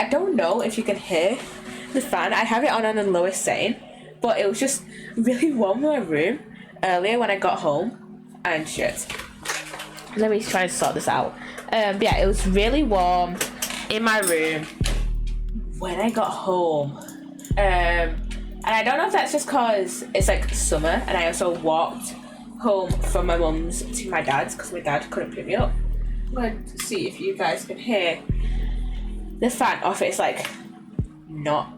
I don't know if you can hear the fan. I have it on the lowest setting, but it was just really warm in my room earlier when I got home and shit. Let me try to sort this out. Yeah, it was really warm in my room when I got home. And I don't know if that's just because it's like summer and I also walked home from my mum's to my dad's because my dad couldn't pick me up. I'm going to see if you guys can hear the fan off. It's like not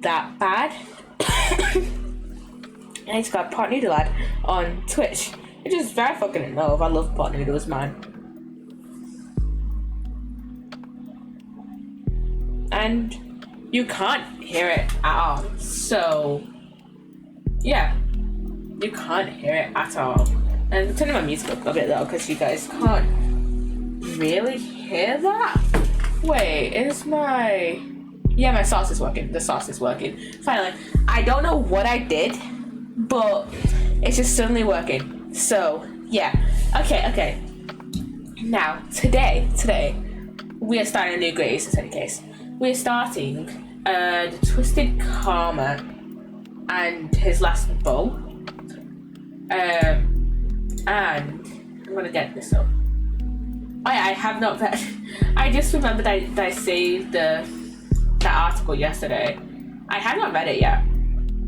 that bad. And I just got Pot Noodle Lad on Twitch, which is very fucking love. I love pot noodles, man. And you can't hear it at all. So yeah, you can't hear it at all. And I'm turning my music up a bit though, because you guys can't really hear that. Wait, is my... Yeah, my sauce is working. The sauce is working. Finally. I don't know what I did, but it's just suddenly working. So, yeah. Okay. Now, today, we are starting a new Grace, in any case. We're starting the Twisted Karma and his last bow. And I'm gonna get this up. Oh yeah, I have not read. I just remembered that I saved that article yesterday. I have not read it yet.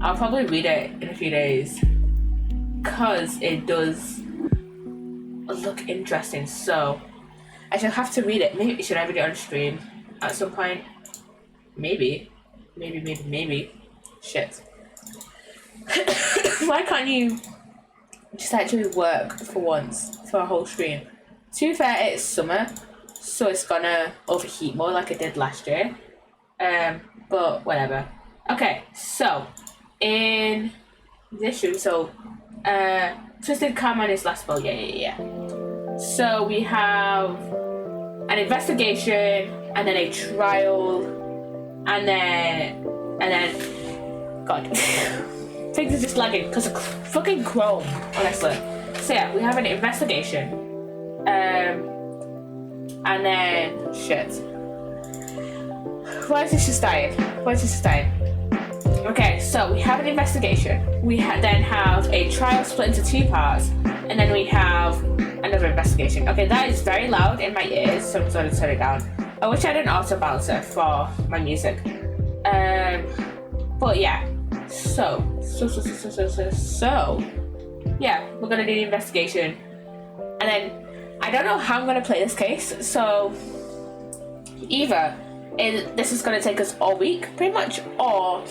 I'll probably read it in a few days because it does look interesting. So I shall have to read it. Maybe should I read it on stream at some point? Maybe. Shit. Why can't you just actually work for once for a whole stream? To be fair, it's summer, so it's gonna overheat more like it did last year. But whatever. Okay, so in this room, Twisted Karma is last spell. Yeah. So we have an investigation, and then a trial, and then God, things are just lagging because of fucking Chrome, honestly. So yeah, we have an investigation. And then shit. Why is this just dying? Okay, so we have an investigation. We then have a trial split into two parts, and then we have another investigation. Okay, that is very loud in my ears, so I'm going to turn it down. I wish I had an auto balancer for my music. But yeah. So yeah, we're gonna do the investigation, and then I don't know how I'm gonna play this case. So either this is gonna take us all week, pretty much, or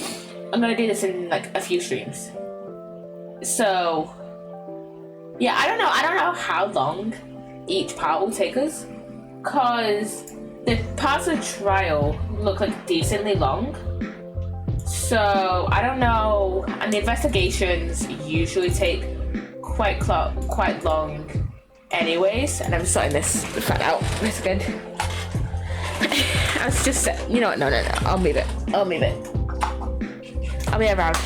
I'm gonna do this in like a few streams. So yeah, I don't know how long each part will take us, cause the parts of the trial look like decently long. So I don't know, and the investigations usually take quite long anyways. And I'm sorting this fan out. That's good. I was just, you know what, no, I'll move it. I'll be around.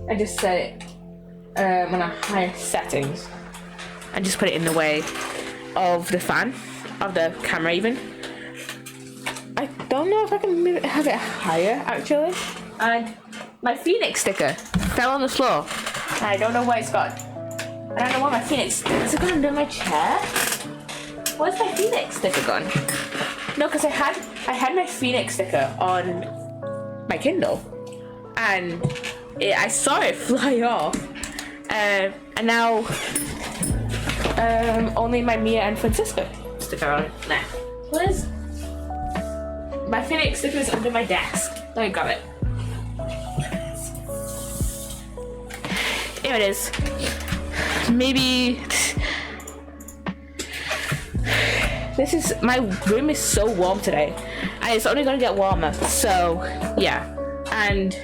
I just set it on a higher settings and just put it in the way of the fan, of the camera even. I don't know if I can have it higher, actually. And my Phoenix sticker fell on the floor. And I don't know where it's gone. I don't know where my Phoenix... Is it gone under my chair? Where's my Phoenix sticker gone? No, because I had my Phoenix sticker on my Kindle. And I saw it fly off. And now... only my Mia and Francisco sticker on it. Nah. Where's... My Phoenix sticker is under my desk. Let me grab it. Here it is. Maybe... My room is so warm today. And it's only gonna get warmer. So, yeah. And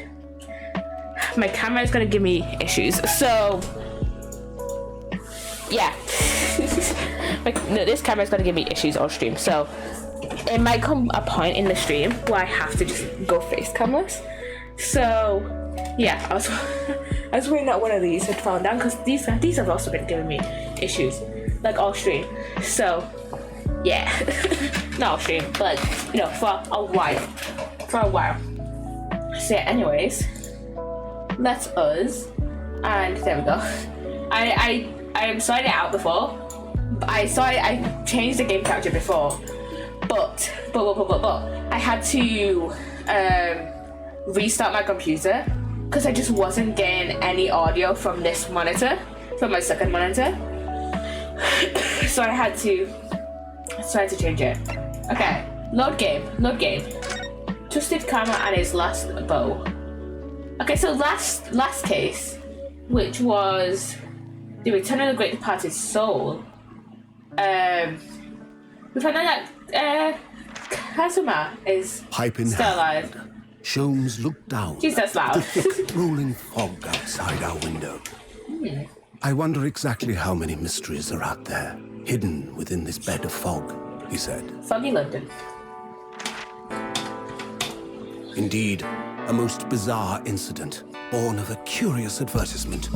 my camera is gonna give me issues. So, yeah. This camera is gonna give me issues on stream. So, it might come a point in the stream where I have to just go face camless. So yeah, I was waiting that one of these had fallen down, because these have also been giving me issues like all stream. So Yeah. Not stream, but you know, for a while. So yeah, anyways, let us, and there we go. I sorted it out before. I changed the game capture before, but I had to restart my computer because I just wasn't getting any audio from this monitor, from my second monitor. So I had to change it. Okay, load game. Twisted Karma and his last bow. Okay, so last case, which was the Return of the Great Departed Soul. We found out that Kazuma is still alive. Sholmes looked down Jeez, that's loud. at the thick rolling fog outside our window. I wonder exactly how many mysteries are out there, hidden within this bed of fog, he said. Foggy London. Indeed, a most bizarre incident, born of a curious advertisement.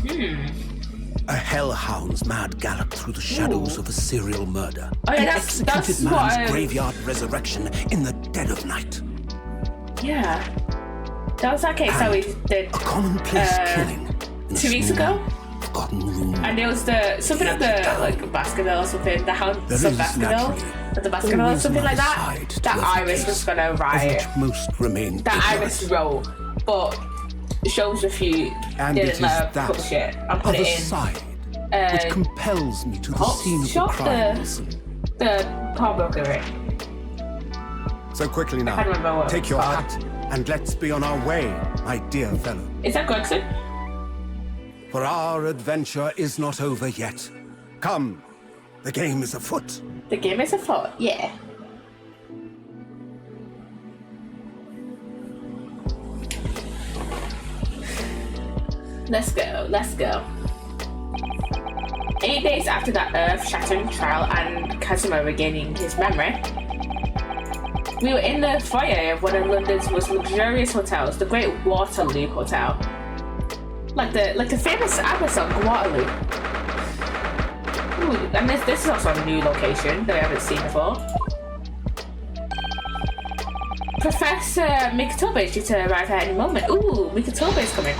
A hellhound's mad gallop through the shadows of a serial murder. Oh, yeah, An that's executed what man's graveyard resurrection in the dead of night. Yeah. That was that case that we did A commonplace killing in a 2 weeks small, ago. forgotten room. And there was something of the like baskerville or something, the hound There some is baskerville, naturally or the baskerville or always something like another that. side to That every Iris case, was gonna of riot. which most remain That ignorant. Iris wrote, but Sholmes refused. And it Didn't is let her that publish it and put other it in. side which compels me to the scene of the shot crime. the pawnbroker ring. So quickly can't now, remember what take it's your called. hat and let's be on our way, my dear fellow. Is that Gregson? For our adventure is not over yet. Come, the game is afoot. The game is afoot, yeah. Let's go. 8 days after that earth-shattering trial and Kazuma regaining his memory, we were in the foyer of one of London's most luxurious hotels, the Great Waterloo Hotel. Like the famous ABBA song, Waterloo. Ooh, and this is also a new location that I haven't seen before. Professor Mikitobe is due to arrive at any moment. Ooh, Mikitobe is coming.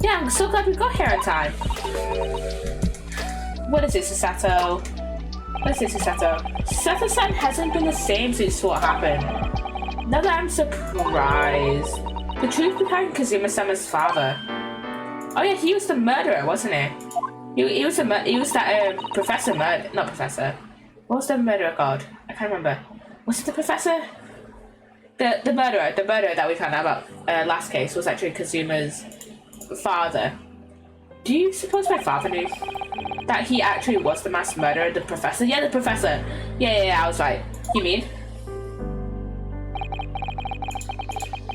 Yeah, I'm so glad we got here on time. What is this, Sato? Sato-san hasn't been the same since what happened. Now that I'm surprised. The truth behind Kazuma-sama's father. Oh yeah, he was the murderer, wasn't he? He was that professor not professor. What was the murderer called? I can't remember. Was it the professor? The murderer that we found out about last case was actually Kazuma's father. Do you suppose my father knew that he actually was the mass murderer, the professor? Yeah, the professor. Yeah, I was right. You mean?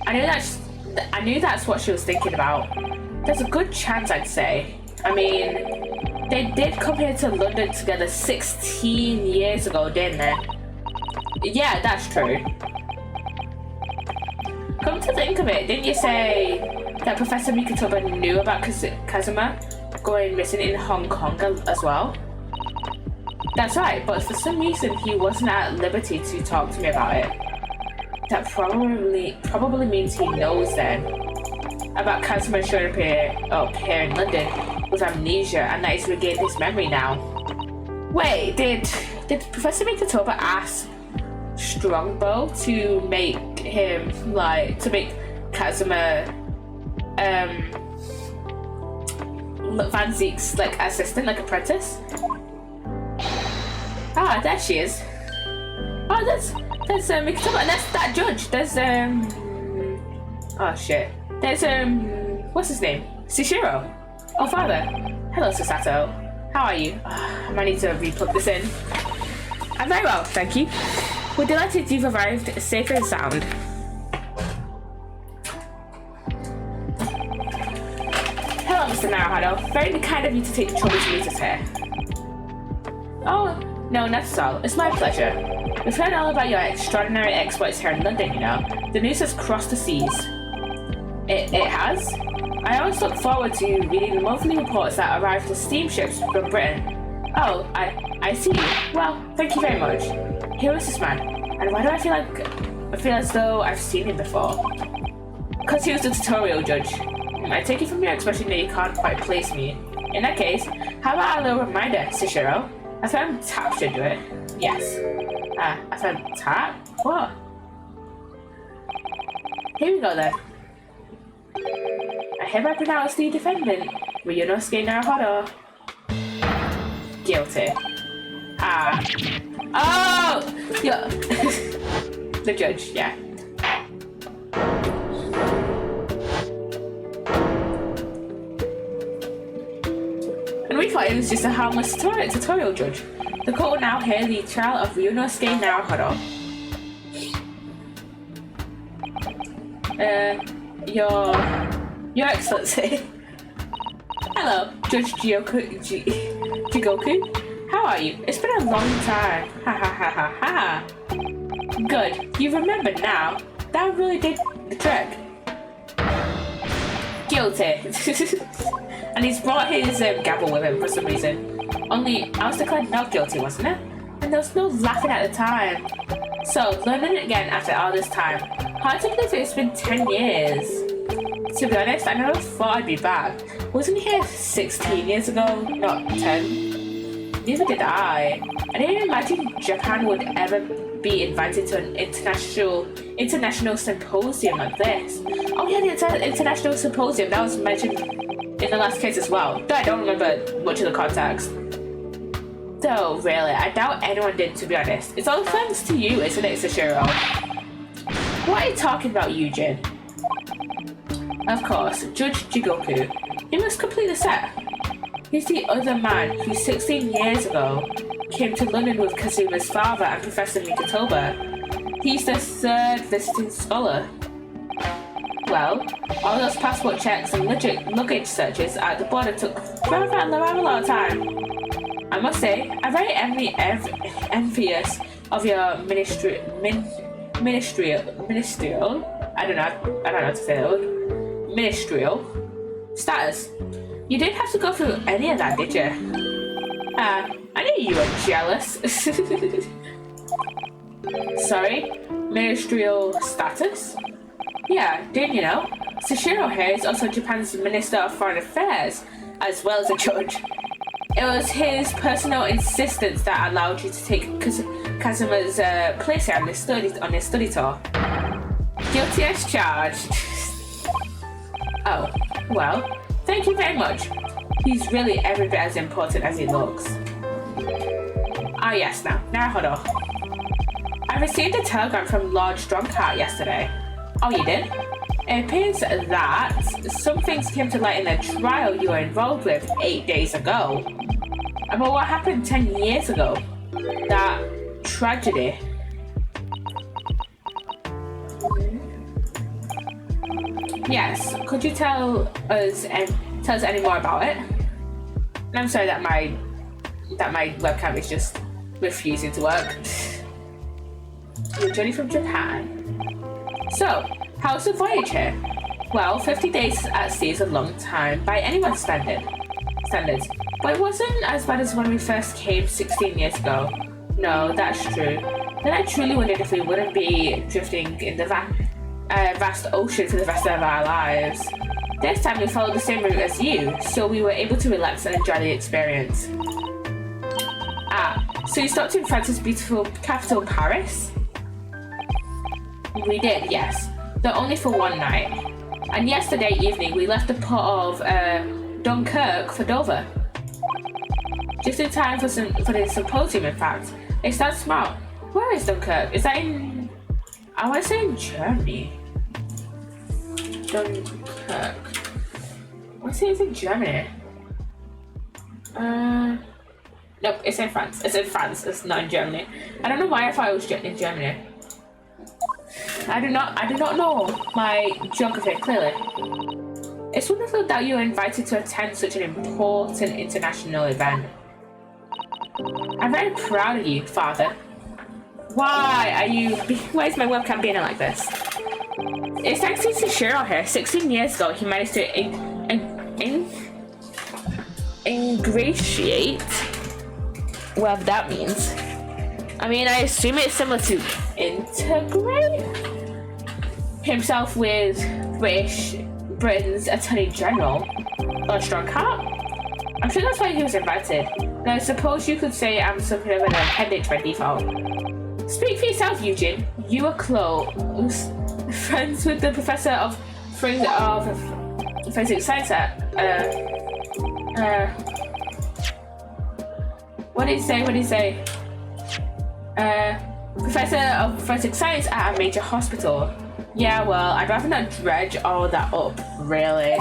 I knew that's what she was thinking about. There's a good chance, I'd say. I mean, they did come here to London together 16 years ago, didn't they? Yeah, that's true. Come to think of it, didn't you say that Professor Mikitoba knew about Kazuma going missing in Hong Kong as well? That's right, but for some reason he wasn't at liberty to talk to me about it. That probably means he knows then about Kazuma showing up here in London with amnesia and that he's regained his memory now. Wait, did Professor Mikitoba ask Strongbow to make him to make Kazuma Van Zieks assistant, apprentice? Ah, there she is. Oh, that's Mikitoba, and that's that judge. There's oh shit. There's what's his name? Shishiro. Oh, father. Hello, Sasato. How are you? I might need to re-plug this in. I'm very well, thank you. We're delighted you've arrived safe and sound. Hello, Mr. Naruhado. Very kind of you to take the trouble to meet us here. Oh, no, not at all. It's my pleasure. We've heard all about your extraordinary exploits here in London, you know. The news has crossed the seas. It has? I always look forward to reading the monthly reports that arrive to steamships from Britain. Oh, I see. Well, thank you very much. Who is this man? And why do I feel as though I've seen him before? Because he was the tutorial judge. I take it from your expression that you can't quite place me. In that case, how about a little reminder, Sishiro? I found tap should do it. Yes. I found tap? What? Here we go then. I hereby pronounce the defendant, Ryunosuke Naruhodo, guilty. Oh! Yeah. The judge, yeah. And we thought it was just a harmless tutorial judge. The court will now hear the trial of Ryunosuke Naruhodo. Your Excellency. Hello, Judge Jigoku. How are you? It's been a long time. Ha ha ha ha ha. Good. You remember now. That really did the trick. Guilty. And he's brought his gavel with him for some reason. Only I was declared not guilty, wasn't it? And there was no laughing at the time. So, learning it again after all this time. Hard to believe it's been 10 years. To be honest, I never thought I'd be back. Wasn't here 16 years ago, not 10? Neither did I. I didn't imagine Japan would ever be invited to an international symposium like this. Oh yeah, the international symposium, that was mentioned in the last case as well. Though I don't remember much of the context. Though, really, I doubt anyone did, to be honest. It's all thanks to you, isn't it, Sashiro? What are you talking about, Eugene? Of course, Judge Jigoku. He must complete the set. He's the other man who 16 years ago came to London with Kazuma's father and Professor Mikitoba. He's the third visiting scholar. Well, all those passport checks and luggage searches at the border took rather a lot of time. I must say, I'm very envious of your ministerial. I don't know how to say that word. Ministerial status. You didn't have to go through any of that, did you? I knew you were jealous. Sorry? Ministerial status? Yeah, didn't you know? Sashiro here is also Japan's Minister of Foreign Affairs, as well as a judge. It was his personal insistence that allowed you to take Kazuma's place here on his study tour. Guilty as charged. Oh, well, thank you very much. He's really every bit as important as he looks. Ah yes, now, Naruhodo. I received a telegram from Lord Strongheart yesterday. Oh, you did? It appears that some things came to light in the trial you were involved with 8 days ago. About what happened 10 years ago. That tragedy. Yes, could you tell us any more about it? I'm sorry that my webcam is just refusing to work. Your journey from Japan. So, how's the voyage here? Well, 50 days at sea is a long time by anyone's standards. But it wasn't as bad as when we first came 16 years ago. No, that's true. Then I truly wondered if we wouldn't be drifting in the vast ocean for the rest of our lives. This time we followed the same route as you, so we were able to relax and enjoy the experience. Ah, so you stopped in France's beautiful capital, Paris? We did, yes. Though only for one night. And yesterday evening we left the port of Dunkirk for Dover. Just in time for the symposium, in fact. It sounds smart. Where is Dunkirk? Is that in... I want to say in Germany. Dunkirk. I want to say it's in Germany. Nope, it's in France. It's in France. It's not in Germany. I don't know why I thought it was in Germany. I do not know my geography clearly. It's wonderful that you were invited to attend such an important international event. I'm very proud of you, Father. Why is my webcam being like this? It's thanks to Sashiro here. 16 years ago, he managed to ingratiate, whatever that means, I mean, I assume it's similar to integrate himself with Britain's Attorney General, or Strong Heart. I'm sure that's why he was invited. Now, I suppose you could say I'm something of an appendage by default. Speak for yourself, Eugene. You are close friends with the professor of forensic science at what did he say? Professor of forensic science at a major hospital. Yeah, well, I'd rather not dredge all that up, really.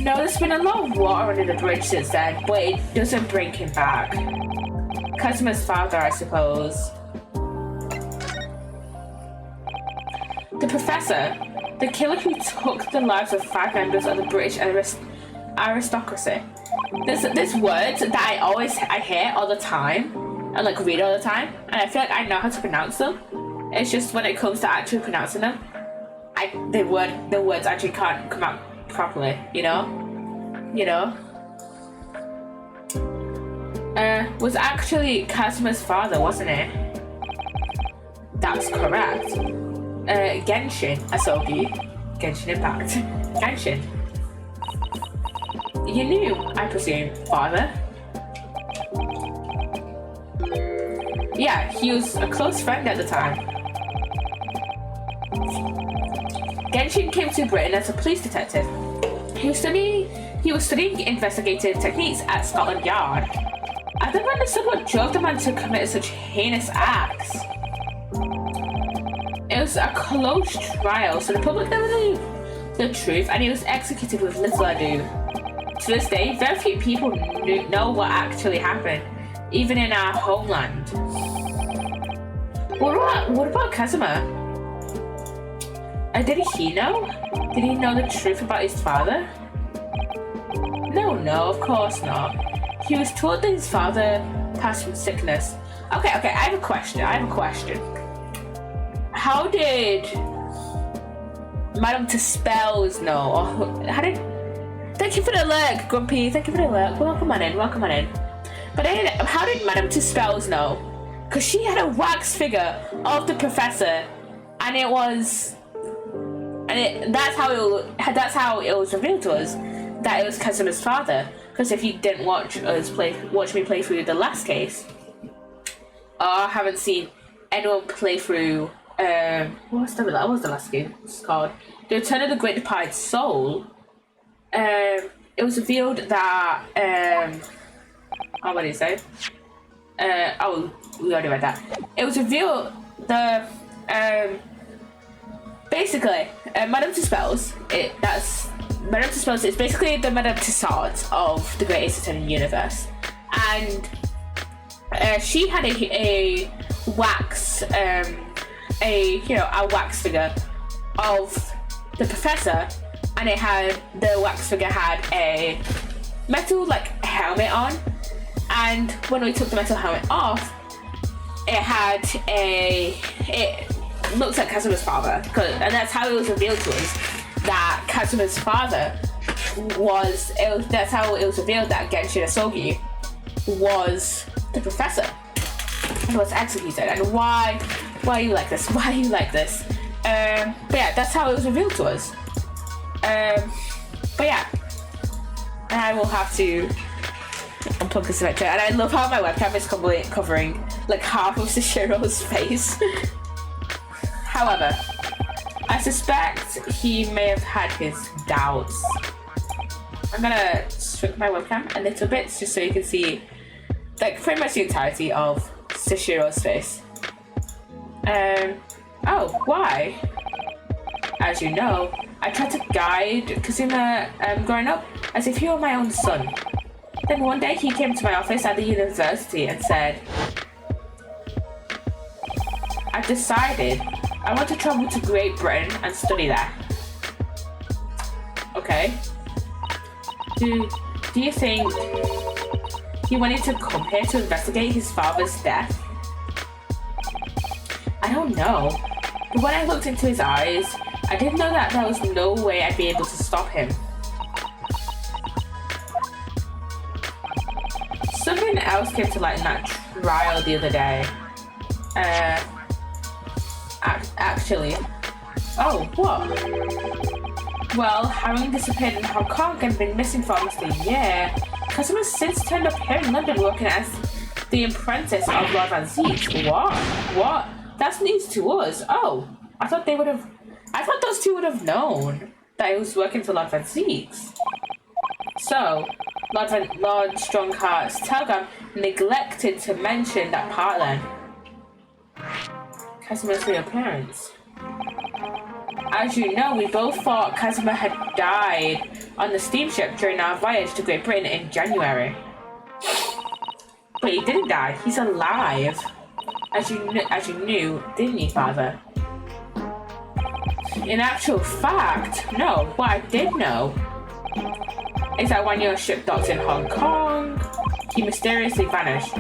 No, there's been a lot of water under the bridge since then, but it doesn't bring him back. Casimir's father, I suppose. The professor, the killer who took the lives of 5 members of the British aristocracy. There's words that I hear all the time and like read all the time, and I feel like I know how to pronounce them. It's just when it comes to actually pronouncing them, the words actually can't come out properly, you know? Was actually Casimir's father, wasn't it? That's correct. Genshin Asogi. Genshin Impact. Genshin. You knew, I presume, father? Yeah, he was a close friend at the time. Genshin came to Britain as a police detective. He was studying investigative techniques at Scotland Yard. I don't understand what drove the man to commit such heinous acts. It was a closed trial, so the public never knew the truth, and he was executed with little ado. To this day, very few people know what actually happened, even in our homeland. What about Casimir? Did he know? Did he know the truth about his father? No, of course not. He was told that his father passed from sickness. Okay, I have a question. How did Madame Psssttt know? Or how did... Thank you for the alert, Grumpy. Thank you for the alert. Welcome on in. But how did Madame Psssttt know? Because she had a wax figure of the professor, and that's how it was revealed to us that it was Casimir's father. Because if you didn't watch me play through the last case, or haven't seen anyone play through what was the last game called? The Return of the Great Departed Soul. It was revealed that what did he say? We already read that. It was revealed the basically Madame Psssttt. Madame Psssttt is basically the Madame Psssttt of the greatest in the universe, and she had a wax wax figure of the professor, and the wax figure had a metal helmet on, and when we took the metal helmet off, it looks like Casimir's father, and that's how it was revealed to us that Casimir's father that's how it was revealed that Genshin Asogi was the professor and was executed. And why are you like this? But yeah, that's how it was revealed to us. But yeah, and I will have to unplug this eventually. And I love how my webcam is covering half of Shishiro's face. However, I suspect he may have had his doubts. I'm gonna shrink my webcam a little bit just so you can see pretty much the entirety of Shishiro's face. Oh, why? As you know, I tried to guide Kazuma growing up as if he were my own son. Then one day he came to my office at the university and said, I've decided I want to travel to Great Britain and study there. Okay. Do you think he wanted to come here to investigate his father's death? I don't know. But when I looked into his eyes, I didn't know that there was no way I'd be able to stop him. Something else came to light in that Ryle the other day. Actually. Oh, what? Well, having disappeared in Hong Kong and been missing for almost a year, customers since turned up here in London working as the apprentice of Lord Van Zieks. What? That's news to us. Oh, I thought those two would have known that he was working for Lord Van Zieks. So, Lord Strongheart's telegram neglected to mention that part then. Casimir's reappearance. As you know, we both thought Casimir had died on the steamship during our voyage to Great Britain in January. But he didn't die. He's alive. As you knew, didn't you, Father? In actual fact, no. What I did know is that when your ship docked in Hong Kong, he mysteriously vanished.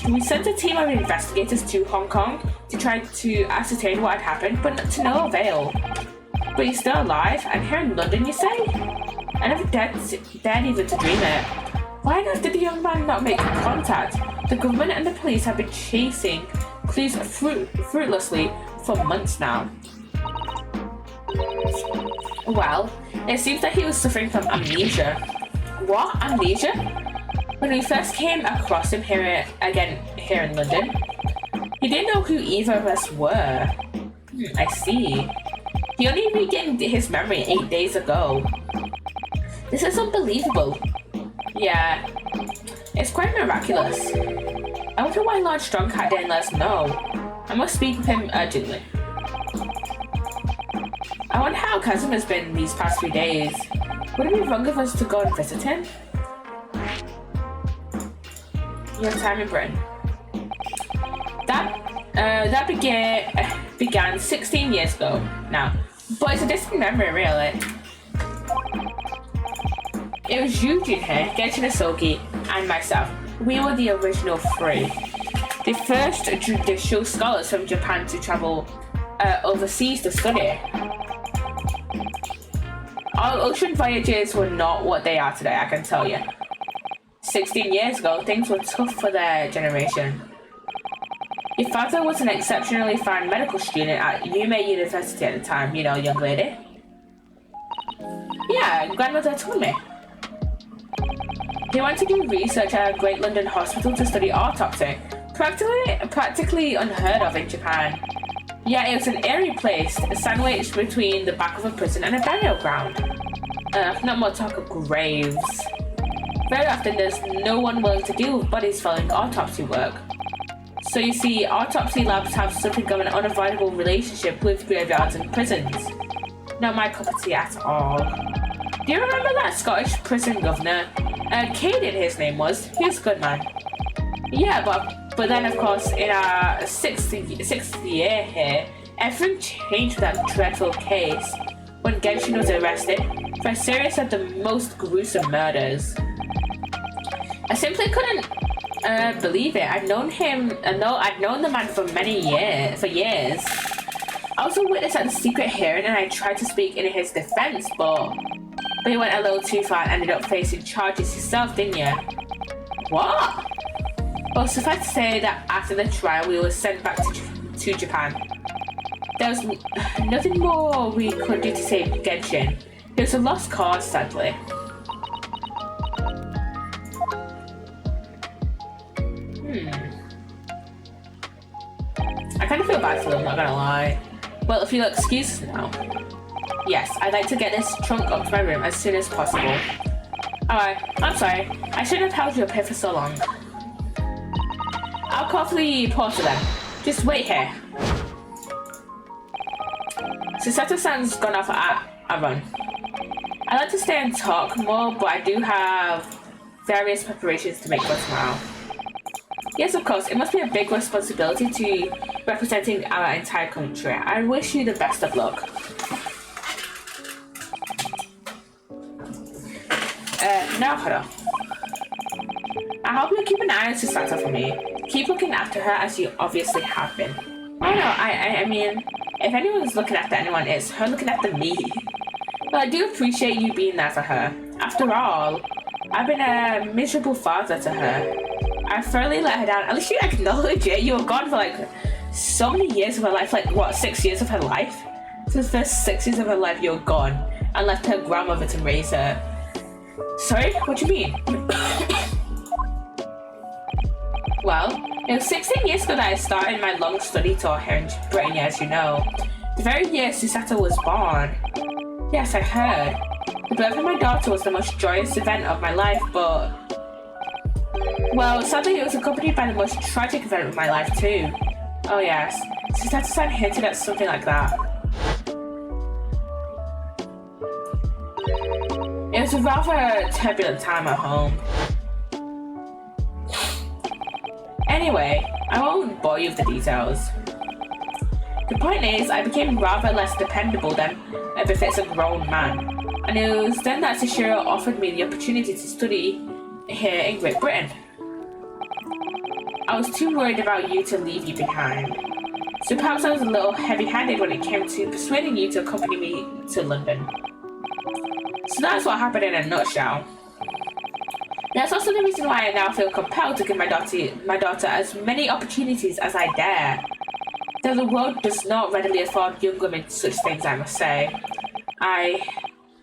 We sent a team of investigators to Hong Kong to try to ascertain what had happened, but to no avail. But he's still alive, and here in London, you say? I never dared even to dream it. Why on earth did the young man not make contact? The government and the police have been chasing clues fruitlessly for months now. Well, it seems that he was suffering from amnesia. What? Amnesia? When we first came across him here in London, he didn't know who either of us were. I see. He only regained his memory 8 days ago. This is unbelievable. Yeah, it's quite miraculous. I wonder why Lord Strongheart didn't let us know. I must speak with him urgently. I wonder how Casimir's been these past few days. Would it be wrong of us to go and visit him? Your time in Britain. That began 16 years ago now, but it's a distant memory, really. It was Eugene here, Genshin Asogi, and myself. We were the original three. The first judicial scholars from Japan to travel overseas to study. Our ocean voyages were not what they are today, I can tell you. 16 years ago, things were tough for their generation. Your father was an exceptionally fine medical student at Yume University at the time, you know, young lady. Yeah, grandmother told me. He went to do research at a Great London hospital to study autopsy, practically unheard of in Japan. Yeah, it was an eerie place, sandwiched between the back of a prison and a burial ground. Not more talk of graves. Very often there's no one willing to deal with bodies following autopsy work. So you see, autopsy labs have something of an unavoidable relationship with graveyards and prisons. Not my cup of tea at all. Do you remember that Scottish prison governor? Caden his name was. He was a good man. Yeah, but then of course in our sixth year here, everything changed with that dreadful case when Genshin was arrested for a series of the most gruesome murders. I simply couldn't believe it. I'd known the man for years. I was a witness at the secret hearing and I tried to speak in his defense, but he went a little too far and ended up facing charges himself, didn't you? What? Well, suffice to say that after the trial, we were sent back to Japan. There was nothing more we could do to save Genshin. It was a lost cause, sadly. I kind of feel bad for them, not gonna lie. Well, if you'll excuse us now. Yes, I'd like to get this trunk up to my room as soon as possible. Alright, I'm sorry. I shouldn't have held you up here for so long. I'll call for the porter then. Just wait here. Psssttt-san's gone off at a run. I'd like to stay and talk more, but I do have various preparations to make for tomorrow. Yes, of course, it must be a big responsibility to representing our entire country. I wish you the best of luck. Now, Hara. I hope you keep an eye on Psssttt for me. Keep looking after her as you obviously have been. Oh no, I mean, if anyone's looking after anyone, it's her looking after me. But I do appreciate you being there for her. After all, I've been a miserable father to her. I thoroughly let her down. At least you acknowledge it. You were gone for like so many years of her life. Like what, 6 years of her life? So the first 6 years of her life, you were gone and left her grandmother to raise her. Sorry? What do you mean? Well, it was 16 years ago that I started my long study tour here in Brittany, as you know. The very year Psssttt was born. Yes, I heard. The birth of my daughter was the most joyous event of my life, but... well, sadly it was accompanied by the most tragic event of my life too. Oh yes, Psssttt hinted at something like that. It was a rather turbulent time at home. Anyway, I won't bore you with the details. The point is, I became rather less dependable than befits a grown man. And it was then that Psssttt offered me the opportunity to study here in Great Britain. I was too worried about you to leave you behind. So perhaps I was a little heavy-handed when it came to persuading you to accompany me to London. So that's what happened in a nutshell. That's also the reason why I now feel compelled to give my daughter as many opportunities as I dare. Though the world does not readily afford young women such things, I must say. I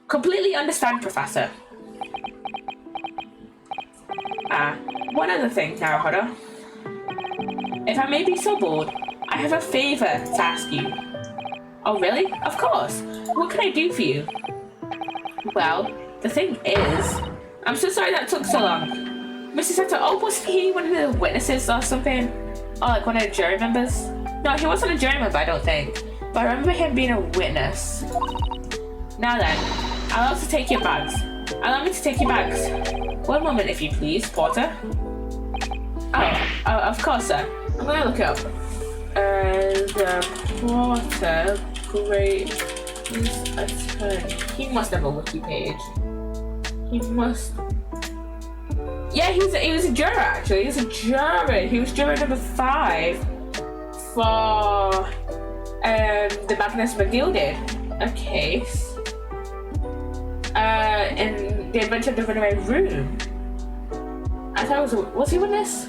completely understand, Professor. One other thing, Naruhodo. If I may be so bold, I have a favor to ask you. Oh really? Of course. What can I do for you? Well, the thing is, I'm so sorry that took so long. Mr. Seto, oh, was he one of the witnesses or something? Or like one of the jury members? No, he wasn't a jury member, I don't think. But I remember him being a witness. Now then, I'll also take your bags. Allow me to take your bags. One moment, if you please, Porter. Oh, of course, sir. I'm gonna look it up. The Porter, great attorney. He must have a wiki page. He must. Yeah, he was a juror actually. He was a juror. He was juror number 5 for the Magnus McGilded, a case. In the Adventure of the Runaway Room. I thought it was he a witness?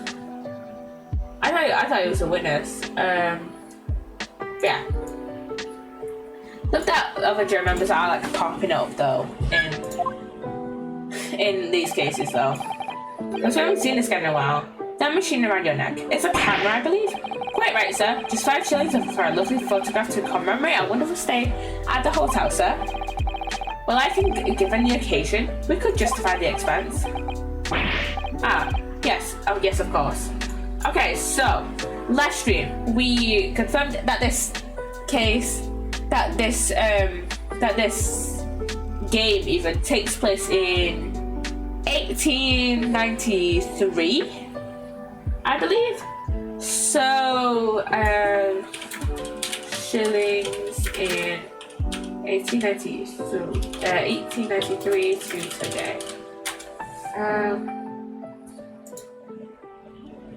I thought he was a witness. Yeah. Look, that other jury members are like popping up though in these cases though. Because we haven't seen this guy in a while. That machine around your neck. It's a camera, I believe. Quite right, sir. Just 5 shillings for a lovely photograph to commemorate our wonderful stay at the hotel, sir. Well, I think given the occasion, we could justify the expense. Yes. Oh, yes, of course. Okay, so last stream we confirmed that this game even takes place in 1893, I believe. So shillings in 1893 to today.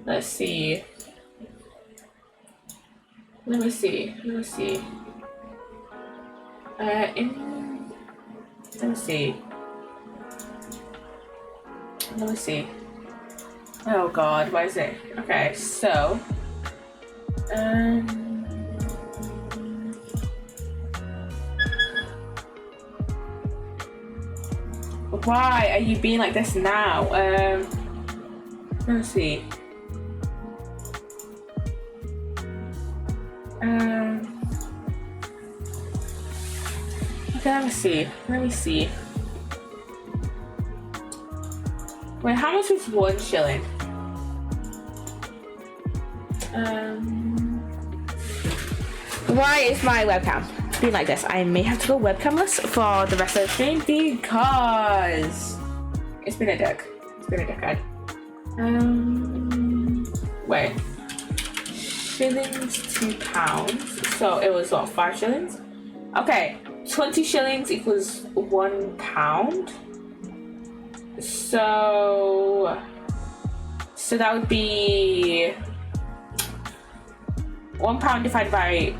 Let's see. Let me see. Let me see. Oh God, what is it? Okay, so why are you being like this now? Let me see. Okay, let me see. Wait, how much is 1 shilling? Why is my webcam being like this? I may have to go webcamless for the rest of the stream because it's been a dick. Wait. Shillings to pounds. So it was what, 5 shillings? Okay, 20 shillings equals 1 pound. So that would be 1 pound divided by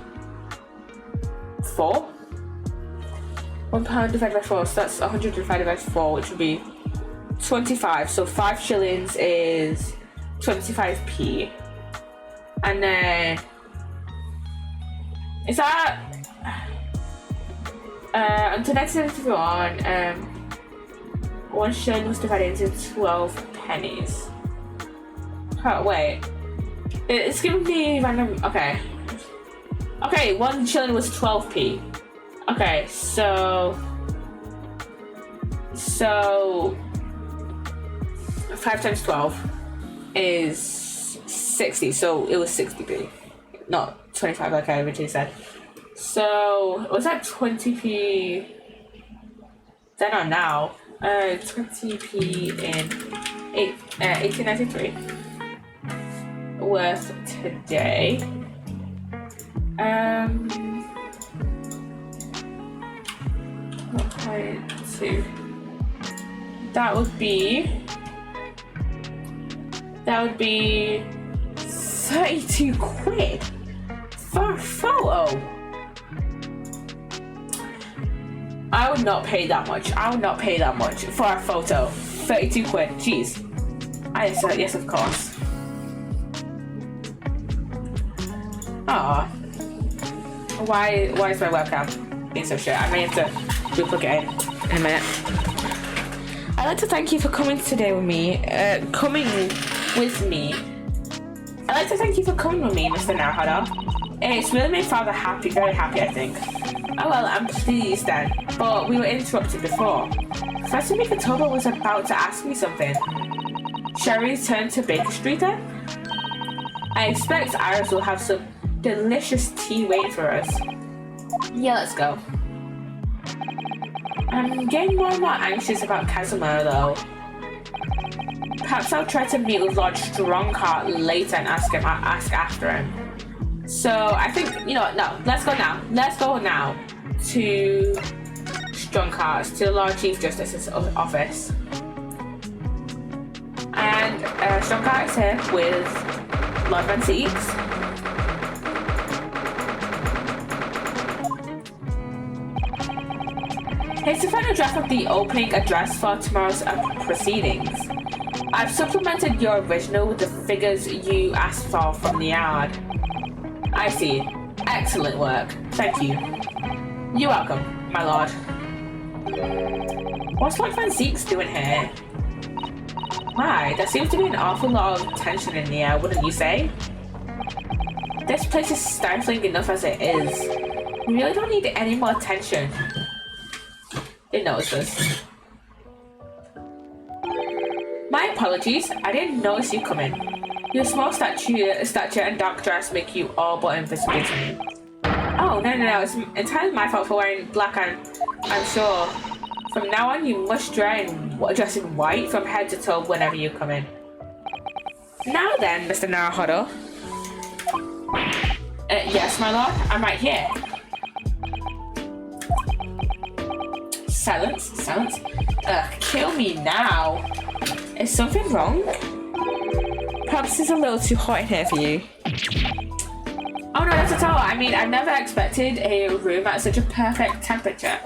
4. 1 pound divided by 4, so that's 100 divided by 4, which would be 25. So 5 shillings is 25p. And then is that until 1971, 1 shilling was divided into 12 pennies. Oh, wait. It's giving me random. Okay. Okay, 1 shilling was 12p. Okay, so 5 times 12 is 60, so it was 60p, not 25 like I originally said. So was that 20p then or now? 20p in 1893 worth today. .2. That would be 32 quid for a photo. I would not pay that much. I would not pay that much for a photo. 32 quid. Jeez. I said yes, of course. Ah. Why is my webcam being so shit? I may have to duplicate it in a minute. I'd like to thank you for coming today with me. I'd like to thank you for coming with me, Mr. Narhada. It's really made Father happy, very happy, I think. Oh well, I'm pleased then, but we were interrupted before. Professor Mikatoba was about to ask me something. Shall we return to Baker Street then? I expect Iris will have some delicious tea waiting for us. Yeah, let's go. I'm getting more and more anxious about Casimir though. Perhaps I'll try to meet with Lord Strongheart later and ask after him. So I think, you know what, no, let's go now. Let's go now to Strongheart, to the Lord Chief Justice's office. And Strongheart is here with Lord Van Zieks. Here's the final draft of the opening address for tomorrow's proceedings. I've supplemented your original with the figures you asked for from the yard. I see. Excellent work. Thank you. You're welcome, my lord. What's Lord Van Zieks doing here? Why, there seems to be an awful lot of tension in the air, wouldn't you say? This place is stifling enough as it is. We really don't need any more tension. Didn't notice this. My apologies, I didn't notice you coming. Your small stature and dark dress make you all but invisible to me. Oh, no, it's entirely my fault for wearing black, I'm sure. From now on, you must dress in white from head to toe whenever you come in. Now then, Mr. Naruhodo. Yes, my lord, I'm right here. Silence. Kill me now. Is something wrong? Perhaps it's a little too hot in here for you. Oh no, not at all. I mean, I've never expected a room at such a perfect temperature.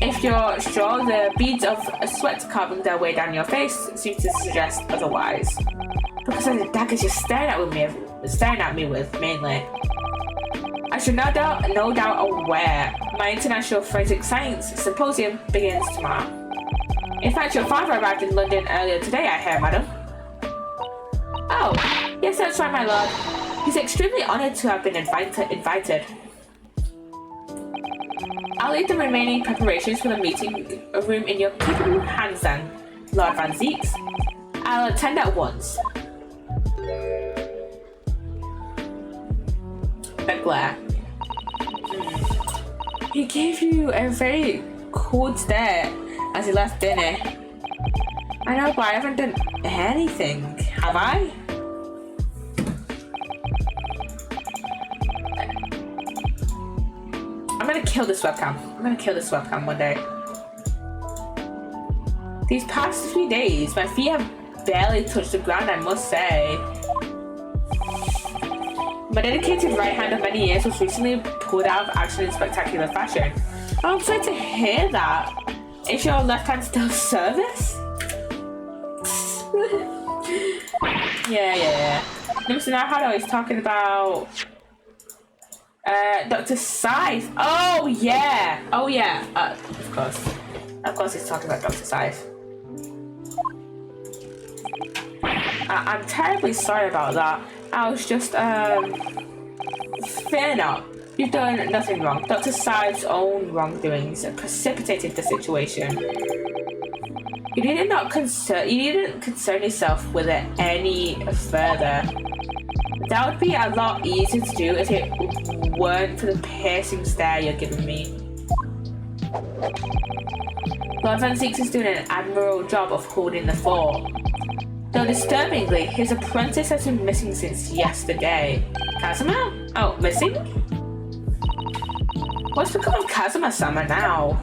If you're sure, the beads of sweat carving their way down your face seem to suggest otherwise. Because of the daggers you're staring at me with, mainly. I should no doubt aware my International Forensic Science Symposium begins tomorrow. In fact, your father arrived in London earlier today, I hear, madam. Oh, yes, that's right, my lord. He's extremely honoured to have been invited. I'll leave the remaining preparations for the meeting room in your capable hands then, Lord Van Zieks. I'll attend at once. A glare. He gave you a very cold stare as he left dinner. I know, but I haven't done anything, have I? I'm gonna kill this webcam one day. These past few days, my feet have barely touched the ground, I must say. My dedicated right hand of many years was recently pulled out of action in spectacular fashion. Oh, I'm sorry to hear that. Is your left hand still service? Yeah. Mr. Naruhodo is talking about Dr. Scythe. Oh yeah. Of course he's talking about Dr. Scythe. I'm terribly sorry about that. I was just fair not. You've done nothing wrong. Dr. Scythe's own wrongdoings precipitated the situation. You didn't concern yourself with it any further. That would be a lot easier to do if it weren't for the piercing stare you're giving me. Lord Van Zieks is doing an admirable job of holding the fort. Though disturbingly, his apprentice has been missing since yesterday. Kazuma? Oh, missing? What's become of Kazuma-sama now?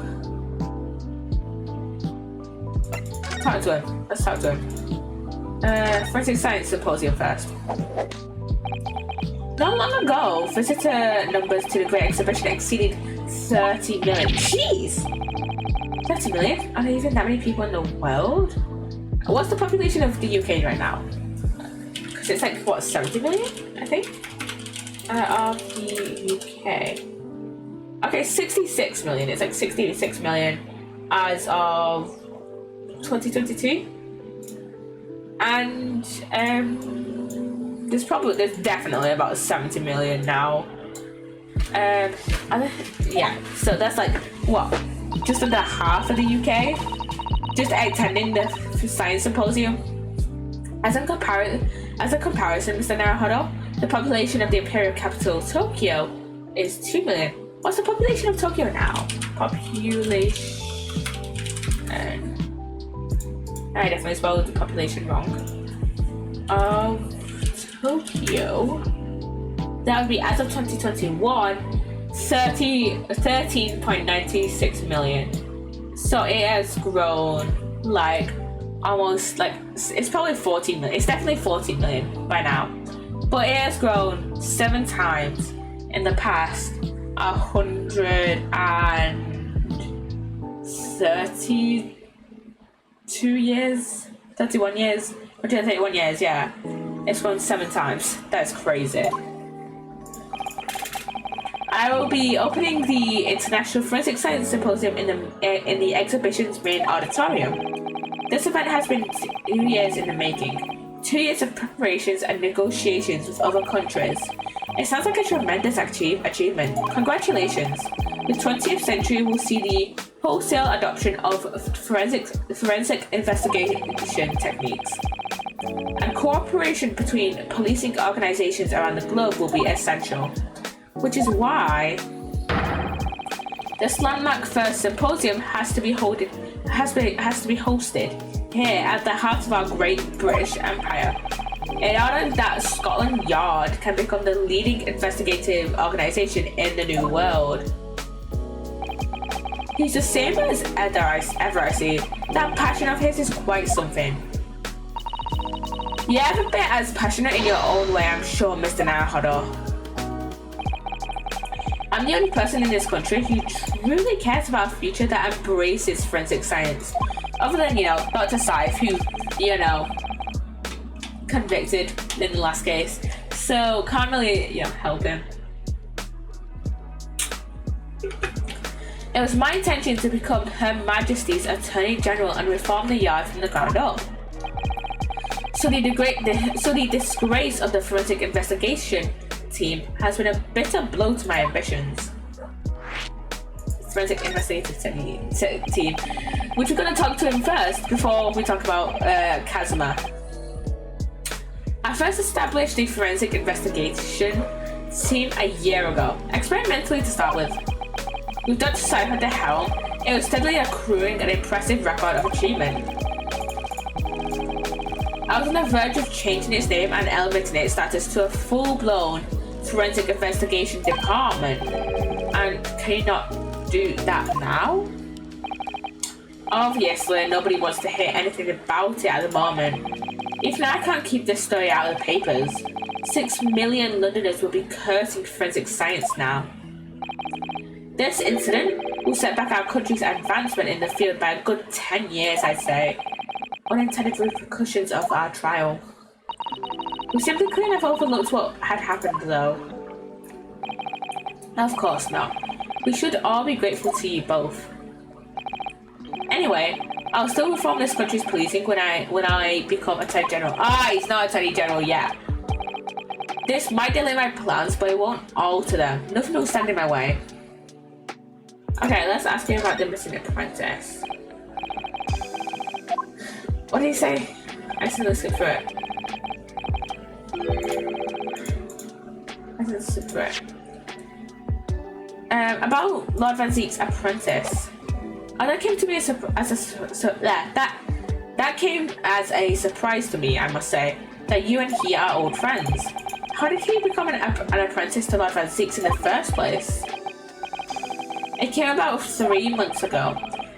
Let's talk to him. Forensic Science Symposium first. Not long ago, visitor numbers to the Great Exhibition exceeded 30 million. Jeez! 30 million? Are there even that many people in the world? What's the population of the UK right now? Because it's like, what, 70 million, I think? Of the UK. Okay, 66 million. It's like 66 million as of 2022. And there's definitely about 70 million now. Yeah, so that's like, what, just under half of the UK just attending the science symposium. As a comparison, Mr. Naruhodo, the population of the imperial capital Tokyo is 2 million. What's the population of Tokyo now? I definitely spelled the population wrong. Tokyo. That would be, as of 2021, 13.96 million. So it has grown like almost like, it's probably 14 million. It's definitely 14 million by now. But it has grown 7 times in the past 132 years, 31 years, 131 years, yeah. It's grown 7 times. That's crazy. I will be opening the International Forensic Science Symposium in the exhibition's main auditorium. This event has been 2 years in the making. 2 years of preparations and negotiations with other countries. It sounds like a tremendous achievement. Congratulations. The 20th century will see the wholesale adoption of forensic investigation techniques. And cooperation between policing organizations around the globe will be essential. Which is why this landmark first symposium has to be hosted here at the heart of our great British Empire, in order that Scotland Yard can become the leading investigative organization in the New World. He's the same as ever I see. That passion of his is quite something. You haven't been as passionate in your own way, I'm sure, Mr. Naruhodo. I'm the only person in this country who truly cares about a future that embraces forensic science. Other than, Dr. Scythe, who, convicted in the last case. So, can't really, help him. It was my intention to become Her Majesty's Attorney General and reform the yard from the ground up. So the disgrace of the forensic investigation team has been a bitter blow to my ambitions. Forensic investigative team, which we're going to talk to him first before we talk about Kazuma. I first established the forensic investigation team a year ago, experimentally to start with. With Dr. Scythe at the helm, it was steadily accruing an impressive record of achievement. I was on the verge of changing its name and elevating its status to a full-blown forensic investigation department. And can you not do that now? Obviously, nobody wants to hear anything about it at the moment. Even I can't keep this story out of the papers. 6 million Londoners will be cursing forensic science now. This incident will set back our country's advancement in the field by a good 10 years, I'd say. Unintended repercussions of our trial. We simply couldn't have overlooked what had happened, though. Of course not. We should all be grateful to you both. Anyway, I'll still reform this country's policing when I become Attorney General. Ah, he's not Attorney General yet. This might delay my plans, but it won't alter them. Nothing will stand in my way. Okay, let's ask him about the missing apprentice. What did he say? I just need to skip through it. About Lord Van Zieks' apprentice. Oh, that came to me that came as a surprise to me, I must say, that you and he are old friends. How did he become an apprentice to Lord Van Zieks in the first place? It came about 3 months ago.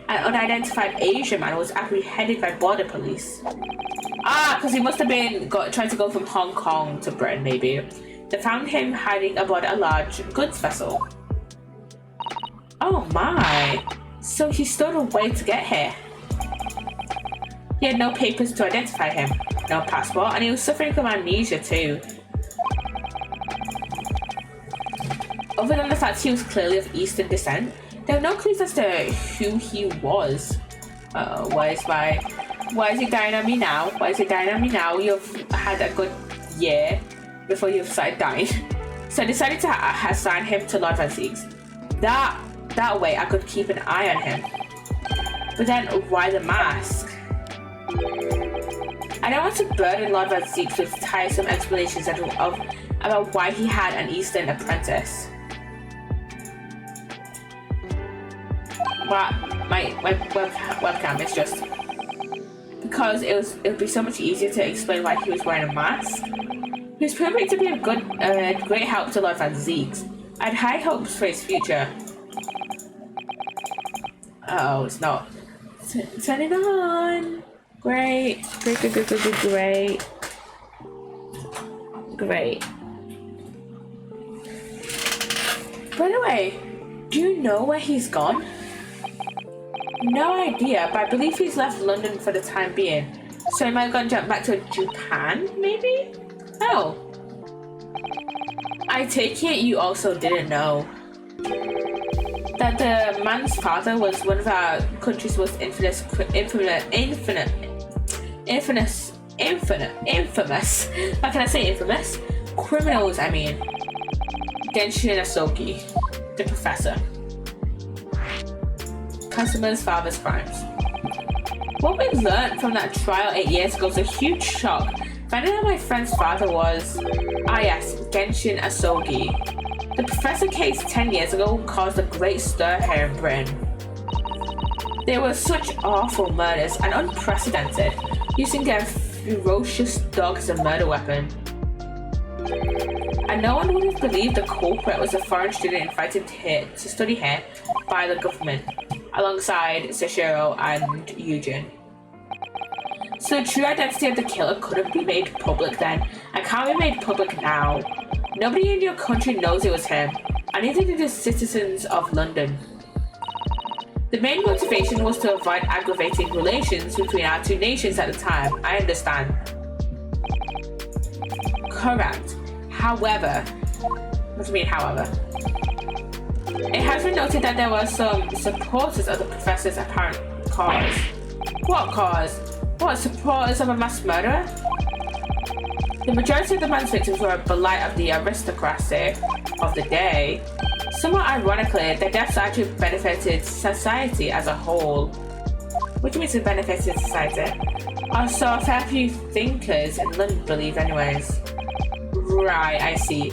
An unidentified Asian man was apprehended by border police. Ah, because he must have been trying to go from Hong Kong to Britain, maybe. They found him hiding aboard a large goods vessel. Oh my! So he stowed away to get here. He had no papers to identify him, no passport, and he was suffering from amnesia too. Other than the fact he was clearly of Eastern descent, there were no clues as to who he was. Why is he dying on me now? Why is he dying on me now? You've had a good year before you've started dying. So I decided to assign him to Lord Van Zieks. That way I could keep an eye on him. But then why the mask? I don't want to burden Lord Van Zieks with tiresome explanations about why he had an Eastern apprentice. But my webcam is just because it would be so much easier to explain why he was wearing a mask. He was proving to be a great help to Lord Van Zieks. I had high hopes for his future. Oh, it's not. Turn it on. Great. By the way, do you know where he's gone? No idea, but I believe he's left London for the time being. So he might have gone jump back to Japan, maybe? Oh. I take it you also didn't know that the man's father was one of our country's most infamous, how can I say infamous? Criminals, I mean. Genshin Asogi, the professor. Customer's father's crimes. What we learned from that trial 8 years ago was a huge shock. Finding out my friend's father was, Genshin Asogi. The professor case 10 years ago caused a great stir here in Britain. There were such awful murders and unprecedented, using their ferocious dog as a murder weapon. And no one would have believed the culprit was a foreign student invited here to study here by the government, alongside Seshiro and Eugen. So the true identity of the killer couldn't be made public then, and can't be made public now. Nobody in your country knows it was him, and neither do the citizens of London. The main motivation was to avoid aggravating relations between our two nations at the time, I understand. Correct. However, what do you mean however? It has been noted that there were some supporters of the professor's apparent cause. What cause? What, supporters of a mass murderer? The majority of the man's victims were a blight of the aristocracy of the day. Somewhat ironically, their deaths actually benefited society as a whole. What do you mean it benefited society? So a fair few thinkers in London believe anyways. Right, I see.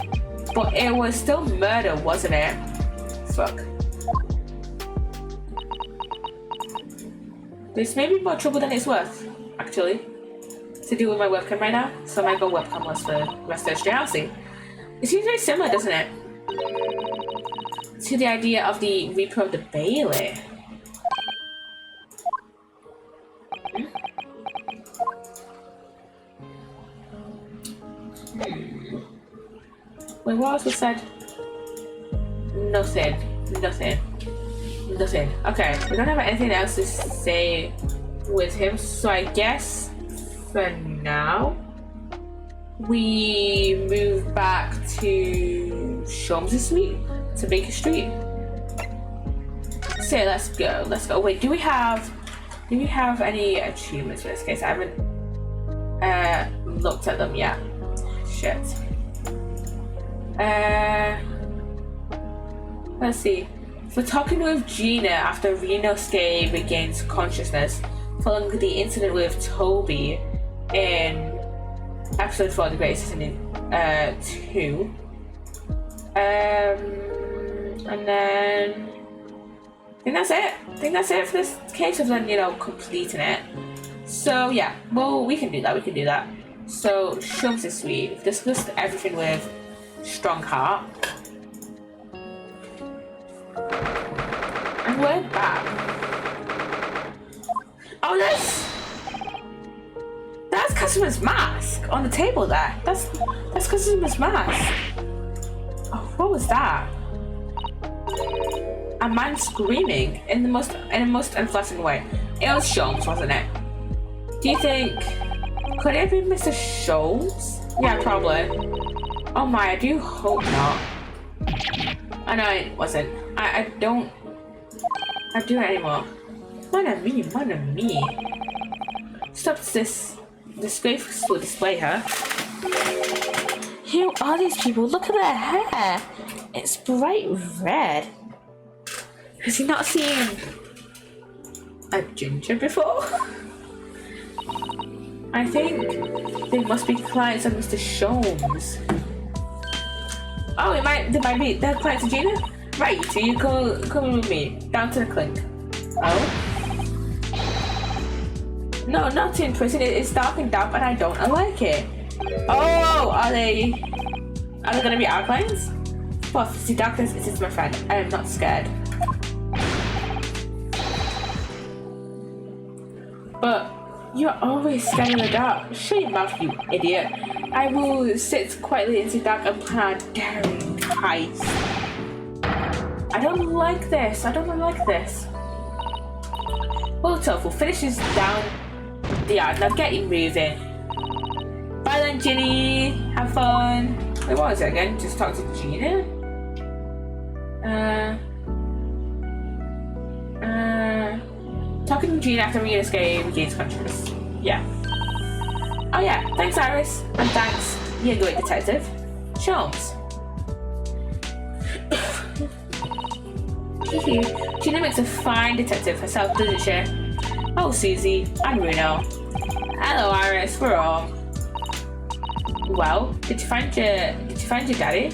But it was still murder, wasn't it? Fuck. This may be more trouble than it's worth, actually, to do with my webcam right now. So I might go webcamless for the rest of the stream. I'll see. It seems very similar, doesn't it? To the idea of the Reaper of the Bailey. Wait, what else was said? Nothing. Okay, we don't have anything else to say with him, so I guess for now we move back to Sholmes' suite to Baker Street. So let's go. Let's go. Wait, do we have any achievements for this case? I haven't looked at them yet. Shit. Let's see. For talking with Gina after Renosuke regains consciousness following the incident with Toby in episode 4 of The Great Season 2. And then I think that's it. I think that's it for this case of then, completing it. So yeah, well, we can do that. So Sholmes' suite. We've discussed everything with Strongheart. And we're back. Oh, that's customer's mask on the table there. That's customer's mask. Oh, what was that? A man screaming in a most unflattering way. It was Sholmes, wasn't it? Do you think could it be Mr. Sholmes? Yeah, probably. Oh my, I do hope not. I know it wasn't. I don't do it anymore. Mon ami. Stop this disgraceful display, huh? Who are these people? Look at their hair. It's bright red. Has he not seen a ginger before? I think they must be clients of Mr. Sholmes. Oh, they might be. They're clients of Gina? Right, so you come with me down to the clink. Oh? No, not in prison. It's dark and damp, and I don't like it. Oh, are they gonna be our clients? Well, see, darkness is my friend. I am not scared. But you're always scared in the dark. Shut your mouth, you idiot. I will sit quietly into the dark and plan a daring heist. I don't like this. Well, Tofu finishes down the yard. Now get you moving. Bye then, Ginny. Have fun. Wait, what was it again? Just talk to Gina? Talking to Gina after Renosuke regains consciousness. Yeah. Oh yeah, thanks Iris. And thanks, you great detective. Sholmes. Gina makes a fine detective herself, doesn't she? Oh Susie, I'm Reno. Hello Iris, we're all. Well, did you find your daddy?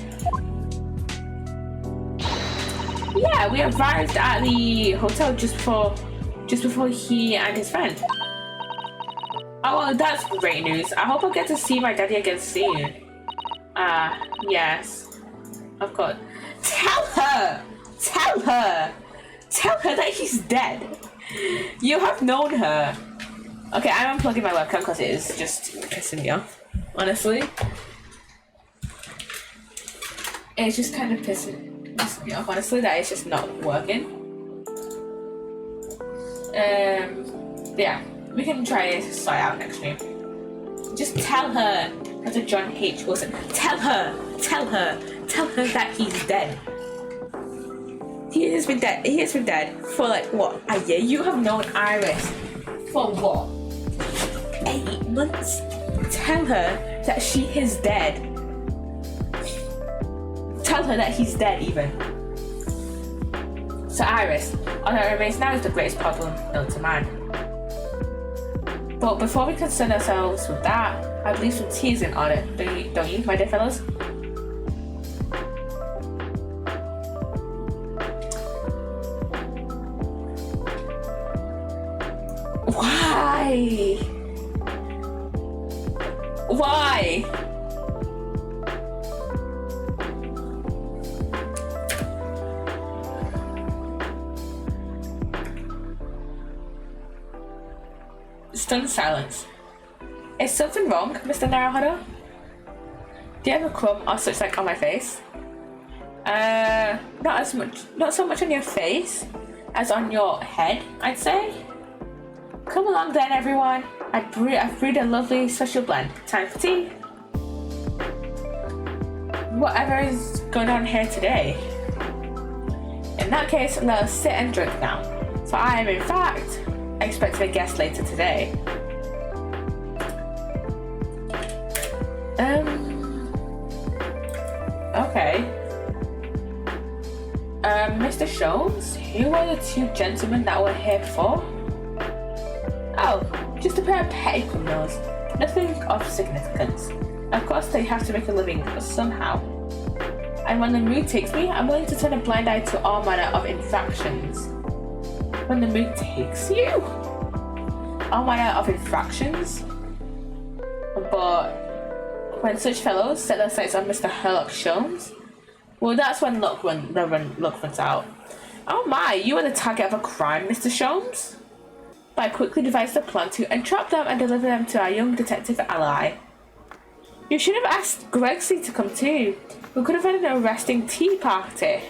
Yeah, we arrived at the hotel just before he and his friend. Oh, well, that's great news. I hope I'll get to see my daddy again soon. Yes. Of course. Tell her that he's dead. You have known her. Okay, I'm unplugging my webcam because it is just pissing me off, honestly. It's just kind of pissing me off, honestly, that it's just not working. Yeah, we can try and sort out next stream. Just tell her, as a John H. Wilson, tell her that he's dead. He has been dead for like, what, a year? You have known Iris for what, 8 months? Tell her that she is dead. Tell her that he's dead, even. So Iris, all that remains now is the greatest problem known to man. But before we concern ourselves with that, I believe some tea is in order, don't you, my dear fellows? Why? Stunned silence. Is something wrong, Mr. Naruhodo? Do you have a crumb or such like on my face? Not so much on your face as on your head, I'd say. Come along then, everyone. I've brewed a lovely special blend. Time for tea. whatever is going on here today. In that case, let us sit and drink now. For I am in fact expecting a guest later today. Okay. Mr. Sholmes, who were the two gentlemen that were here before? Oh, just a pair of petty criminals. Nothing of significance. Of course, they have to make a living somehow. And when the mood takes me, I'm willing to turn a blind eye to all manner of infractions. When the mood takes you? All manner of infractions? But when such fellows set their sights on Mr. Herlock Sholmes, well, that's when luck runs out. Oh my, you are the target of a crime, Mr. Sholmes? But I quickly devised a plan to entrap them and deliver them to our young detective ally. You should have asked Gregson to come too. We could have had an arresting tea party.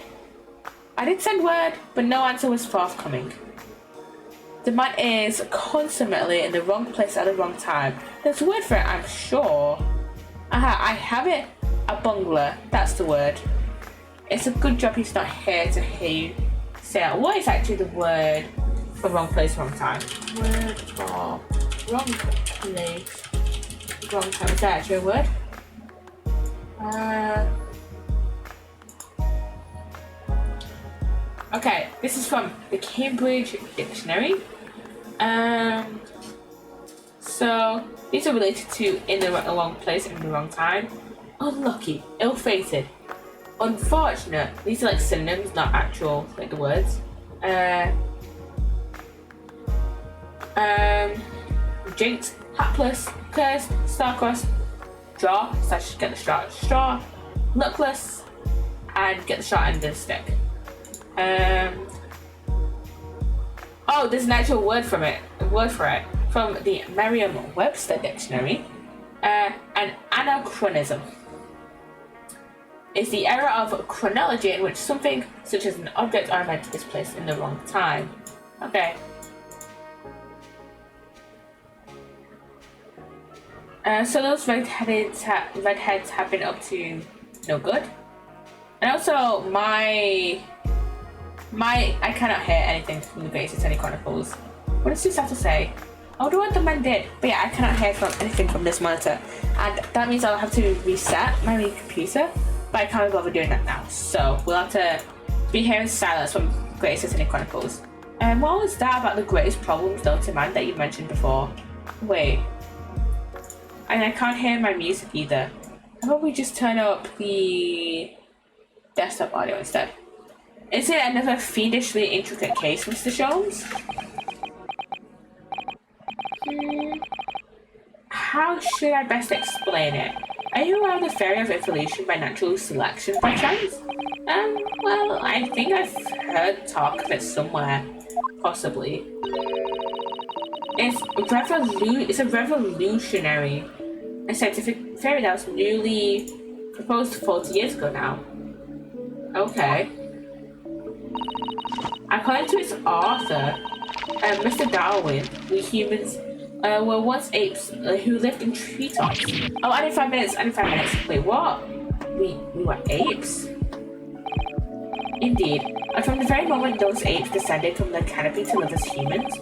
I did send word, but no answer was forthcoming. The man is consummately in the wrong place at the wrong time. There's a word for it, I'm sure. Aha, I have it. A bungler, that's the word. It's a good job he's not here to hear you say it. What is actually the word for wrong place, wrong time? Word for wrong place, wrong time. Is that actually a word? Okay, this is from the Cambridge Dictionary. So these are related to in the wrong place, in the wrong time. Unlucky, ill-fated, unfortunate. These are like synonyms, not actual like the words. Jinx, hapless, cursed, star-crossed, draw, / get the straw, luckless, and get the short end of the stick. Oh, there's an actual word for it from the Merriam-Webster dictionary. An anachronism is the error of chronology in which something, such as an object or event, is placed in the wrong time. Okay. So those redheads have been up to no good. And also, I cannot hear anything from the Psssttt Chronicles. What does this have to say? I wonder what the man did. But yeah, I cannot hear anything from this monitor. And that means I'll have to reset my computer. But I can't bother doing that now. So we'll have to be hearing silence from Psssttt Chronicles. And what was that about the greatest problems known to man that you mentioned before? Wait. And I can't hear my music either. How about we just turn up the desktop audio instead? Is it another fiendishly intricate case, Mr. Sholmes? How should I best explain it? Are you around the theory of evolution by natural selection by chance? Well, I think I've heard talk of it somewhere. Possibly. It's a revolutionary and scientific theory that was newly proposed 40 years ago now. Okay. According to its author, Mr. Darwin, we humans were once apes who lived in treetops. Oh, I need 5 minutes. Wait, what? We were apes? Indeed. And from the very moment those apes descended from the canopy to live as humans,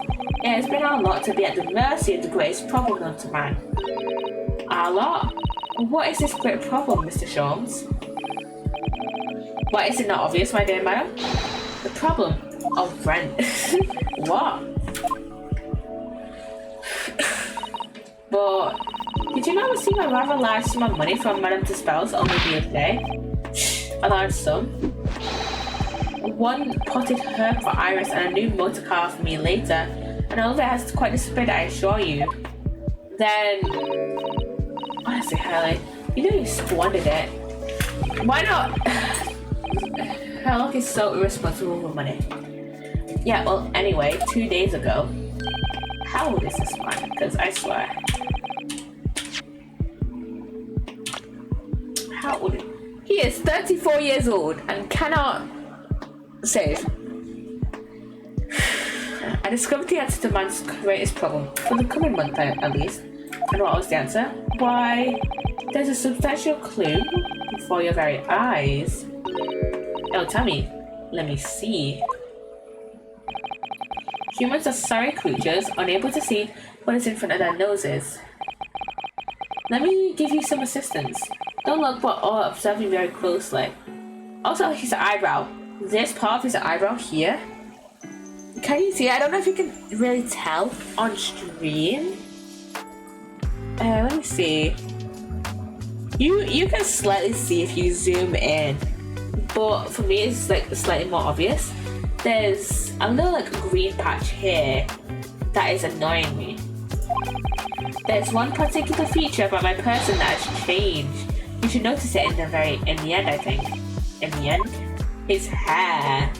it has been our lot to be at the mercy of the greatest problem known to man. Our lot? What is this great problem, Mr. Sholmes? Why is it not obvious, my dear madam? The problem of rent. What? But did you not receive a rather large sum of money from Madame de Spells only the other day? A large sum? One potted herb for Iris and a new motor car for me later, and all of it has quite disappeared, I assure you. Then, honestly, Hurley, you know you squandered it. Why not? Herlock is so irresponsible with money. Yeah, well, anyway, 2 days ago. How old is this man? Because I swear. How old? He is 34 years old and cannot save. I discovered the answer to man's greatest problem, for the coming month at least. And what was the answer? Why, There's a substantial clue before your very eyes. Oh, tell me. Let me see. Humans are sorry creatures, unable to see what is in front of their noses. Let me give you some assistance. Don't look, but observe me very closely. Also, his eyebrow. This part of his eyebrow here. Can you see? I don't know if you can really tell on stream. Let me see. You can slightly see if you zoom in, but for me it's like slightly more obvious. There's a little like green patch here that is annoying me. There's one particular feature about my person that has changed. You should notice it in the end, I think. In the end, his hair.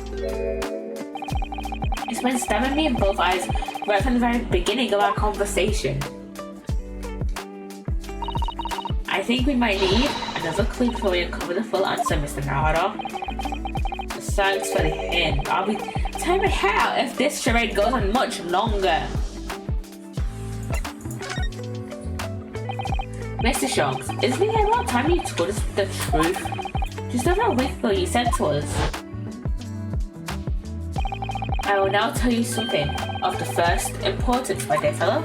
It's been stabbing me in both eyes right from the very beginning of our conversation. I think we might need another clue before we uncover the full answer, Mr. Naruto. Thanks for the hint. I'll be tearing my hair out if this charade goes on much longer. Mr. Shanks, isn't it about time you told us the truth? Just over a week ago you said to us. I will now tell you something of the first importance, my dear fellow.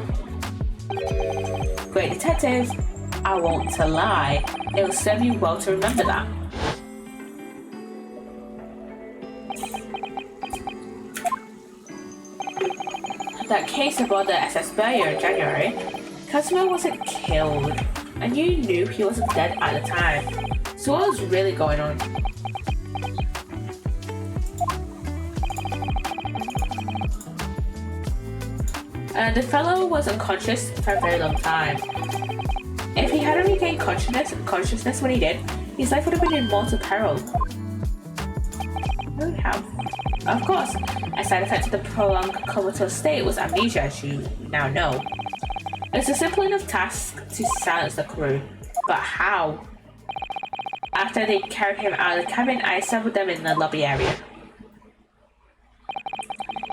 Great detective, I want to lie. It will serve you well to remember that. That case aboard the SS Barrier in January, Casimir wasn't killed, and you knew he wasn't dead at the time. So what was really going on? The fellow was unconscious for a very long time. If he hadn't regained consciousness when he did, his life would have been in mortal peril. Really have. Of course, a side effect of the prolonged comatose state was amnesia, as you now know. It's a simple enough task to silence the crew, but how? After they carried him out of the cabin, I assembled them in the lobby area.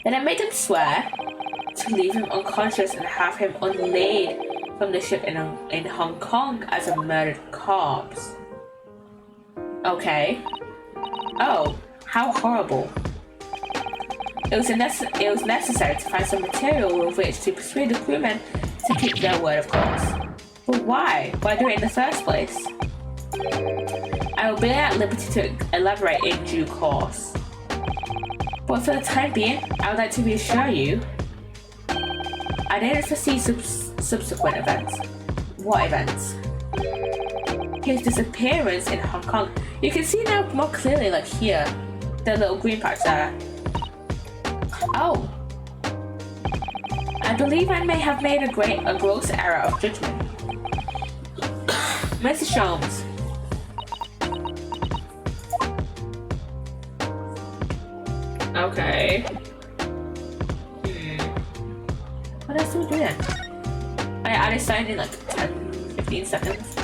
Then I made them swear to leave him unconscious and have him unlaid from the ship in Hong Kong as a murdered corpse. Okay. Oh, how horrible. It was necessary to find some material with which to persuade the crewmen to keep their word, of course. But why? Why do it in the first place? I will be at liberty to elaborate in due course. But for the time being, I would like to reassure you, I didn't foresee subsequent events. What events? His disappearance in Hong Kong. You can see now more clearly, like here, the little green patch there. Oh. I believe I may have made a gross error of judgment. Mr. Sholmes. Okay. What else do we do then? I added sign in like 10-15 seconds.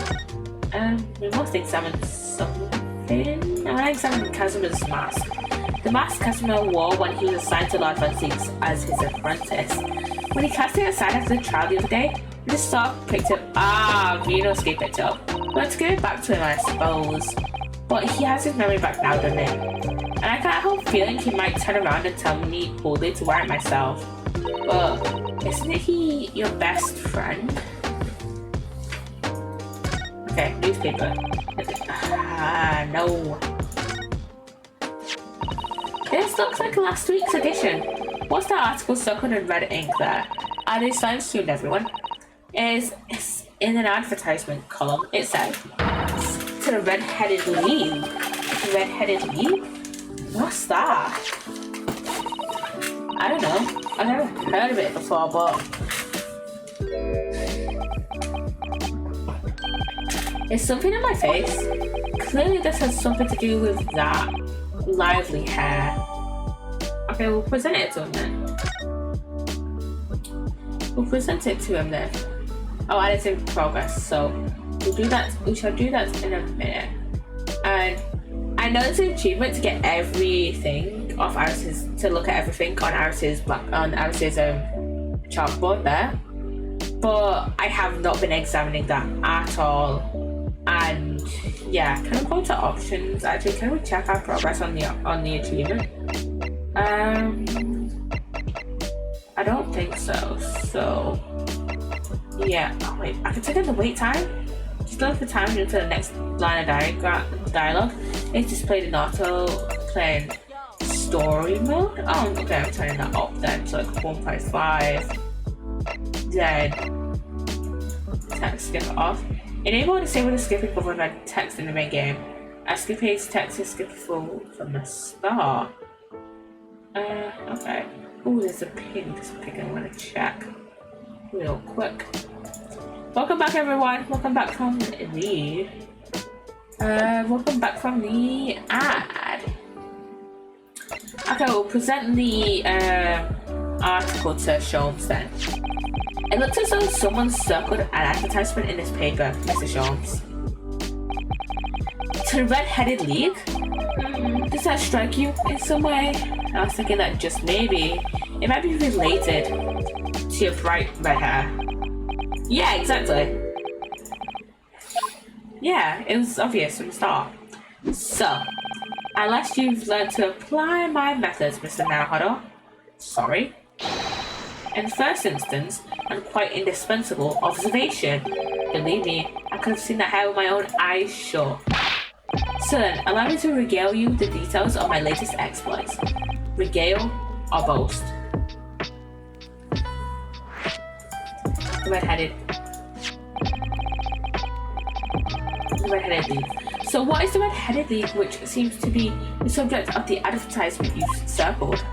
We must examine something. I want to examine Casimir's mask. The mask Casimir wore when he was assigned to Lord Von Zieks as his apprentice. When he cast it aside after the trial the other day, we just sort of picked it up. Venoscape picked it up. We had to give it back to him, I suppose. But he has his memory back now, doesn't he? And I can't help feeling he might turn around and tell me boldly to wear it myself. But isn't he your best friend? Okay, newspaper. No. This looks like last week's edition. What's that article stuck on in red ink there? Added signs soon, everyone. It's in an advertisement column. It said, to the red-headed league. Red-headed league? What's that? I don't know. I've never heard of it before, but it's something on my face. Clearly this has something to do with that lively hair. Okay, we'll present it to him then. We'll present it to him then. Oh, and it's in progress, so we'll do that. We shall do that in a minute. And I know it's an achievement to get everything off Iris's, to look at everything on Iris's chalkboard there, but I have not been examining that at all. And yeah, can we go to options? Actually, can we check our progress on the achievement? I don't think so. So yeah. Oh, wait, I can take in the wait time. Just look the time into the next line of dialogue. It's displayed in auto playing story mode. Oh, okay, I'm turning that up then. So like 1.5. Then text skip off. Enable disable the skipping governed by text in the main game. As skipping text is skippable from the start. Okay. Oh, there's a ping. There's a ping I want to check real quick. Welcome back, everyone. Welcome back from the ad. Okay, we'll present the article to Sholmes then. It looks as though someone circled an advertisement in this paper, Mr. Sholmes. To the Red-Headed League? Does that strike you in some way? I was thinking that just maybe it might be related to your bright red hair. Yeah, exactly. Yeah, it was obvious from the start. So, unless you've learned to apply my methods, Mr. Naruhodo. Sorry. In the first instance, and quite indispensable observation. Believe me, I could have seen that hair with my own eyes shut. So then, allow me to regale you the details of my latest exploits. Regale or boast. The Red-Headed League. So what is the Red-Headed League, which seems to be the subject of the advertisement you've circled?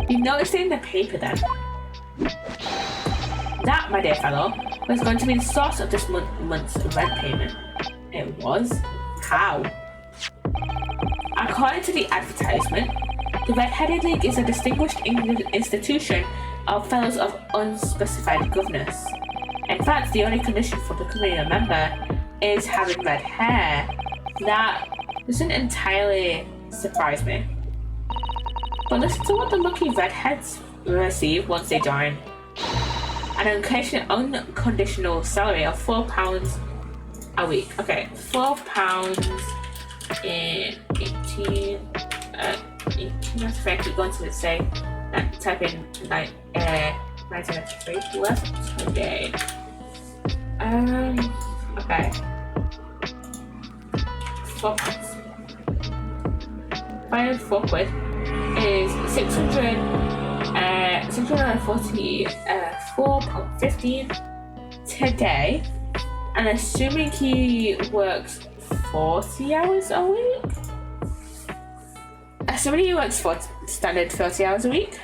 You noticed it in the paper then. That, my dear fellow, was going to be the source of this month's rent payment. It was? How? According to the advertisement, the Red-Headed League is a distinguished institution of fellows of unspecified governance. In fact, the only condition for becoming a member is having red hair. That doesn't entirely surprise me. But listen to what the lucky redheads receive once they join. An unconditional salary of £4 a week. Okay, £4 in 18. That's fair. Keep going to the say. Type in 1993 left today. Okay. £4. £4 is 644.15 today, and assuming he works 40 hours a week. Assuming he works for standard 30 hours a week.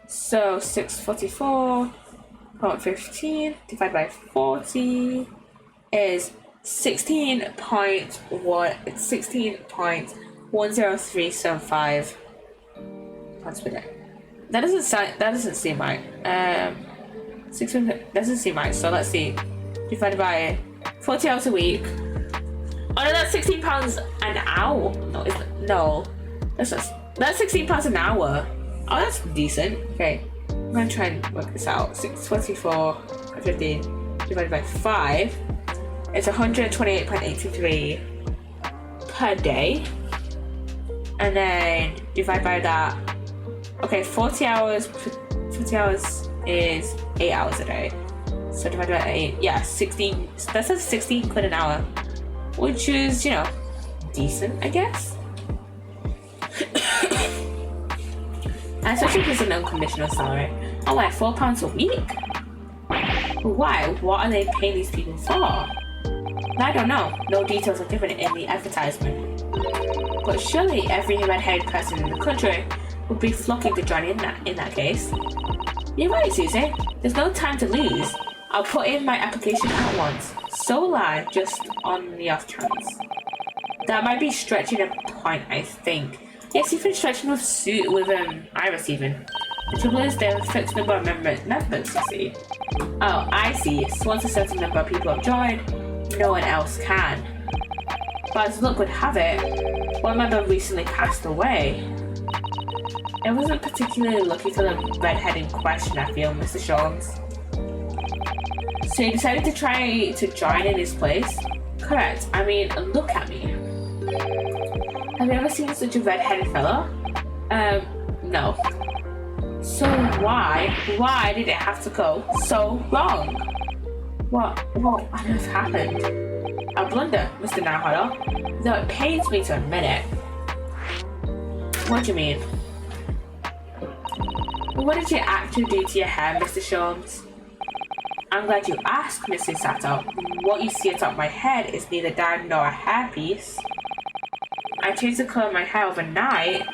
So 644.15 divided by 40 is 16.10375 pounds per day. That doesn't seem right. 600 doesn't seem right. So let's see. Divided by 40 hours a week. Oh no, that's £16 an hour. No, that's £16 an hour. Oh, that's decent. Okay, I'm gonna try and work this out. 624.15 divided by 5. It's 128.83 per day, and then divide by that. Okay, 40 hours. 40 hours is 8 hours a day. So divided by 8, yeah, 16. That says 16 quid an hour, which is, you know, decent, I guess. And especially if it's an unconditional salary. Oh, like £4 a week? Why? What are they paying these people for? I don't know. No details are given in the advertisement. But surely every red-haired person in the country would be flocking to join in that case. You're right, Susie. There's no time to lose. I'll put in my application at once. So will I, just on the off chance. That might be stretching a point, I think. Yes, you've been stretching with Iris even. The trouble is there are a fixed number of members, you see. Oh, I see. So once a certain number of people have joined, no one else can. But as luck would have it, one member recently passed away. It wasn't particularly lucky for the redhead in question, I feel, Mr. Sholmes. So you decided to try to join in his place? Correct. I mean, look at me. Have you ever seen such a red-headed fella? No. So why did it have to go so long? What on earth happened? A blunder, Mr. Naruhodo, though it pains me to admit it. What do you mean? What did your actor do to your hair, Mr. Sholmes? I'm glad you asked, Mrs. Sato. What you see atop my head is neither dye nor a hairpiece. I changed the colour of my hair overnight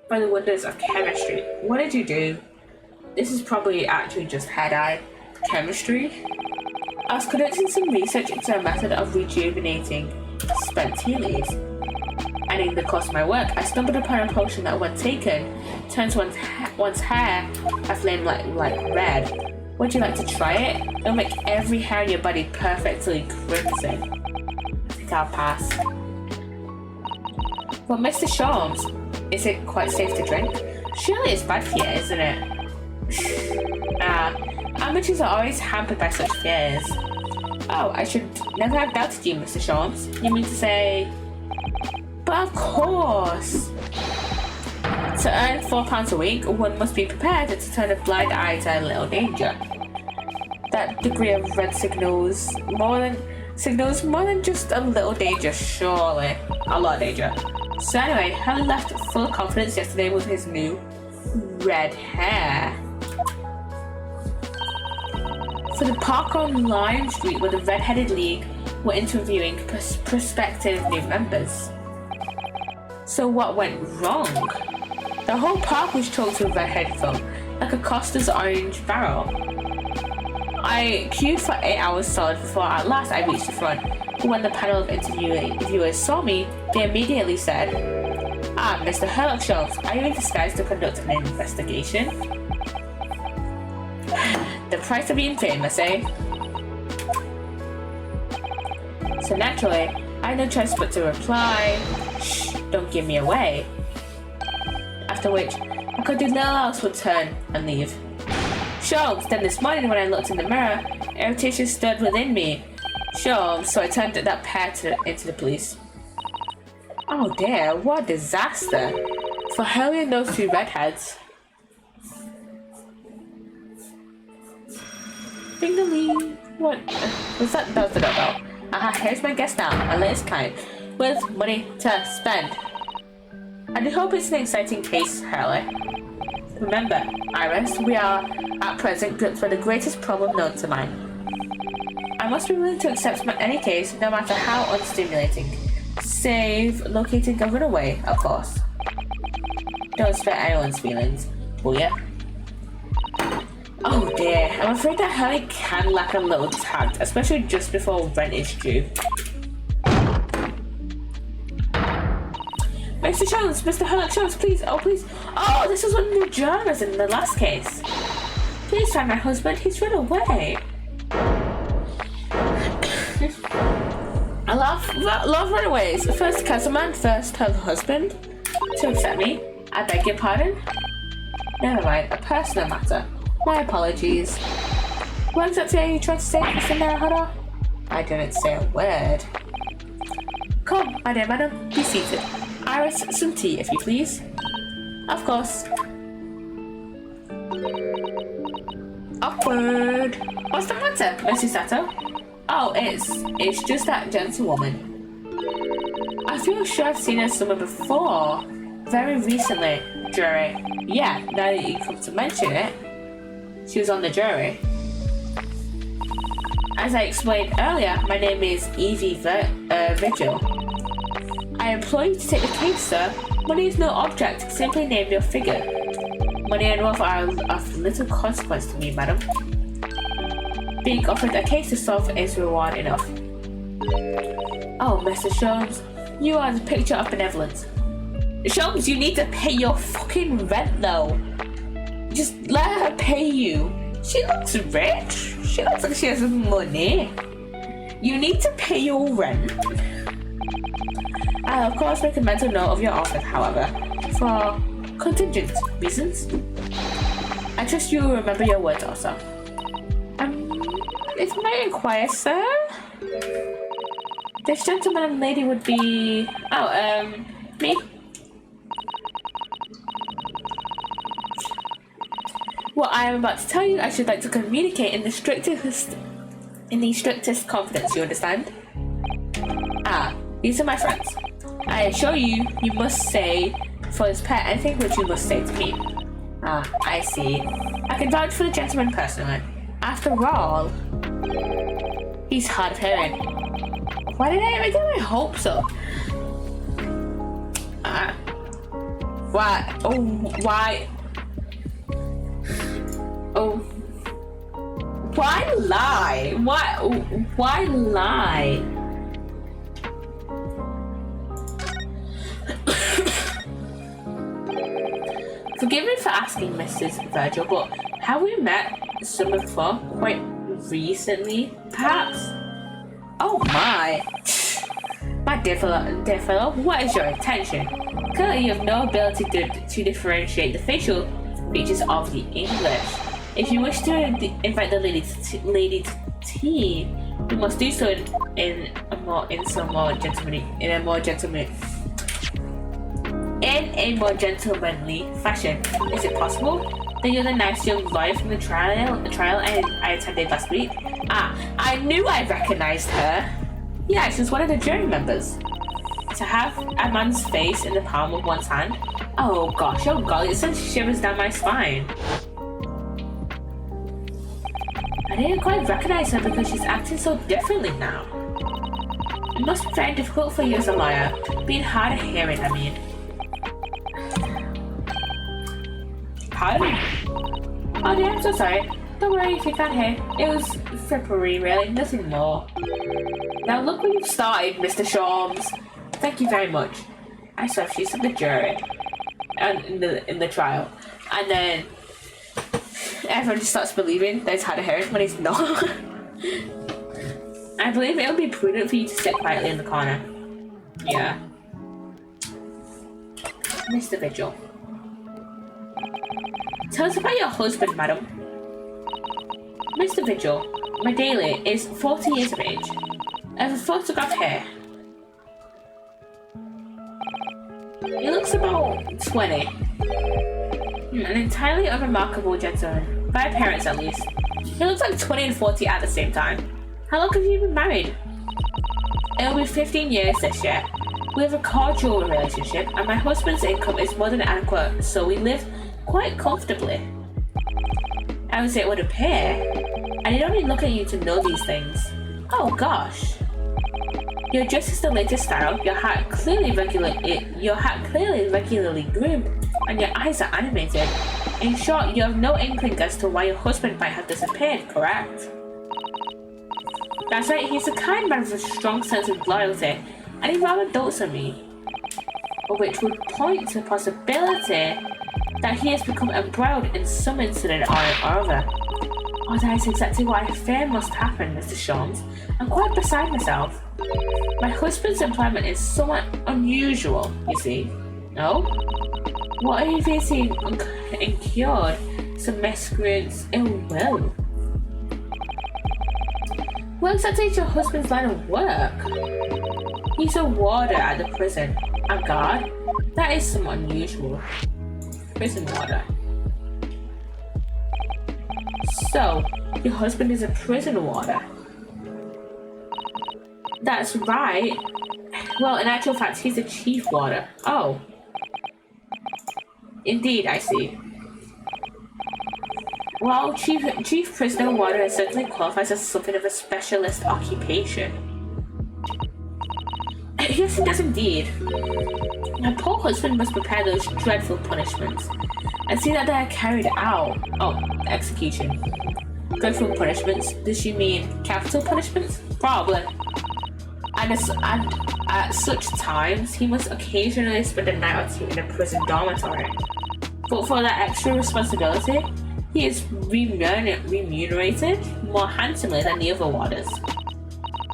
by the wonders of chemistry. What did you do? This is probably actually just hair dye. Chemistry? I was conducting some research into a method of rejuvenating spent tea leaves. And in the course of my work, I stumbled upon a potion that, when taken, turns one's hair a flame like red. Would you like to try it? It'll make every hair in your body perfectly crimson. I think I'll pass. Well, Mr. Sholmes, is it quite safe to drink? Surely it's bad for you, isn't it? Amateurs are always hampered by such fears. Oh, I should never have doubted you, Mr. Sholmes. You mean to say... But of course! To earn £4 a week, one must be prepared to turn a blind eye to a little danger. That degree of red signals more than just a little danger, surely. A lot of danger. So anyway, Harry left full of confidence yesterday with his new red hair. For the park on Lime Street, where the Red-Headed League were interviewing prospective new members. So what went wrong? The whole park was choked with red-headed folk, like a Costa's orange barrel. I queued for 8 hours solid before at last I reached the front. But when the panel of interviewers saw me, they immediately said, "Ah, Mr. Sholmes, are you in disguise to conduct an investigation?" The price of being famous, eh? So naturally, I had no choice but to reply, "Shh, don't give me away." After which, I could do little else but turn and leave. Sholmes, then this morning when I looked in the mirror, irritation stood within me. Sholmes, so I turned that pair into the police. Oh dear, what a disaster. For Hurley and those two redheads. Ding-a-ling. What? Was that? That was the doorbell. Aha, here's my guest now, my latest client, with money to spend. I do hope it's an exciting case, Hurley. Remember, Iris, we are, at present, gripped by the greatest problem known to man. I must be willing to accept any case, no matter how unstimulating. Save locating a runaway, of course. Don't spare anyone's feelings, will ya? Oh dear, I'm afraid that Hurley can lack a little tact, especially just before rent is due. Mr. Sholmes, Mr. Sholmes, please, oh please. Oh, this is one of the jurors in the last case. Please find my husband, he's run away. I love runaways. First cousin, first her husband. To accept me, I beg your pardon? Never mind, a personal matter. My apologies. What exactly are you trying to say, Mr. Naruhodo? I didn't say a word. Come, my dear madam, be seated. Iris, some tea, if you please. Of course. Awkward. What's the matter, Mrs. Sato? Oh, it's just that gentlewoman. I feel sure I've seen her somewhere before. Very recently, jury. Yeah, now that you come to mention it. She was on the jury. As I explained earlier, my name is Evie Vigil. I employ you to take the case, sir. Money is no object, simply name your figure. Money and wealth are of little consequence to me, madam. Being offered a case to solve is reward enough. Oh, Mr. Sholmes, you are the picture of benevolence. Sholmes, you need to pay your fucking rent, though. Just let her pay you. She looks rich. She looks like she has money. You need to pay your rent. I'll of course make a mental note of your offer, however, for contingent reasons. I trust you will remember your words also. If may inquire, sir? This gentleman and lady would be... Oh, me? What I am about to tell you, I should like to communicate in the strictest confidence, you understand? Ah, these are my friends. I assure you, you must say for his pet anything which you must say to me. Ah, I see. I can vouch for the gentleman personally. After all, he's hard of hearing. Why did I get my hopes up? Why? Oh, why? Oh, why lie? Why lie? Forgive me for asking, Mrs. Virgil, but have we met someone before? Quite recently, perhaps? Oh my! My dear fellow, what is your intention? Clearly you have no ability to differentiate the facial features of the English. If you wish to invite the lady to tea, you must do so in a more gentlemanly fashion. Is it possible? Then you're the nice young lawyer from the trial I attended last week. Ah, I knew I recognized her. Yeah, she was one of the jury members. To have a man's face in the palm of one's hand. Oh gosh, oh golly, it sends shivers down my spine. I didn't quite recognize her because she's acting so differently now. It must be very difficult for you as a lawyer, being hard of hearing, I mean. Pardon? Oh dear, I'm so sorry. Don't worry if you can't hear. It was frippery, really, nothing more. Now look where you've started, Mr. Shawms. Thank you very much. I saw she's in the jury and in the trial, and then everyone just starts believing that he's had a hearing when he's not. I believe it would be prudent for you to sit quietly in the corner. Yeah. Mr. Vigil. Tell us about your husband, madam. Mr. Vigil, my daily is 40 years of age. I have a photograph here. He looks about 20. An entirely unremarkable gentleman, by appearance at least. He looks like 20 and 40 at the same time. How long have you been married? It'll be 15 years this year. We have a cordial relationship, and my husband's income is more than adequate, so we live quite comfortably. As it would appear. I need only look at you to know these things. Oh gosh. Your dress is the latest style, your hat clearly regularly groomed, and your eyes are animated. In short, you have no inkling as to why your husband might have disappeared, correct? That's right, he's a kind man with a strong sense of loyalty, and he rather dotes on me. Which would point to the possibility that he has become embroiled in some incident or other. Oh, that is exactly what I fear must happen, Mr. Shawms. I'm quite beside myself. My husband's employment is somewhat unusual, you see. No? What if he's incurred some miscreants ill will? What exactly is your husband's line of work? He's a warder at the prison. A guard? That is somewhat unusual. Prison warder. So, your husband is a prison warder? That's right. Well, in actual fact, he's a chief warder. Oh. Indeed, I see. Well, chief prisoner warder certainly qualifies as something of a specialist occupation. Yes, it does indeed. My poor husband must prepare those dreadful punishments and see that they are carried out. Oh, execution. Dreadful punishments? Does she mean capital punishments? Probably. And at such times, he must occasionally spend a night or two in a prison dormitory. But for that extra responsibility, he is remunerated more handsomely than the other warders.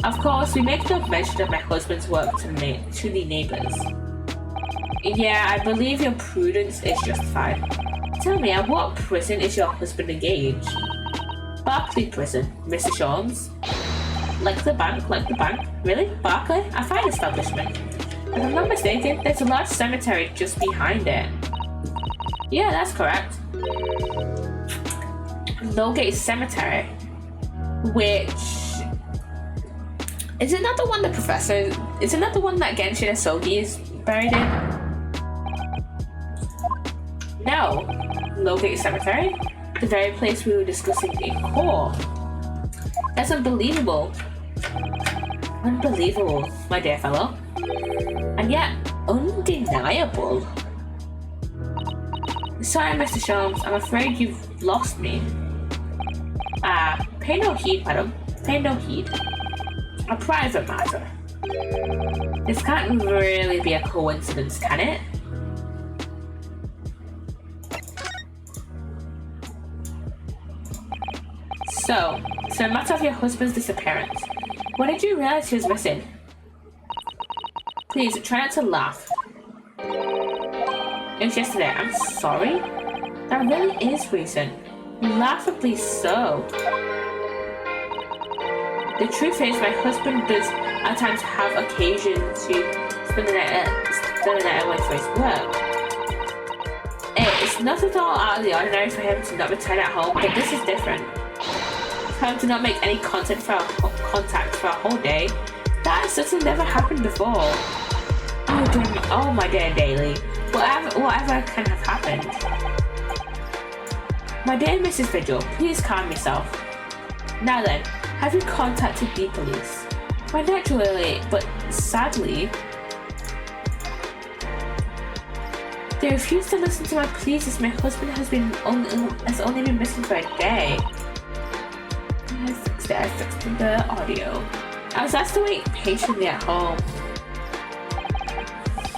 Of course, we make no mention of my husband's work to the neighbors. Yeah, I believe your prudence is justified. Tell me, at what prison is your husband engaged? Barclay Prison, Mr. Shawms. Like the bank. Really? Barclay? A fine establishment. If I'm not mistaken, there's a large cemetery just behind it. Yeah, that's correct. Lowgate Cemetery. Which... Isn't that the one the professor... Isn't that the one that Genshin Asogi is buried in? No. Lowgate Cemetery? The very place we were discussing in core. That's unbelievable. Unbelievable, my dear fellow. And yet, undeniable. Sorry, Mr. Shawms, I'm afraid you've lost me. Pay no heed, madam. Pay no heed. A private matter. This can't really be a coincidence, can it? So, it's a matter of your husband's disappearance. When did you realize he was missing? Please, try not to laugh. It was yesterday. I'm sorry? That really is recent. Laughably so. The truth is, my husband does at times have occasion to spend the night away for his work. It's not at all out of the ordinary for him to not return at home, but this is different. For him to not make any contact for a whole day, that has certainly never happened before. Oh my dear Daily, whatever can have happened. My dear Mrs. Vigil, please calm yourself. Now then, have you contacted the police? Why, naturally, but sadly, they refuse to listen to my pleas as my husband has only been missing for a day. I fixed the audio. I was asked to wait patiently at home.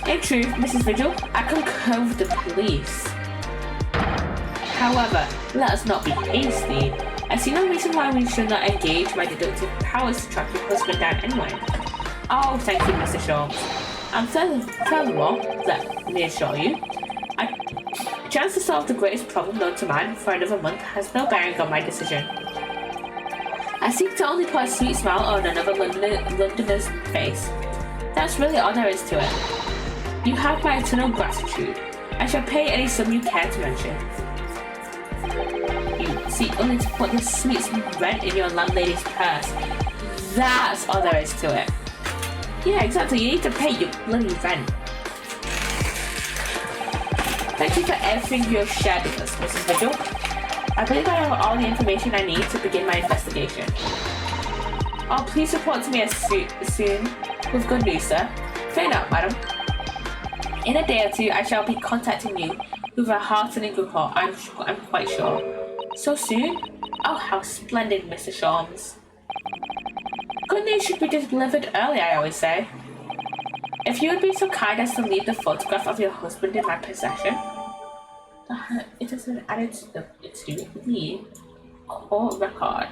In truth, Mrs. Vigil, I concur with the police. However, let us not be hasty. I see no reason why we should not engage my deductive powers to track your husband down anyway. Oh, thank you, Mr. Shawms. And furthermore, let me assure you, a chance to solve the greatest problem known to man for another month has no bearing on my decision. I seek to only put a sweet smile on another Londoner's face. That's really all there is to it. You have my eternal gratitude. I shall pay any sum you care to mention. You seek only to put the sweet rent in your landlady's purse. That's all there is to it. Yeah, exactly. You need to pay your bloody rent. Thank you for everything you have shared with us, Mrs. Vigil. I believe I have all the information I need to begin my investigation. Oh, please report to me as soon with good news, sir. Fear not, madam. In a day or two, I shall be contacting you with a heartening report, I'm quite sure. So soon? Oh, how splendid, Mr. Shawms. Good news should be delivered early, I always say. If you would be so kind as to leave the photograph of your husband in my possession. It has been added to the court record.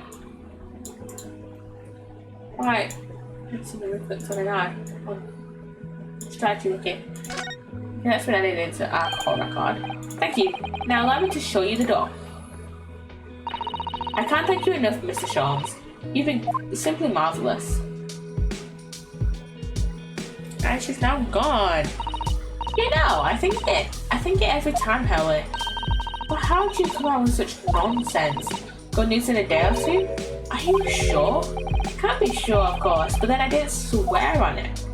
Right. Let's see if we put something on. Let's try to look it. That's been added into our court record. Thank you. Now allow me to show you the door. I can't thank you enough, Mr. Shawms. You've been simply marvelous. And she's now gone. You know, I think it every time, Helen. But how did you come out with such nonsense? Good news in a day or two? Are you sure? Can't be sure, of course, but then I didn't swear on it.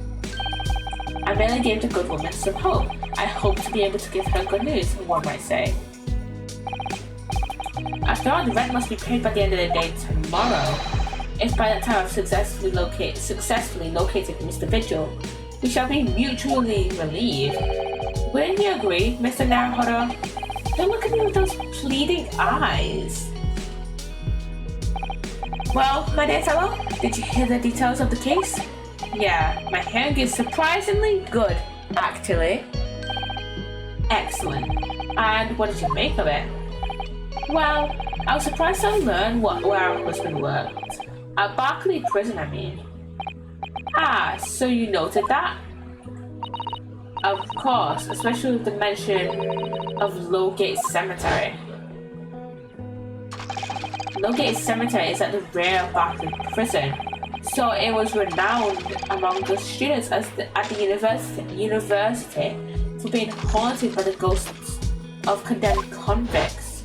I merely gave the good woman some hope. I hope to be able to give her good news, one might say. After all, the rent must be paid by the end of the day tomorrow. If by that time I've successfully located Mr. Vigil, we shall be mutually relieved. Wouldn't you agree, Mr. Naruhodo? Don't look at me with those pleading eyes. Well, my dear fellow, did you hear the details of the case? Yeah, my hearing is surprisingly good, actually. Excellent. And what did you make of it? Well, I was surprised to learn where our husband worked. At Barclay Prison, I mean. Ah, so you noted that? Of course, especially with the mention of Lowgate Cemetery. located cemetery is at the rear of Barclay Prison, so it was renowned among the students at the university for being haunted by the ghosts of condemned convicts.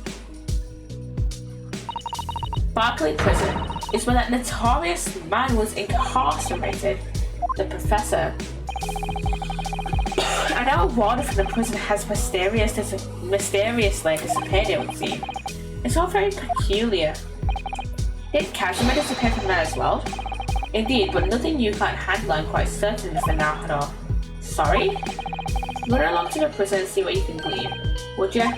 Barclay Prison is where that notorious man was incarcerated, the professor. And our warden from the prison has mysteriously disappeared, it would seem. It's all very peculiar. Did Kazuma disappear from there as well? Indeed, but nothing you can't handle, I'm quite certain, Mr. Naruto. Sorry? Run along to the prison and see what you can glean, would ya?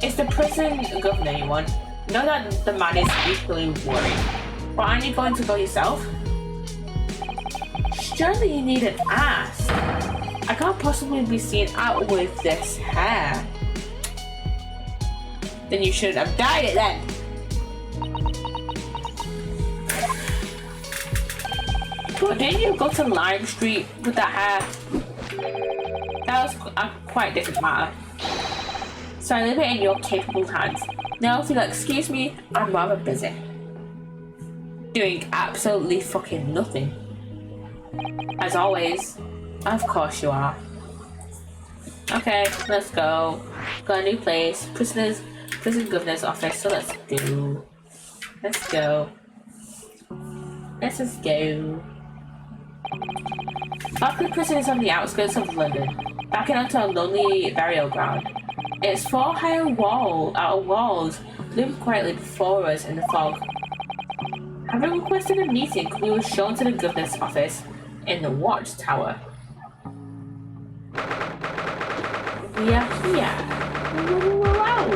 It's the prison governor you want. Know that the man is equally worried. But aren't you going to go yourself? Surely you need an ass. I can't possibly be seen out with this hair. Then you shouldn't have dyed it then. But didn't you go to Lime Street with that hair? That was a quite different matter. So I leave it in your capable hands. Now if you'll excuse me, I'm rather busy. Doing absolutely fucking nothing. As always. Of course you are. Okay, let's go. Got a new place. Prison governor's office, so let's go. Let's go. Let's just go. Barclay Prison is on the outskirts of London, backing onto a lonely burial ground. Its four high outer walls loom quietly before us in the fog. Having requested a meeting, we were shown to the governor's office in the watchtower. We are here. Wow.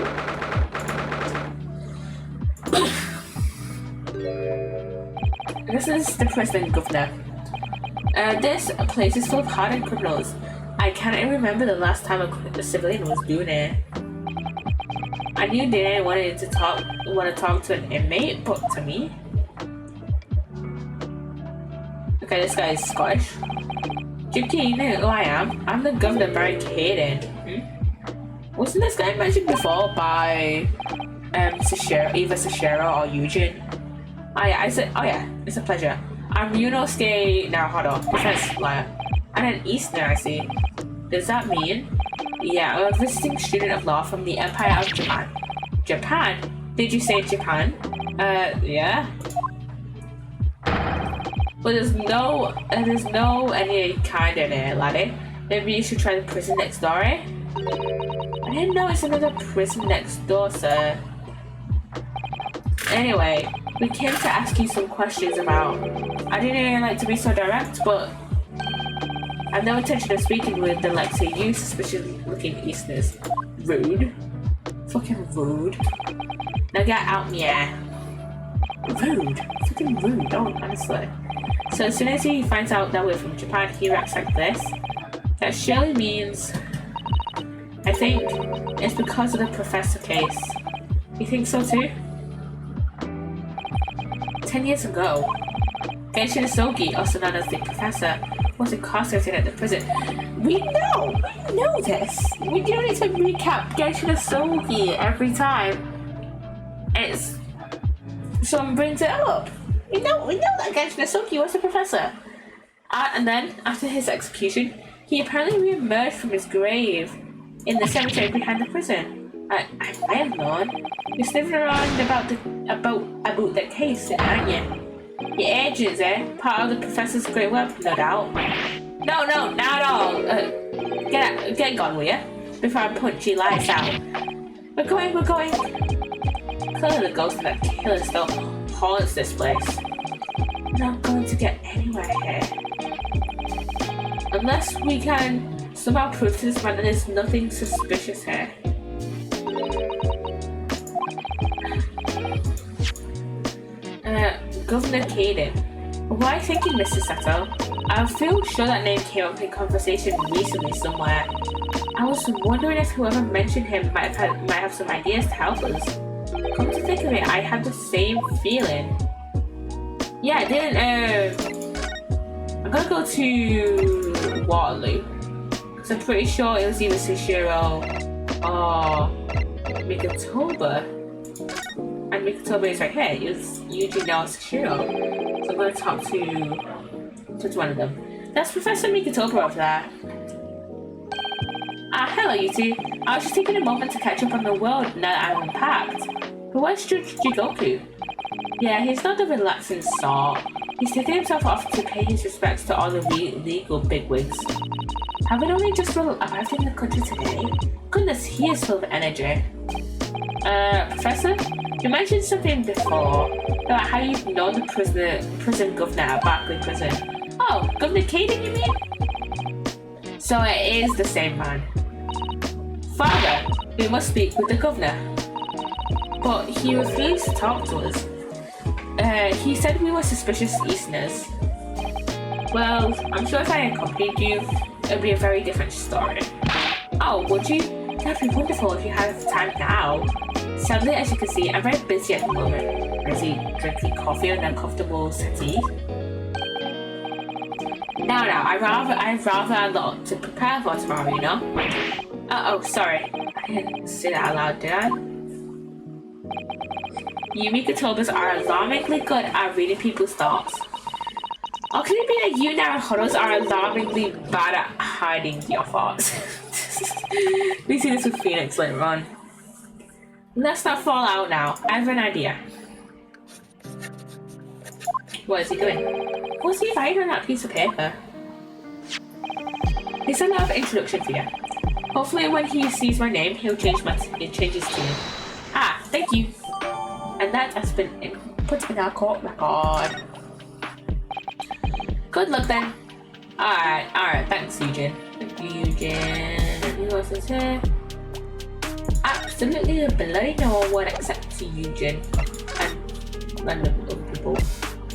This is the president governor. This place is full of hardened criminals. I can't even remember the last time a civilian was doing it. I knew they didn't want to talk to an inmate, but to me. Okay, this guy is Scottish. Juki, you know who I am? I'm the governor barricaded. Wasn't this guy mentioned before by either Sashiro or Eugene? I said, oh yeah, it's a pleasure. I'm Yuno Stay Naruto, defense liar. And an Easterner, I see. Does that mean? Yeah, I'm a visiting student of law from the Empire of Japan. Japan? Did you say Japan? Yeah. But there's no any kind in it, laddie. Maybe you should try the prison next door, eh? I didn't know it's another prison next door, sir. Anyway, we came to ask you some questions about... I didn't really like to be so direct, but... I have no intention of speaking with the likes of you suspicious-looking Easterners. Rude. Fucking rude. Now get out me air. Rude. Fucking rude, don't, honestly. So as soon as he finds out that we're from Japan, he reacts like this. That surely means... I think it's because of the professor case. You think so too? 10 years ago, Genshin Isogi, also known as the professor, was incarcerated at the prison. We know this. We don't need to recap Genshin Isogi every time someone brings it up. We know that Genshin Isogi was the professor. And then, after his execution, he apparently re-emerged from his grave in the cemetery behind the prison. I might have known. You're sniffing around about the case, aren't you? Your agents, eh? Part of the professor's great work, no doubt. No, not at all. Get gone, will you? Before I punch your lights out. We're going. Clearly the ghost of that killer still haunts this place. We're not going to get anywhere here. Unless we can somehow prove to this man that there's nothing suspicious here. Governor Kaden. Why thinking, Mr. Sato? I feel sure that name came up in conversation recently somewhere. I was wondering if whoever mentioned him might have some ideas to help us. Come to think of it, I had the same feeling. Yeah, I didn't. I'm gonna go to Waterloo. Because I'm pretty sure it was either Sashiro or Mikatoba. And Mikitoba is like, hey, it's Eugene Nels Shiro. So I'm going to talk to one of them. That's Professor Mikitoba over there. Hello, you two. I was just taking a moment to catch up on the world now that I'm unpacked. But where's Jigoku? Yeah, he's not the relaxing sort. He's taken himself off to pay his respects to all the legal bigwigs. Having only just arrived in the country today? Goodness, he is full of energy. Professor? You mentioned something before about how you've known the prison governor at Barclay Prison. Oh, Governor Caden, you mean? So it is the same man. Father, we must speak with the governor. But he refused to talk to us. He said we were suspicious Easterners. Well, I'm sure if I accompanied you, it would be a very different story. Oh, would you? That'd be wonderful if you had time now. Sadly, as you can see, I'm very busy at the moment. Busy drinking coffee on an uncomfortable settee. No, I'd rather a lot to prepare for tomorrow, you know? Oh, sorry. I didn't say that out loud, did I? You Mikitobas are alarmingly good at reading people's thoughts. Or could it be that you Naruhodos are alarmingly bad at hiding your thoughts? We see this with Phoenix later on. Let's not fall out now. I have an idea. What is he doing? What's he writing on that piece of paper? He's a love introduction for you. Hopefully when he sees my name, he'll change his tune. Thank you. And that has been put in our court record. Good luck then. Alright, thanks Eugene. Thank you, Eugene. Anything else is here? Absolutely bloody no one except Eugene and random other people.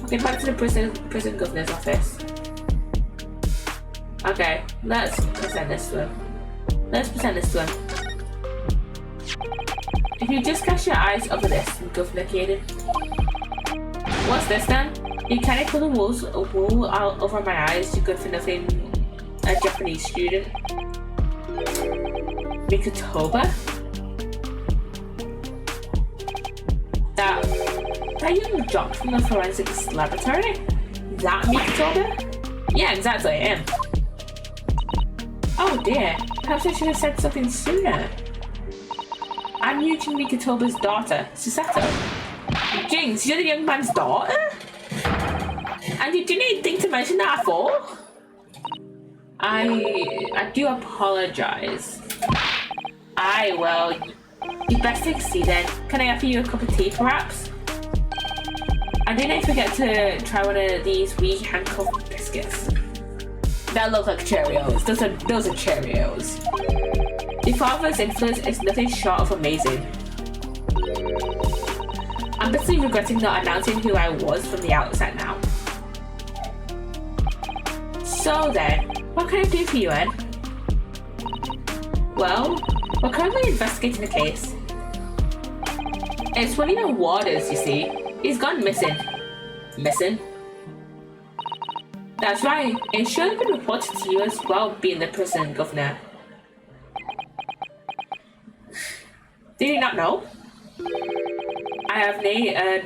Okay, back to the prison governor's office. Okay, let's present this to him. If you just cast your eyes over this, Governor Caden. What's this then? You can't pull the wool out over my eyes, you good for nothing, a Japanese student. Mikitoba? That young jock from the forensics laboratory? That Mikitoba? Yeah, exactly, him. Oh dear, perhaps I should have said something sooner. I'm Eugene Mikitoba's daughter, Psssttt. Jinx, you're the young man's daughter? And you didn't even think to mention that before? I do apologize. Well, you best take a seat then. Can I offer you a cup of tea, perhaps? And didn't forget to try one of these wee handcuffed biscuits. That look like Cheerios. Those are Cheerios. The father's influence is nothing short of amazing. I'm bitterly regretting not announcing who I was from the outset now. So then, what can I do for you, Ed? Well, we're currently investigating the case. It's one of your warders, you see. He's gone missing. Missing? That's right. It's surely been reported to you as well, being the prison governor. Did you not know? I have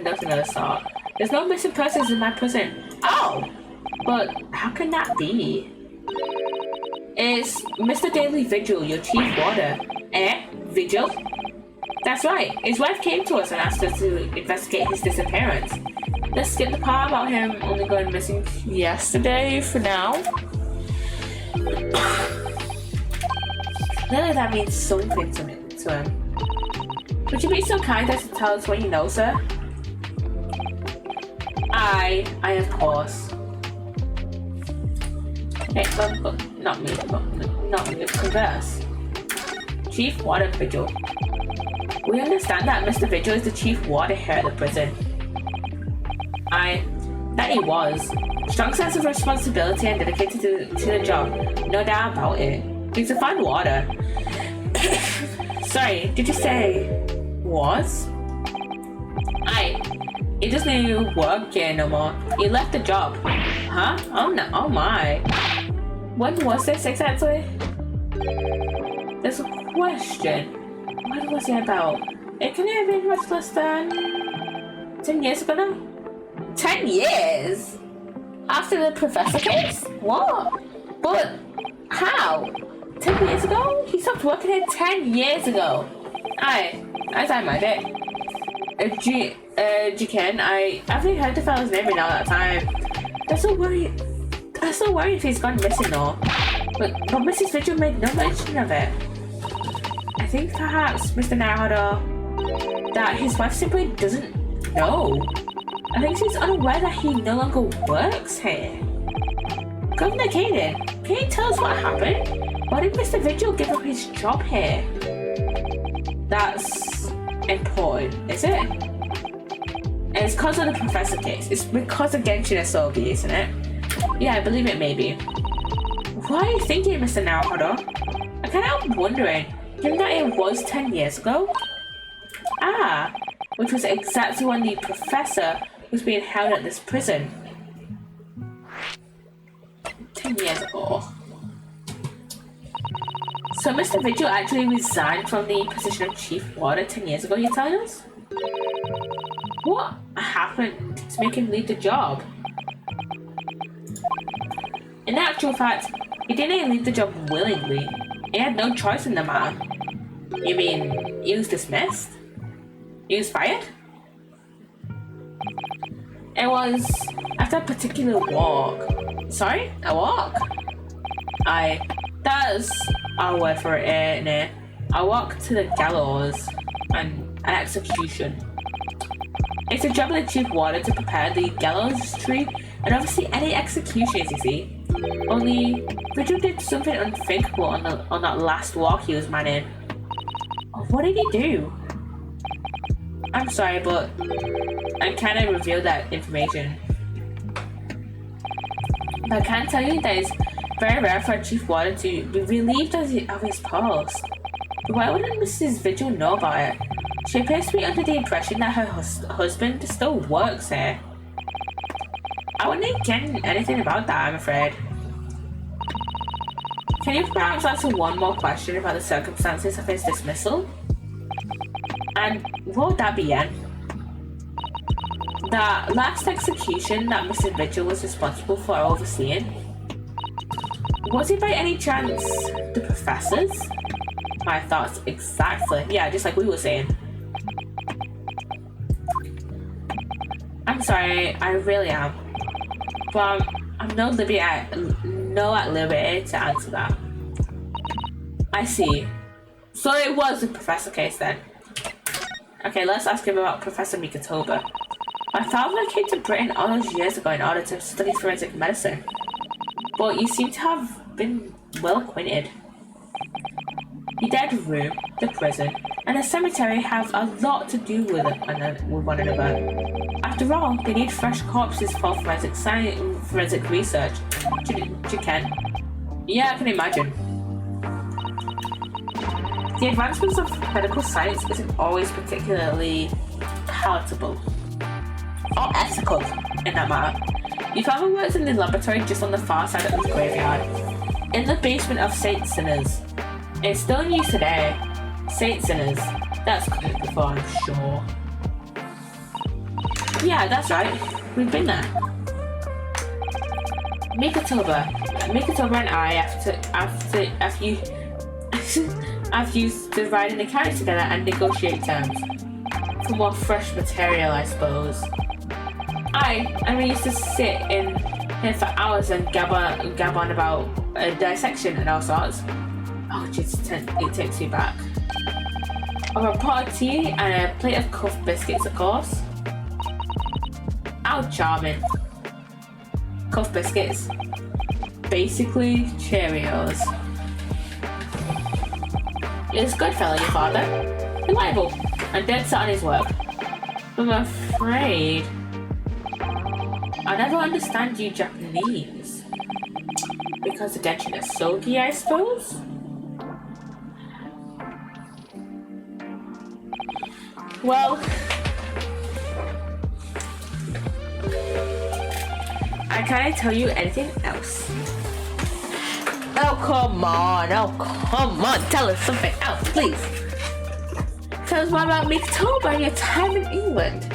nothing of the sort. There's no missing persons in my prison. Oh! But how can that be? It's Mr. Daily Vigil, your chief warder. Vigil? That's right. His wife came to us and asked us to investigate his disappearance. Let's skip the part about him only going missing yesterday for now. Clearly that means something to him. Would you be so kind as to tell us what you know, sir? I of course. Hey, but not me, converse. Chief Warder Vigil. We understand that Mr. Vigil is the chief warder here at the prison. That he was. Strong sense of responsibility and dedicated to the job. No doubt about it. He's a fine warder. Sorry, did you say was? He doesn't even work here no more. He left the job. Huh? Oh no, oh my. When was this exactly? There's a question. What was it about? It can have been much less than 10 years ago now? 10 years? After the professor case? What? But how? 10 years ago? He stopped working here 10 years ago. As I mind it. Jiken, I haven't heard the fellow's name in all that time. That's so worried if he's gone missing though. But Mrs. Vigil made no mention of it. I think perhaps Mr. Naruhodo, that his wife simply doesn't know. I think she's unaware that he no longer works here. Governor Kaden, can you tell us what happened? Why did Mr. Vigil give up his job here? That's important, is it? It's because of the professor case. It's because of Genshin Asobi, isn't it? Yeah, I believe it may be. Why are you thinking, Mr. Naruhodo? I kind of am wondering, given that it was 10 years ago? Which was exactly when the professor was being held at this prison. 10 years ago. So Mr. Vigil actually resigned from the position of chief warder 10 years ago, you're telling us? What happened to make him leave the job? In actual fact, he didn't leave the job willingly. He had no choice in the matter. You mean he was dismissed? He was fired? It was after a particular walk. Sorry? A walk? That's our word for it, isn't it? A walk to the gallows and an execution. It's a job of the chief warder to prepare the gallows tree and obviously any executions, you see. Only Vigil did something unthinkable on that last walk he was manning. What did he do? I'm sorry, but I kind of revealed that information. But I can tell you that it's very rare for a chief warder to be relieved of his post. But why wouldn't Mrs. Vigil know about it? She appears to be under the impression that her husband still works here. I wouldn't get anything about that, I'm afraid. Can you perhaps answer one more question about the circumstances of his dismissal? And what would that be, Yen? That last execution that Mr. Vigil was responsible for overseeing? Was it by any chance the professor's? My thoughts exactly. Yeah, just like we were saying. I'm sorry, I really am. But I'm not at liberty to answer that. I see. So it was the professor case then. Okay, let's ask him about Professor Mikotoba. My father came to Britain all those years ago in order to study forensic medicine. But you seem to have been well acquainted. The dead room, the prison, and the cemetery have a lot to do with one another. After all, they need fresh corpses for forensic research. You can. Yeah, I can imagine. The advancements of medical science isn't always particularly palatable or ethical in that matter. Your father works in the laboratory just on the far side of the graveyard, in the basement of St. Sinners. It's still in use today. St. Sinners. That's good before, I'm sure. Yeah, that's right. We've been there. Mikotoba and I, after used to ride in the carriage together and negotiate terms. For more fresh material, I suppose. And we used to sit in here for hours and gab on about dissection and all sorts. Oh, just it takes me back. Or a pot of tea and a plate of cuff biscuits, of course. How charming. Cuff biscuits. Basically, Cheerios. He's a good fellow, your father. Reliable and dead set on his work. But I'm afraid I never understand you Japanese. Because of Genshin Asogi, I suppose? Well, I can't tell you anything else. Oh, come on, tell us something else, please. Tell us more about Mikotoba and your time in England.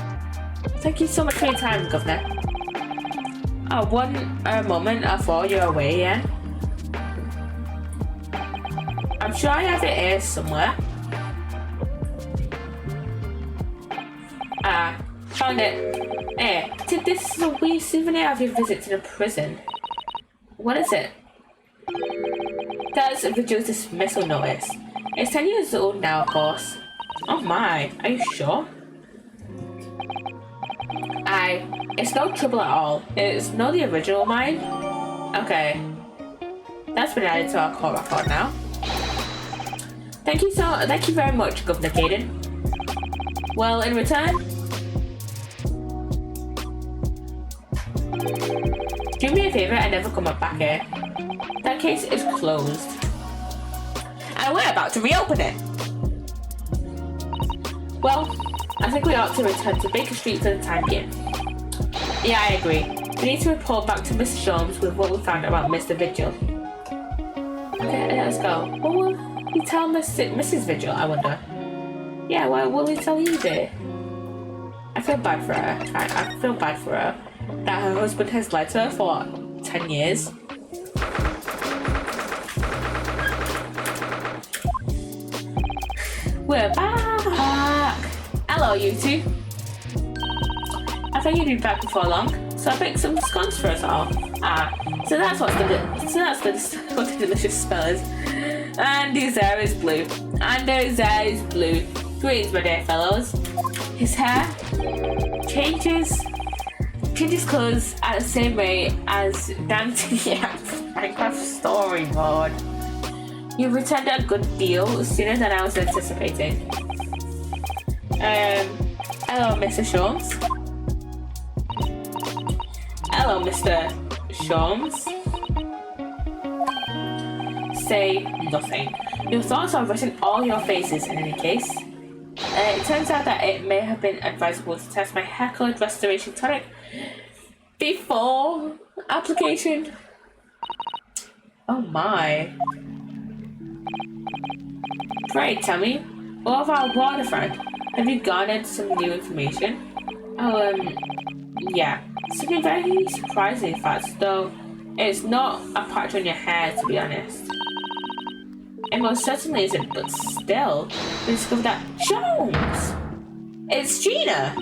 Thank you so much for your time, Governor. One moment while you're away, yeah? I'm sure I have it here somewhere. Found it. Hey, this is a wee souvenir of your visit to the prison. What is it? That's Vigil's dismissal notice. It's 10 years old now, of course. Oh my, are you sure? It's no trouble at all. It's not the original mine. Okay. That's been added to our court record now. Thank you very much, Governor Caden. Well, in return, do me a favor and never come up back here. That case is closed. And we're about to reopen it. Well, I think we ought to return to Baker Street for the time being. Yeah, I agree. We need to report back to Mr. Sholmes with what we found about Mr. Vigil. Okay, let's go. What will he tell Mrs. Vigil, I wonder? Yeah, what will he tell you, dear? I feel bad for her. I feel bad for her. That her husband has lied to her for 10 years. We're back! Hello, you two. I thought you'd be back before long, so I baked some scones for us all. So that's what the delicious smell is. And his hair is blue. Greetings, my dear fellows. His hair changes clothes at the same rate as dancing Minecraft storyboard. You've returned a good deal sooner than I was anticipating. Hello, Mr. Sholmes. Hello, Mr. Sholmes. Say nothing. Your thoughts are written all your faces in any case. It turns out that it may have been advisable to test my hair-colored restoration tonic before application. Oh my. Great, tell me. All of our water friend, have you garnered some new information? Yeah. Something very surprising, in fact, though it's not a patch on your hair, to be honest. It most certainly isn't, but still, we discovered that Sholmes! It's Gina!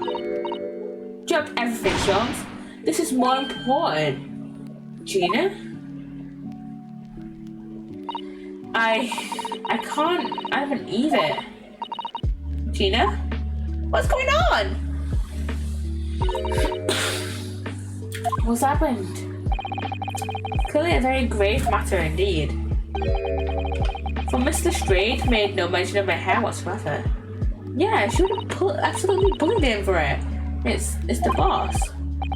Drop everything, Sholmes. This is more important. Gina? I haven't either. Gina? What's going on? What's happened? Clearly a very grave matter indeed. For Mr. Straight made no mention of my hair whatsoever. Yeah, she would have absolutely bullied him for it. It's the boss.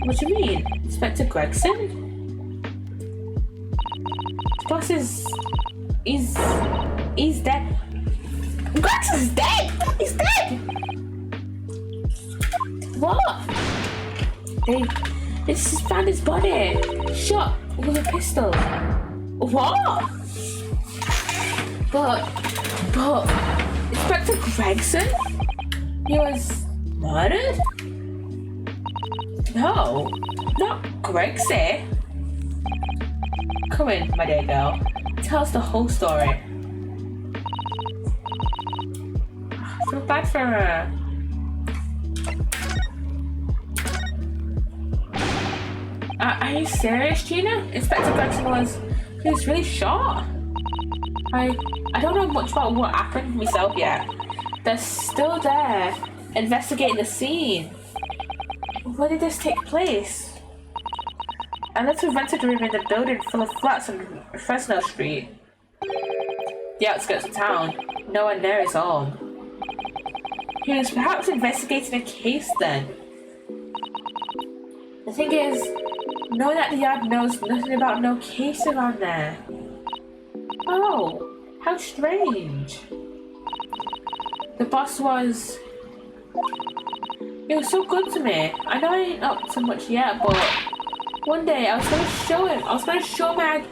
What do you mean? Inspector Gregson? The boss is... He's dead. Gregson's dead! He's dead! What? They just found his body. Shot with a pistol. What? But Inspector Gregson? He was murdered? No, not Gregson. Come in, my dear girl. Tell us the whole story. I feel bad for her. Are you serious, Gina? Inspector Gregson was really shot. I don't know much about what happened myself yet. They're still there, investigating the scene. Where did this take place? I left a rented room in the building full of flats on Fresno Street. The outskirts of town. No one there is home. He was perhaps investigating a case then. The thing is, no one at the yard knows nothing about no case around there. Oh, how strange. The boss was... He was so good to me. I know I ain't up to much yet, but one day I was going to show him. I was going to show him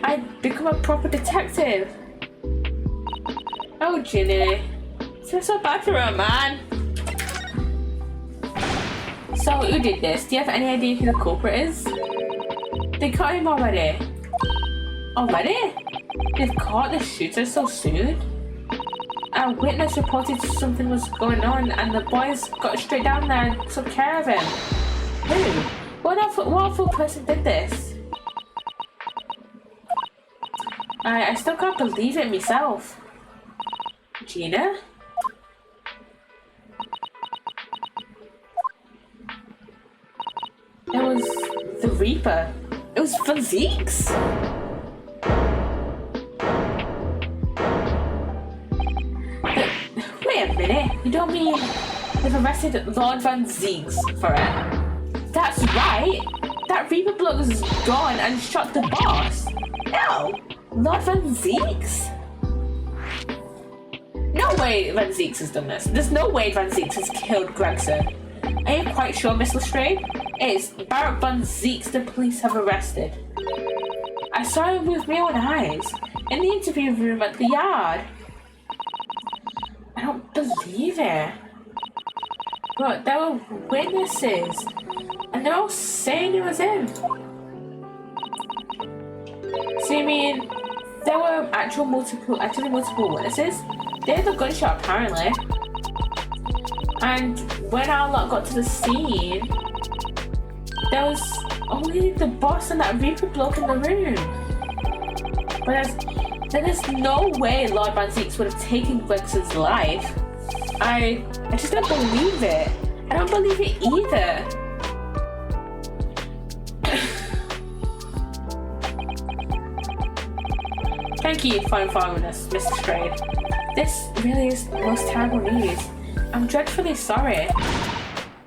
I'd become a proper detective. Oh, Ginny. I feel so bad for her, man. So who did this? Do you have any idea who the culprit is? They caught him already. Already? They've caught the shooter so soon? A witness reported something was going on and the boys got straight down there and took care of him. Who? What awful person did this? I still can't believe it myself. Gina? It was the Reaper. It was Van Zieks? Wait a minute. You don't mean they've arrested Lord Van Zieks for it? That's right. That Reaper bloke was gone and shot the boss. No. Lord Van Zieks? No way Van Zieks has done this. There's no way Van Zieks has killed Gregson. Are you quite sure, Miss Lestrade? It is Baron Van Zieks the police have arrested. I saw him with my own eyes in the interview room at the yard. I don't believe it. But there were witnesses, and they're all saying it was him. So you mean there were actually multiple witnesses? They had the gunshot apparently. And when our lot got to the scene, there was only the boss and that Reaper bloke in the room. But there's no way Lord Van Zieks would have taken Gregson's life. I just don't believe it. I don't believe it either. Thank you for informing us, Mr. Strayed. This really is the most terrible news. I'm dreadfully sorry.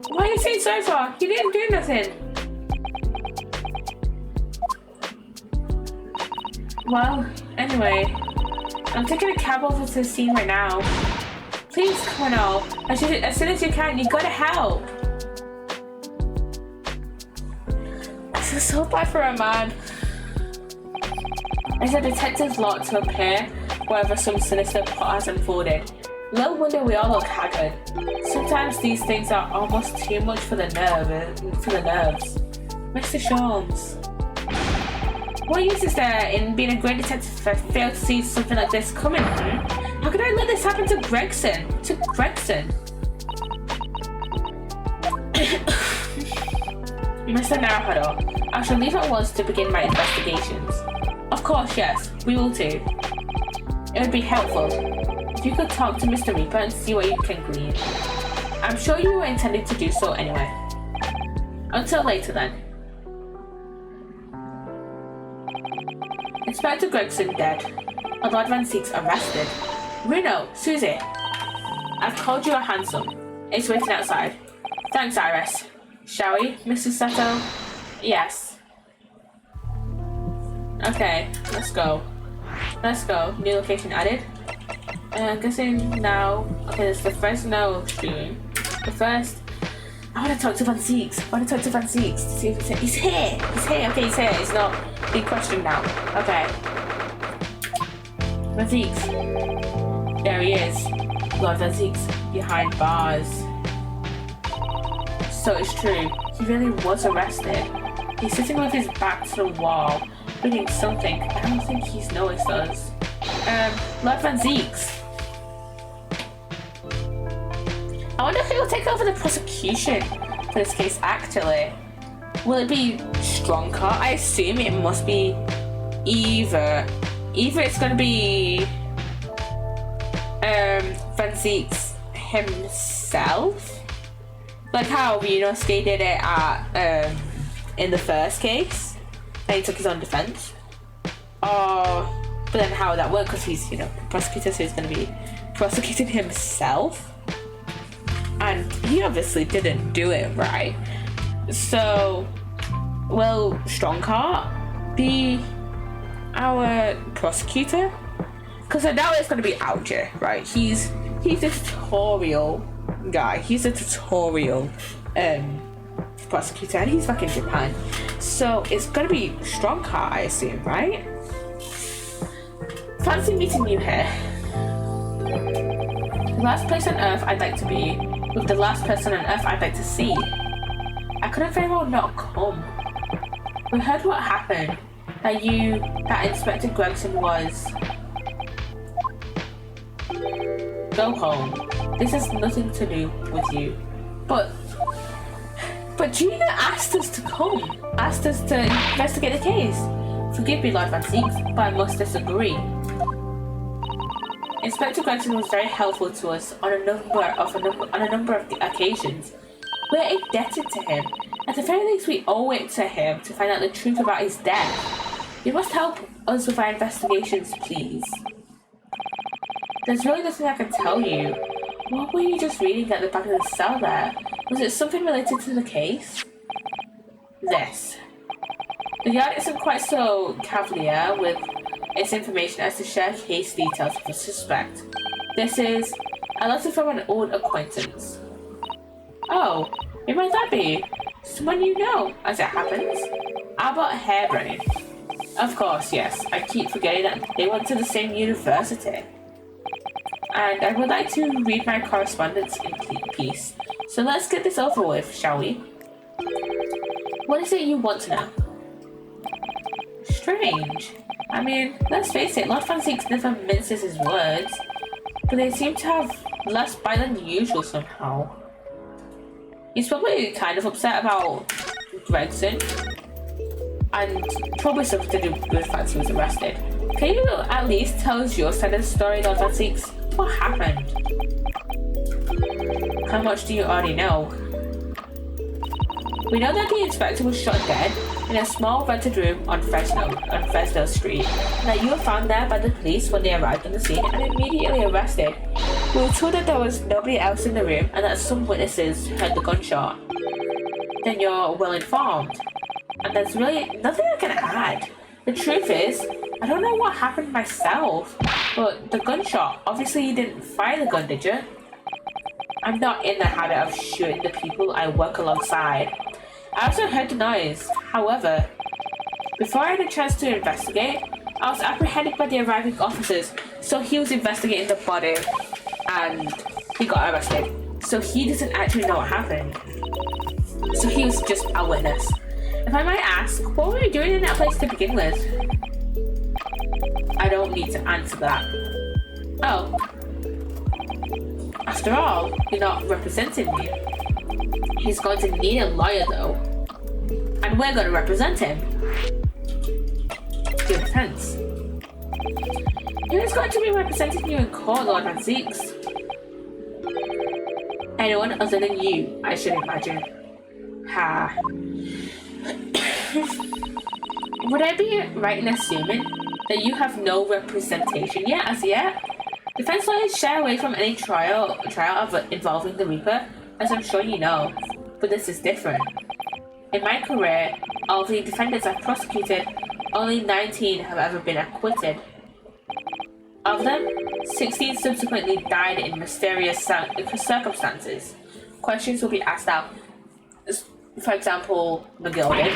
What are you saying sorry for? You didn't do nothing. Well, anyway, I'm taking a cab over to the scene right now. Please come on out. As soon as you can, you gotta help. This is so bad for a man. As a detective's lot to appear wherever some sinister plot has unfolded. No wonder we all look haggard. Sometimes these things are almost too much for the nerves. Mr. Sholmes. What use is there in being a great detective if I fail to see something like this coming? How could I let this happen to Gregson? Mr. Naruhodo, I shall leave at once to begin my investigations. Of course, yes, we will too. It would be helpful if you could talk to Mr. Reaper and see what you can glean. I'm sure you were intending to do so anyway. Until later then. Inspector Gregson dead. Lord Van Zieks arrested. Bruno, Susie. I've called you a hansom. It's waiting outside. Thanks, Iris. Shall we, Mrs. Sato? Yes. Okay, let's go. New location added. I'm guessing now. Okay, this is the first no doing. The first. I want to talk to Van Zieks. To see if he's here. Okay, he's here. He's not being questioned now. Okay. Van Zieks. There he is. Lord Van Zieks behind bars. So it's true. He really was arrested. He's sitting with his back to the wall, reading something. I don't think he's noticed us. Lord Van Zieks. I wonder who will take over the prosecution for this case, actually. Will it be Strongheart? I assume it must be either it's going to be Van Zieks himself, like how Ryunosuke did it at in the first case, and he took his own defense. But then how that worked, because he's the prosecutor, so he's going to be prosecuting himself. And he obviously didn't do it right. So, will Strongheart be our prosecutor? Because I know it's going to be Alger, right? He's a tutorial guy. He's a tutorial prosecutor, and he's back in Japan. So it's going to be Strongheart, I assume, right? Fancy meeting you here. The last place on Earth I'd like to be, with the last person on Earth I'd like to see. I couldn't very well not come. We heard what happened. That Inspector Gregson was... Go home. This has nothing to do with you. But Gina asked us to come. Asked us to investigate the case. Forgive me, Lord Van Zieks, but I must disagree. Inspector Gregson was very helpful to us on a number of occasions. We're indebted to him. At the very least, we owe it to him to find out the truth about his death. You must help us with our investigations, please. There's really nothing I can tell you. What were you just reading at the back of the cell there? Was it something related to the case? This. The yard isn't quite so cavalier with its information as to share case details with a suspect. This is a letter from an old acquaintance. Oh, who might that be? Someone you know, as it happens. Albert Harebrain. Of course, yes. I keep forgetting that they went to the same university. And I would like to read my correspondence in peace. So let's get this over with, shall we? What is it you want to know? Strange. I mean, let's face it, Lord Van Zieks never minces his words. But they seem to have less bite than usual somehow. He's probably kind of upset about Gregson. And probably something to do with the fact he was arrested. Can you at least tell us your side of the story, Lord Van Zieks? What happened? How much do you already know? We know that the inspector was shot dead in a small rented room on Fresno Street, and that you were found there by the police when they arrived on the scene and immediately arrested. We were told that there was nobody else in the room and that some witnesses heard the gunshot. Then you're well informed. And there's really nothing I can add. The truth is, I don't know what happened myself, but the gunshot, obviously you didn't fire the gun, did you? I'm not in the habit of shooting the people I work alongside. I also heard the noise. However, before I had a chance to investigate, I was apprehended by the arriving officers, so he was investigating the body and he got arrested. So he doesn't actually know what happened. So he was just a witness. If I might ask, what were you doing in that place to begin with? I don't need to answer that. Oh. After all, you're not representing me. He's going to need a lawyer though. And we're going to represent him. Your defense. Who's going to be representing you in court, Lord Van Zieks? Anyone other than you, I should imagine. Ha. Would I be right in assuming that you have no representation yet, as yet? Defense lawyers shy away from any trial involving the Reaper, as I'm sure you know, but this is different. In my career, of the defendants I've prosecuted, only 19 have ever been acquitted. Of them, 16 subsequently died in mysterious circumstances. Questions will be asked out. For example, McGill did.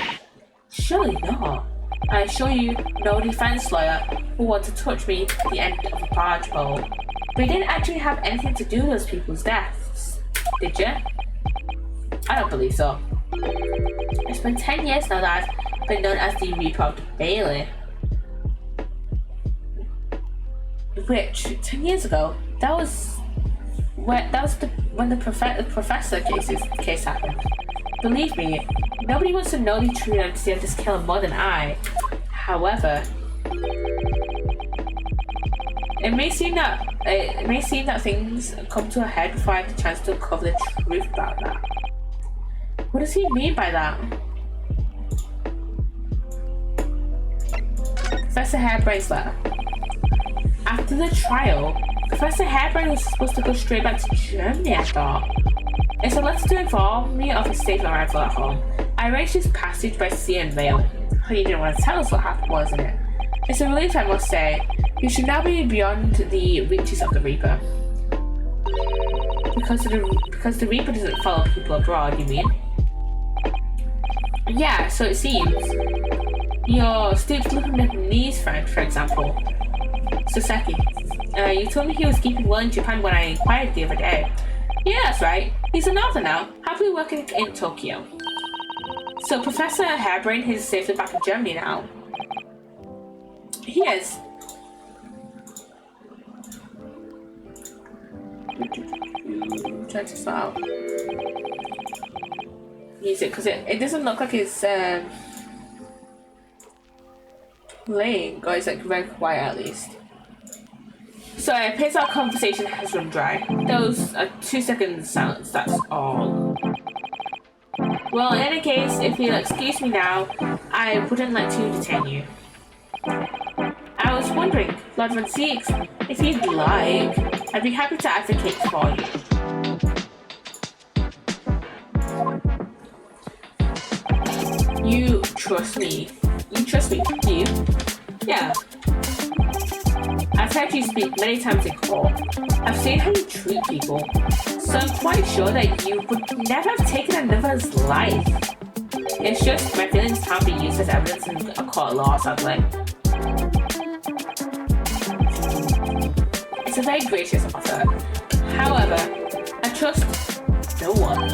Surely not. I assure you, no defense lawyer will want to touch me at the end of a barge pole. But you didn't actually have anything to do with those people's deaths, did you? I don't believe so. It's been 10 years now that I've been known as the Reprobbed Bailey. Which, 10 years ago, that was when the professor case happened. Believe me, nobody wants to know the true identity of this killer more than I. However, it may seem that things come to a head before I have the chance to uncover the truth about that. What does he mean by that? Professor Harebrain's letter. After the trial, Professor Harebrain was supposed to go straight back to Germany, I thought. It's a letter to inform me of his safe arrival at home. I arranged his passage by sea and mail. Oh, you didn't want to tell us what happened, wasn't it? It's a relief, I must say. You should now be beyond the reaches of the Reaper. Because the Reaper doesn't follow people abroad, you mean? Yeah, so it seems. Your Stoop's looking Japanese friend, for example. Soseki. You told me he was keeping well in Japan when I inquired the other day. Yeah, that's right. He's an author now, happily working in Tokyo. So Professor Hairbrain is safely back in Germany now. He is. Try to sort out music because it doesn't look like it's playing, or it's like very quiet at least. So it appears our conversation has run dry. Those are 2-second silence, that's all. Well, in any case, if you'll excuse me now, I wouldn't like to detain you. I was wondering, Lord von Zieks, if you'd like, I'd be happy to advocate for you. You trust me. You trust me, do you? Yeah. I've heard you speak many times in court. I've seen how you treat people. So I'm quite sure that you would never have taken another's life. It's just my feelings can't be used as evidence in a court of law, sadly. It's a very gracious offer. However, I trust no one.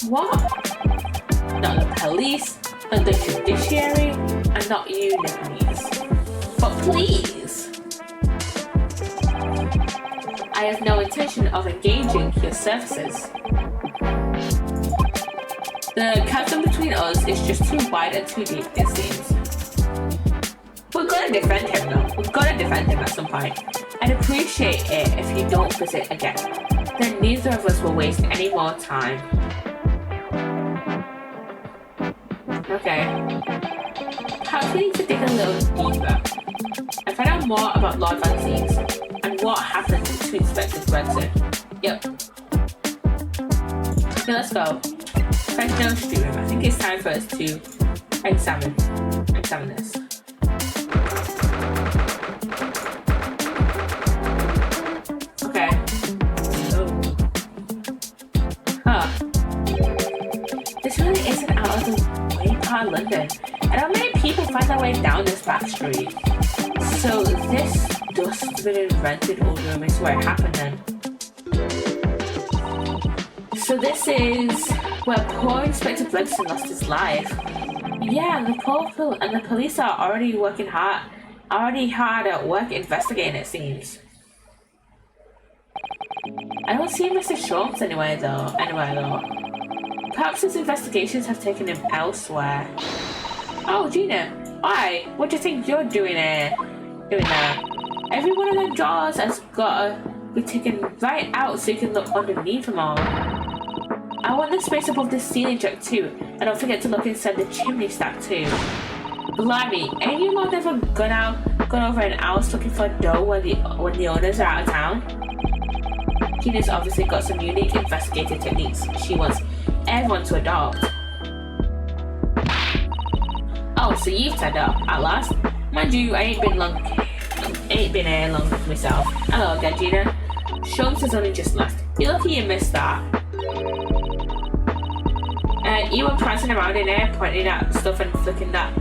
What? Not the police, not the judiciary, and not you, Nepalese. But please! I have no intention of engaging your services. The chasm between us is just too wide and too deep, it seems. We're gonna defend him though. We're gonna defend him at some point. I'd appreciate it if you don't visit again. Then neither of us will waste any more time. Okay. Perhaps we need to dig a little deeper and find out more about Lord von Zieks and what happened to Inspector Gregson. Yep. Okay, let's go. Professional stream. I think it's time for us to examine this. Okay. Oh. Huh. This really isn't out of the way part of London. And not many people find their way down this back street. So this dust-ridden rented old room is where it happened then. So this is where poor Inspector Gregson lost his life. Yeah, the police are already hard at work investigating, it seems. I don't see Mr. Sholmes anywhere though. Perhaps his investigations have taken him elsewhere. Oh, Gina, why? What do you think you're doing there? Every one of them drawers has got to be taken right out so you can look underneath them all. I want the space above the ceiling jack too, and don't forget to look inside the chimney stack too. Blimey, ain't you lot never gone over an house looking for dough when the owners are out of town? Gina's obviously got some unique investigative techniques she wants everyone to adopt. Oh, so you've turned up at last. Mind you, I ain't been here long myself. Hello again, Gina. Sholmes has only just left. You're lucky you missed that. You were prancing around in there, pointing at stuff and flicking that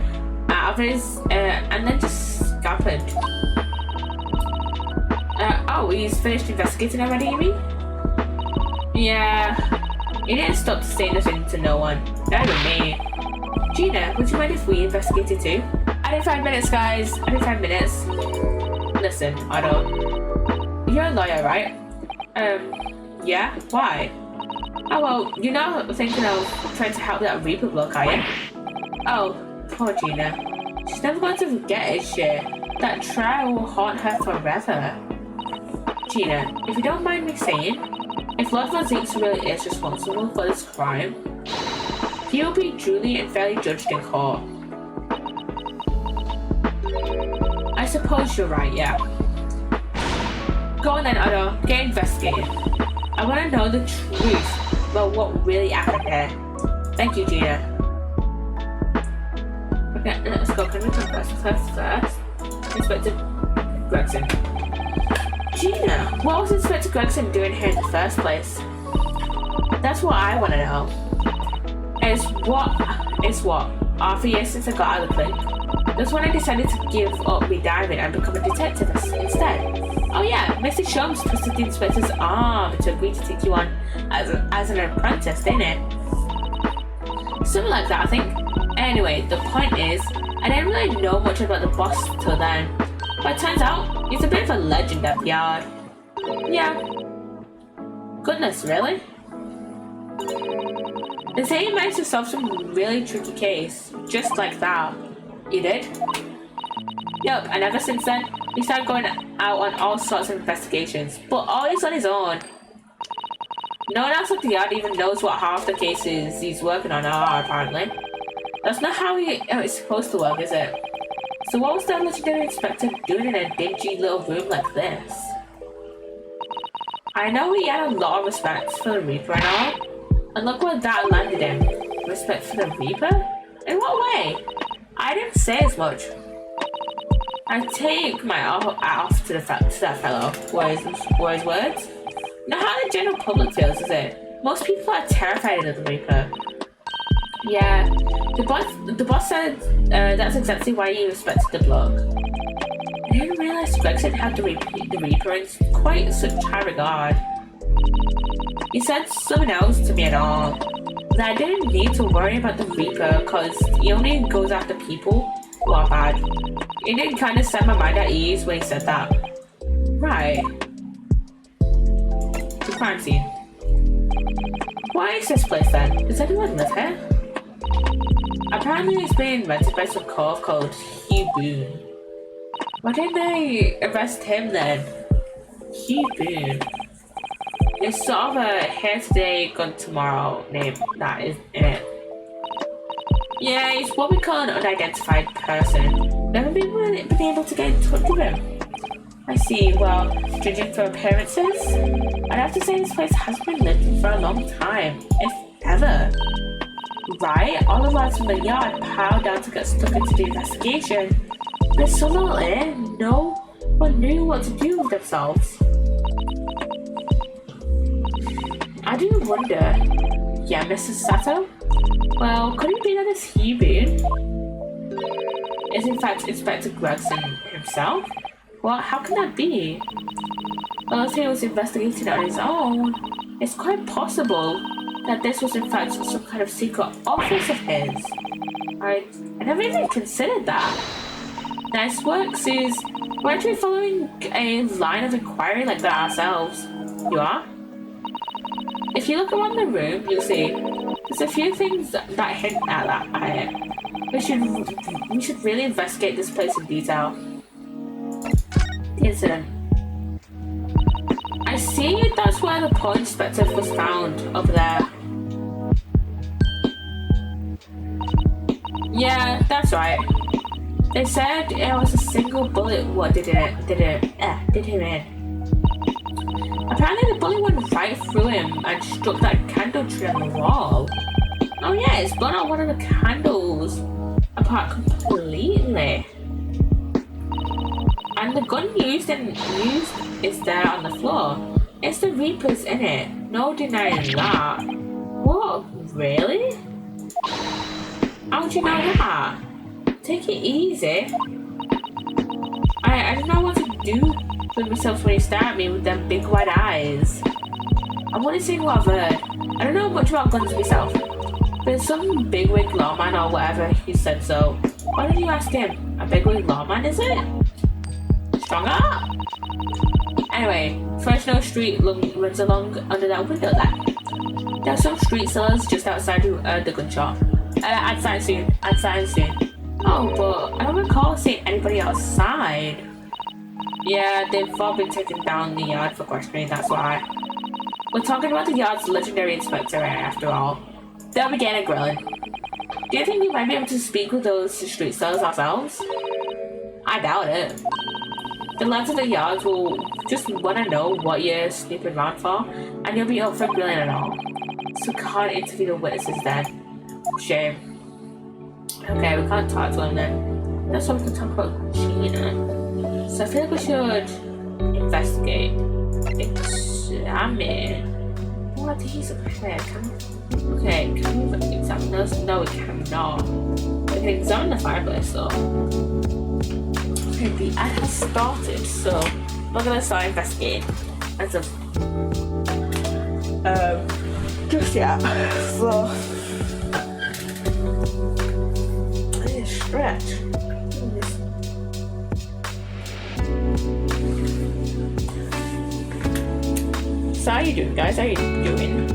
out of his, and then just scampered. Oh, he's finished investigating already, you mean? Yeah. He didn't stop to say nothing to no one. Not even me. Gina, would you mind if we investigated too? I need 5 minutes, guys. I need 5 minutes. Listen, Otto. You're a lawyer, right? Yeah? Why? Oh, well, you're not thinking of trying to help that Reaper bloke, are you? Oh, poor Gina. She's never going to forget it, shit. That trial will haunt her forever. Gina, if you don't mind me saying, if Lord von Zieks really is responsible for this crime, he will be duly and fairly judged in court. I suppose you're right, yeah. Go on then, Otto. Get investigated. I want to know the truth about what really happened there. Thank you, Gina. Okay, let's go. Can we talk first? Inspector Gregson. Gina, what was Inspector Gregson doing here in the first place? That's what I want to know. It's what? Half a year since I got out of the clinic. That's when I decided to give up me diving and become a detective instead. Oh yeah, Mr. Sholmes twisted the inspector's arm to agree to take you on as an apprentice, didn't it? Something like that, I think. Anyway, the point is, I didn't really know much about the boss till then. But it turns out, he's a bit of a legend at the yard. Yeah. Goodness, really? They say he managed to solve some really tricky case, just like that. He did? Yup, and ever since then, he started going out on all sorts of investigations, but always on his own. No one else at the yard even knows what half the cases he's working on are, apparently. That's not how it's supposed to work, is it? So what was that legendary inspector doing in a dingy little room like this? I know he had a lot of respect for the Reaper and all, and look where that landed him. Respect for the Reaper? In what way? I didn't say as much. I take my hat off to that fellow. Were his words? Not how the general public feels, is it? Most people are terrified of the Reaper. Yeah, the boss said that's exactly why he respected the bloke. I didn't realize Gregson had the Reaper in quite such high regard. He said something else to me at all. That I didn't need to worry about the Reaper because he only goes after people who are bad. It did kind of set my mind at ease when he said that. Right. The crime scene. Why is this place then? Does anyone live here? Apparently it's been rented by some cove called Hugh Boone. Why didn't they arrest him then? Hugh Boone. It's sort of a here today, gone tomorrow name that is in it. Yeah, he's what we call an unidentified person. Never been able to get in touch with him. I see, well, judging from appearances, I'd have to say this place has been lived in for a long time, if ever. Right, all the lads from the yard piled down to get stuck into the investigation. There's so little in, no one knew what to do with themselves. I do wonder, yeah, Mrs. Sato? Well, could it be that this Hugh Boone is in fact Inspector Gregson himself? Well, how can that be? Well, if he was investigating on his own, it's quite possible that this was in fact some kind of secret office of his. I never even considered that. Nice work, Suze. We're actually following a line of inquiry like that ourselves. You are? If you look around the room, you'll see there's a few things that hint at that. We should really investigate this place in detail. The incident. I see that's where the pawn inspector was found, over there. Yeah, that's right. They said it was a single bullet what did him in. Apparently the bullet went right through him and struck that candle tree on the wall. Oh yeah, it's blown out one of the candles apart completely. And the gun used is there on the floor. It's the Reaper's in it. No denying that. What? Really? How would you know that? Take it easy. I don't know what to do with myself when you stare at me with them big wide eyes. I'm only saying what I've heard. I don't know much about guns myself. But some bigwig lawman or whatever he said so. Why didn't you ask him? A bigwig lawman, is it? Stronger? Anyway, Fresno Street runs along under that window there. There are some street sellers just outside who heard the gunshot. Outside soon. Oh, but I don't recall seeing anybody outside. Yeah, they've all been taken down the yard for questioning, that's why. We're talking about the yard's legendary inspector after all. They'll be getting a grilling. Do you think we might be able to speak with those street sellers ourselves? I doubt it. The lads of the yards will just want to know what you're snooping around for, and you'll be up for grilling and all. So can't interview the witnesses then. Shame. Okay, we can't talk to them then. That's why we can talk about Gina. So I feel like we should investigate. Examine. What he's up here? Can we examine those? No, we cannot. We can examine the fireplace though. Okay, the ad has started, so we're gonna start investigating as of just yet. So I need a stretch. So how you doing, guys? How you doing?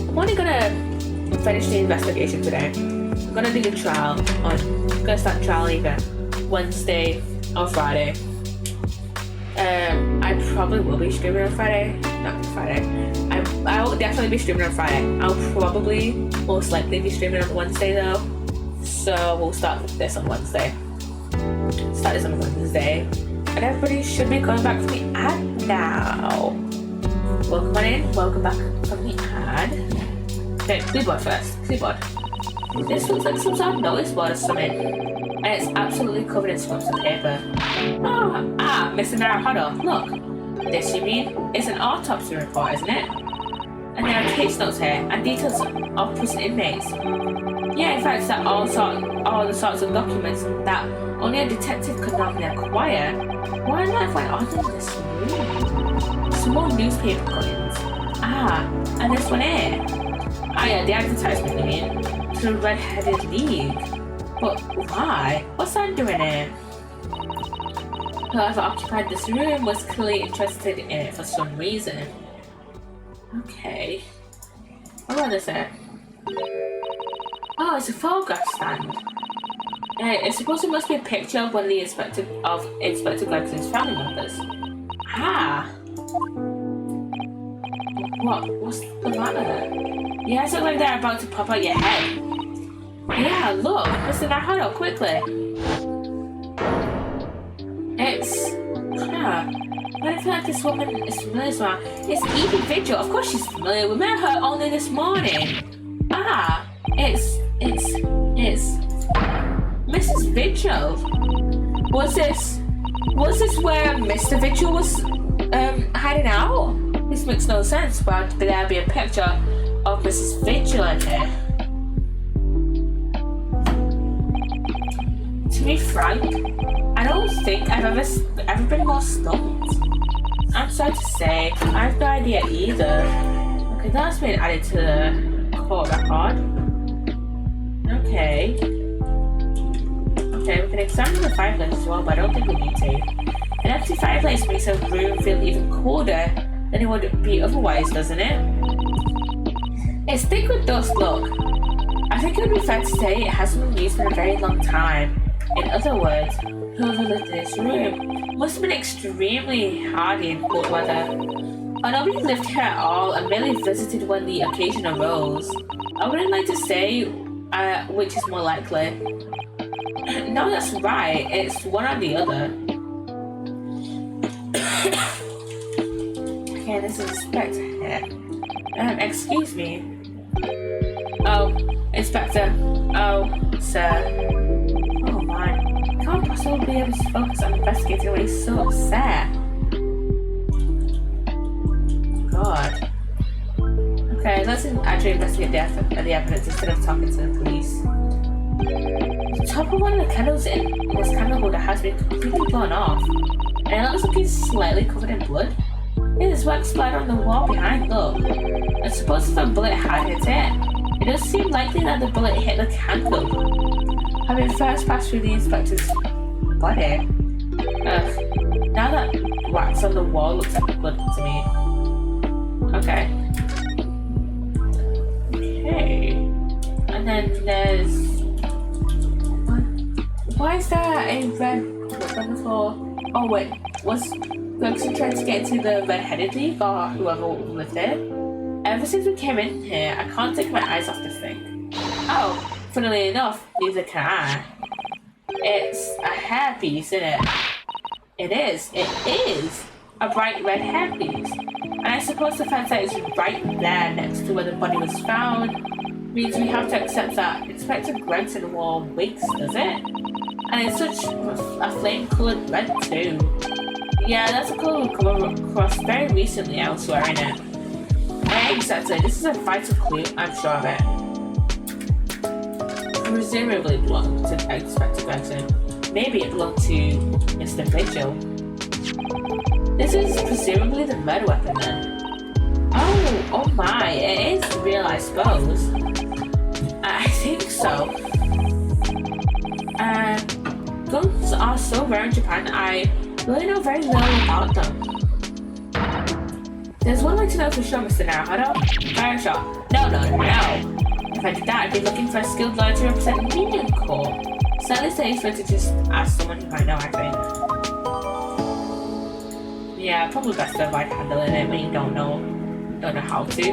I'm only gonna finish the investigation today. I'm gonna do the trial I'm gonna start trial either Wednesday or Friday. I probably will be streaming on Friday. Not Friday. I will definitely be streaming on Friday. I'll probably most likely be streaming on Wednesday though. So we'll start this on Wednesday. Start this on Wednesday. And everybody should be going back from the ad now. Welcome on in. Welcome back from the ad. Okay, keyboard first. Keyboard. This looks like some sort of notice board or something. And it's absolutely covered in scraps of paper. Mr. Naruhodo, look. This, you mean, is an autopsy report, isn't it? And there are case notes here and details of prison inmates. Yeah, in fact, that all the sorts of documents that only a detective could normally acquire. Why on earth went on in this room? Some more newspaper cuttings. And this one here. Yeah, the advertisement, you mean? To the Red-Headed League. But why? What's that doing here? Whoever occupied this room was clearly interested in it for some reason. Okay. What about this here? Oh, it's a photograph stand. It's supposed to must be a picture of one of the Inspector Gregson's family members. What's the matter? You guys look like they're about to pop out your head. Yeah, look, Mr. Naruhodo, quickly. I feel like this woman is familiar as well. It's Evie Vigil. Of course she's familiar. We met her only this morning. It's Mrs. Vigil. Was this where Mr. Vigil was hiding out? This makes no sense. Why would there be a picture of Mrs. Vigil in here? To be frank, I don't think I've ever been more stumped. I'm sorry to say, I have no idea either. Okay, that's been added to the court record. Okay, we can examine the fireplace as well, but I don't think we need to. An empty fireplace makes a room feel even colder than it would be otherwise, doesn't it? It's thick with dust, look. I think it would be fair to say it hasn't been used in a very long time. In other words, whoever lived in this room must have been extremely hardy in cold weather. Or nobody lived here at all and merely visited when the occasion arose. I wouldn't like to say which is more likely. No, that's right. It's one or the other. Okay, this is Inspector here. Excuse me. Oh, Inspector. Oh, sir. Oh my. Can't possibly be able to focus on investigating when he's so upset. God. Okay, let's actually investigate the evidence instead of talking to the police. The top of one of the candles in this candle holder has been completely blown off, and it looks like it's slightly covered in blood. There's wax splatter on the wall behind, look. I suppose if a bullet had hit it, it does seem likely that the bullet hit the candle. Having first passed through the inspector's body. Now that wax on the wall looks like blood to me. Okay. And then there's... Why is there a red book on the floor? Oh wait, was Gregson trying to get into the Red-Headed League or whoever lived there? Ever since we came in here, I can't take my eyes off this thing. Oh, funnily enough, neither can I. It's a hairpiece, isn't it? It is a bright red hairpiece. And I suppose the fact that it's right there next to where the body was found means we have to accept that Inspector Gregson wore wigs, does it? And it's such a flame-coloured red too. Yeah, that's a colour we've come across very recently elsewhere, innit? Exactly, this is a vital clue, I'm sure of it. Presumably belonged to Inspector Gregson. Maybe it belonged to Mr. Vigil. This is presumably the murder weapon then. Oh my, it is real, I suppose. I think so. Guns are so rare in Japan, I really know very little about them. There's one way to know for sure, Mr. Naruhodo. Fire shot. No. If I did that, I'd be looking for a skilled lawyer to represent me in court. So at least it's fair to just ask someone who might know, I think. Yeah, probably best to avoid handling it when you don't know how to.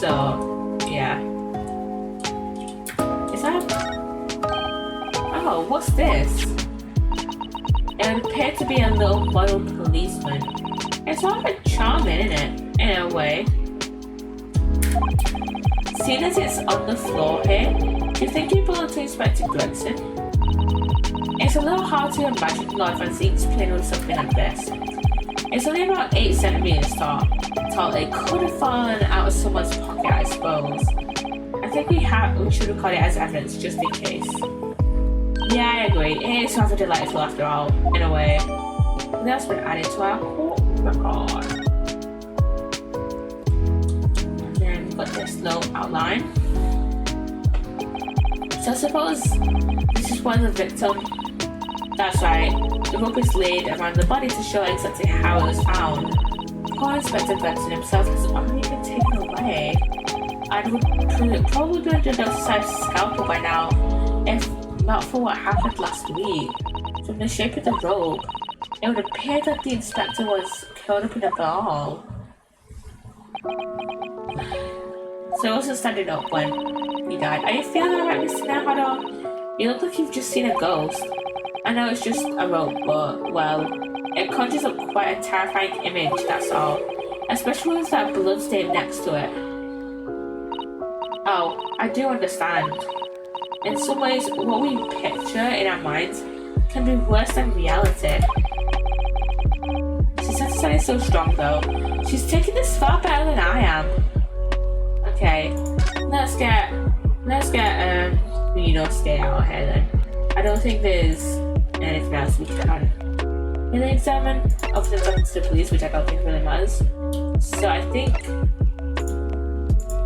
So, yeah. Is that... Oh, what's this? It would appear to be a little loyal policeman. It's sort of charming, isn't it? In a way. Seeing as it's on the floor here, do you think you belong to Inspector Gregson? It's a little hard to imagine Lord Van Zieks playing with something like this. It's only about 8 centimeters tall. It could have fallen out of someone's pocket, I suppose. I think we should record it as evidence just in case. Yeah, I agree. It is rather delightful after all, in a way. That's been added to our court record. And then we've got this little outline. So I suppose this is one of the victim. That's right. The rope is laid around the body to show exactly how it was found. Poor Inspector Gregson himself has already been taken away. I would probably be under the scalpel by now, if not for what happened last week. From the shape of the rope, it would appear that the inspector was curled up in a ball. So he wasn't standing up when he died. Are you feeling alright, Mr. Naruhodo? You look like you've just seen a ghost. I know it's just a rope, but, well, it conjures up quite a terrifying image, that's all. Especially with that blood stain next to it. Oh, I do understand. In some ways, what we picture in our minds can be worse than reality. She said something so strong though. She's taking this far better than I am. Okay, let's get stay out of here then. I don't think there's anything else we can really examine other than talking to the police, which I don't think really matters. So I think...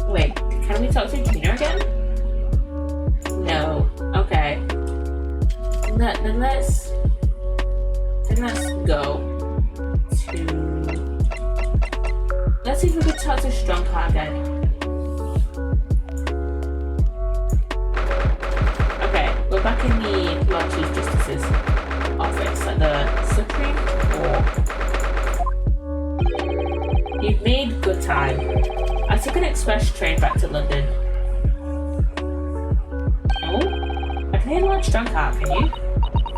Wait, can we talk to Gina again? No. Okay. Then let's go to... Let's see if we can talk to Strongheart again. Okay, we're back in the Lord Chief Justice's office at the Supreme Court. You've made good time. I took an express train back to London. Oh? I can hear Lord Strongheart, can you?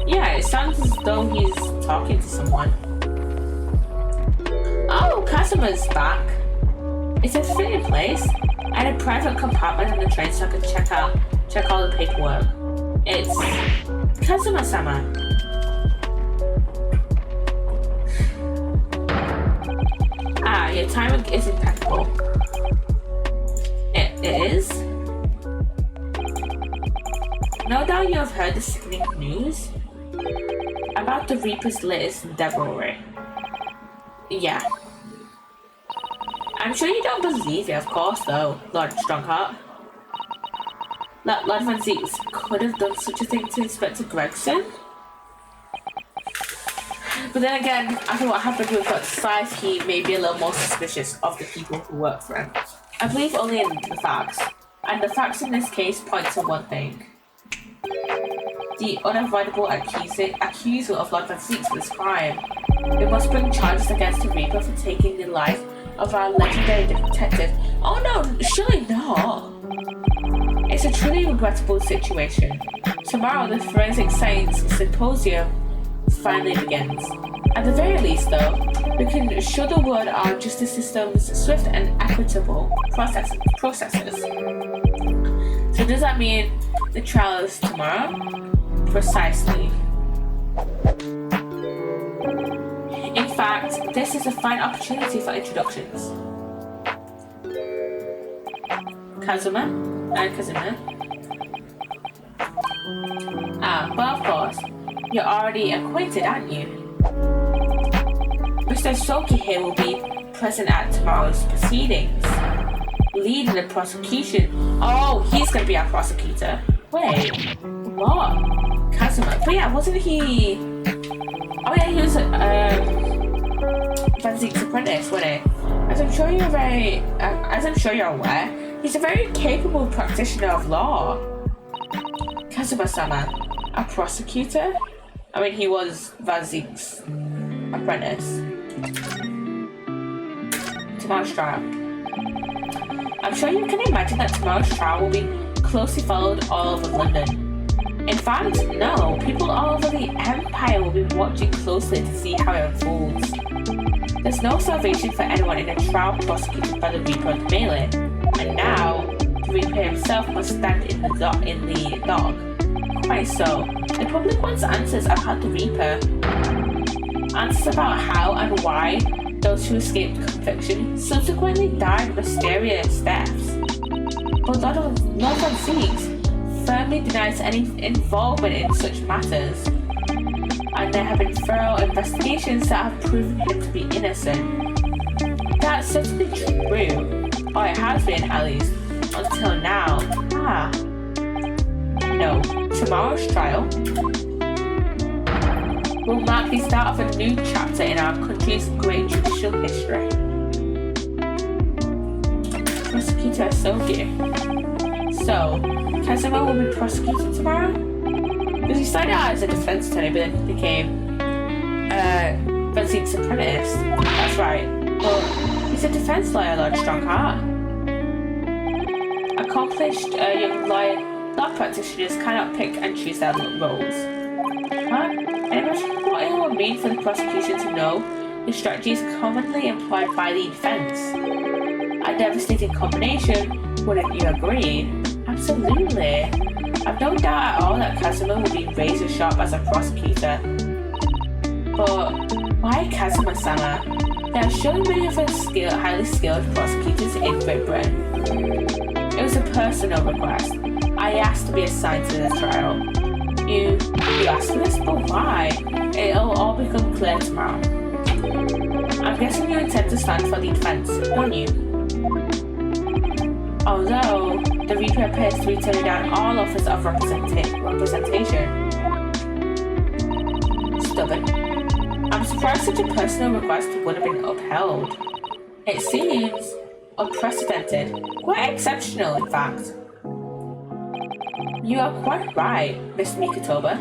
Yeah, it sounds as though he's talking to someone. Oh, Kazuma's back. Is everything in place? I had a private compartment on the train so I could check all the paperwork. It's Kazuma-sama. Ah, your timing is impeccable. It is? No doubt you have heard the sickening news about the Reaper's latest devilry. Yeah. I'm sure you don't believe it, of course, though, Lord Strongheart. Lord Van Zieks could have done such a thing to Inspector Gregson. But then again, after what happened with Got 5, he may be a little more suspicious of the people who work for him. I believe only in the facts. And the facts in this case point to one thing. The unavoidable accusal of Lord Van Zieks for this crime. We must bring charges against the Reaper for taking the life of our legendary detective. Oh no, surely not. It's a truly regrettable situation. Tomorrow, the Forensic Science Symposium finally begins. At the very least, though, we can show the world our justice system's swift and equitable processes. So does that mean the trial is tomorrow? Precisely. In fact, this is a fine opportunity for introductions. Kazuma? Ah, but of course, you're already acquainted, aren't you? Mr. Soki here will be present at tomorrow's proceedings, leading the prosecution. Oh, he's gonna be our prosecutor. Wait, what? Kazuma. But yeah, wasn't he? Oh yeah, he was Van Zieks' apprentice, wasn't he? As I'm sure you're aware, he's a very capable practitioner of law. Kazuma-sama, a prosecutor? I mean, he was Van Zieks' apprentice. Tomorrow's trial. I'm sure you can imagine that tomorrow's trial will be closely followed all over London. In fact, no, people all over the Empire will be watching closely to see how it unfolds. There's no salvation for anyone in a trial prosecuted by the Reaper of the Melee, and now the Reaper himself must stand in the dock. Quite so. The public wants answers about the Reaper. Answers about how and why those who escaped conviction subsequently died mysterious deaths. But Lord Van Zieks firmly denies any involvement in such matters, and there have been thorough investigations that have proven him to be innocent. That's certainly true, or it has been at least, until now. No, tomorrow's trial will mark the start of a new chapter in our country's great judicial history. Prosecutor Sogi. So, Kazuma will be prosecuted tomorrow? Because he started out as a defense attorney, but then became Van Zieks' apprentice. That's right. But he's a defense lawyer, Lord Strongheart. Accomplished young law practitioners cannot pick and choose their roles. Huh? And imagine what it would mean for the prosecution to know the strategies commonly employed by the defense. A devastating combination, wouldn't you agree? Absolutely. I've no doubt at all that Kazuma will be razor sharp as a prosecutor. But why Kazuma-sama? There are surely many other highly skilled prosecutors in Great Britain. It was a personal request. I asked to be assigned to the trial. You asked for this, but why? It'll all become clear tomorrow. I'm guessing you intend to stand for the defense, don't you? Although the Reaper appears to be turning down all offers of representation. Stubborn. I'm surprised such a personal request would have been upheld. It seems unprecedented, quite exceptional in fact. You are quite right, Miss Mikotoba.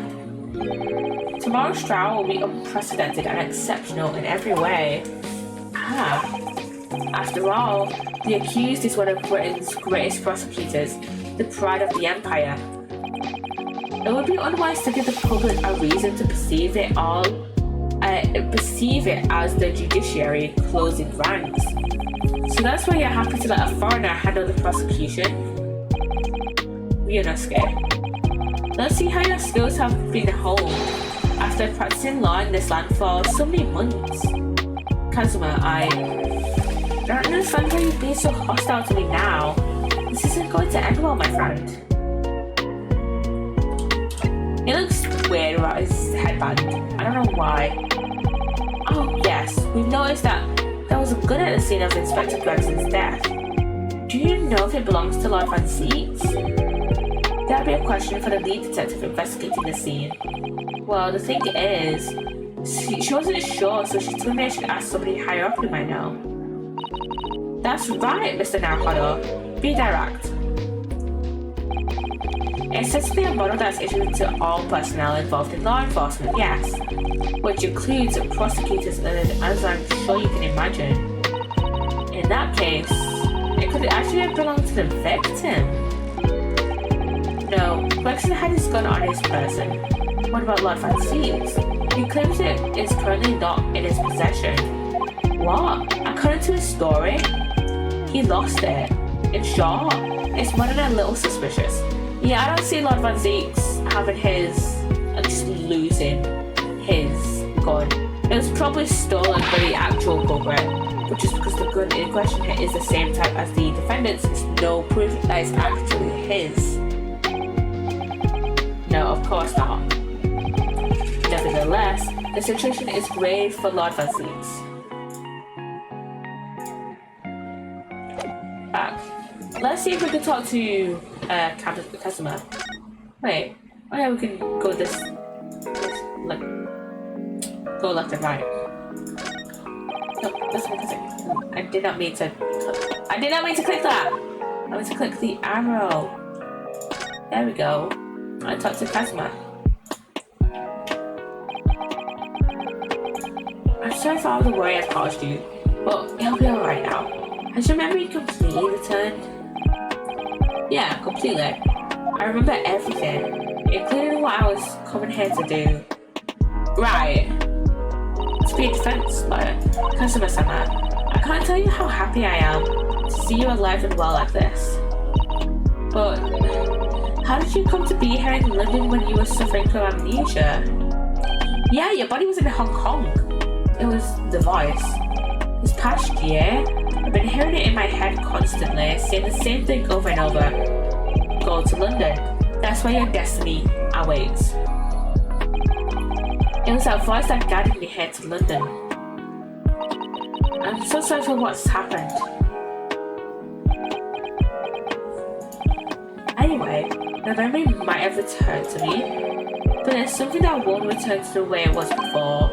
Tomorrow's trial will be unprecedented and exceptional in every way. After all, the accused is one of Britain's greatest prosecutors, the pride of the Empire. It would be unwise to give the public a reason to perceive it as the judiciary closing ranks. So that's why you're happy to let a foreigner handle the prosecution? Ryunosuke. Let's see how your skills have been honed after practicing law in this land for so many months. Kazuma, I don't understand why you're being so hostile to me now. This isn't going to end well, my friend. He looks weird about his headband. I don't know why. Oh yes, we've noticed that there was a gun at the scene of Inspector Gregson's death. Do you know if it belongs to Lord Van Zieks? That'd be a question for the lead detective investigating the scene. Well, the thing is, she wasn't sure, so she told me I should ask somebody higher up who might know. That's right, Mr. Naruhodo. Be direct. It's certainly a model that's issued to all personnel involved in law enforcement, yes, which includes prosecutors, as I'm sure you can imagine. In that case, it could actually belong to the victim. No, Gregson had his gun on his person. What about Lord Van Zieks? He claims it is currently not in his possession. What? According to his story, he lost it. In short, it's more than a little suspicious. Yeah, I don't see Lord Van Zieks having just losing his gun. It was probably stolen by the actual culprit, but just because the gun in question here is the same type as the defendant's, there's no proof that it's actually his. No, of course not. Nevertheless, the situation is grave for Lord Van Zieks. let's see if we can talk to customer. Wait, oh yeah, we can go this like go left and right. No, this one. I did not mean to click that. I meant to click the arrow. There we go. I talked to customer. I'm sorry for all the worry I've caused you, but it'll be alright now. Has your memory completely returned? Yeah, completely. I remember everything, including what I was coming here to do. Right. To be a defense lawyer, customer-sama, I can't tell you how happy I am to see you alive and well like this. But how did you come to be here in London when you were suffering from amnesia? Yeah, your body was in Hong Kong. It was the voice. This past year, I've been hearing it in my head constantly, saying the same thing over and over. Go to London. That's where your destiny awaits. It was that voice that guided me here to London. I'm so sorry for what's happened. Anyway, my memory might have returned to me, but there's something that won't return to the way it was before.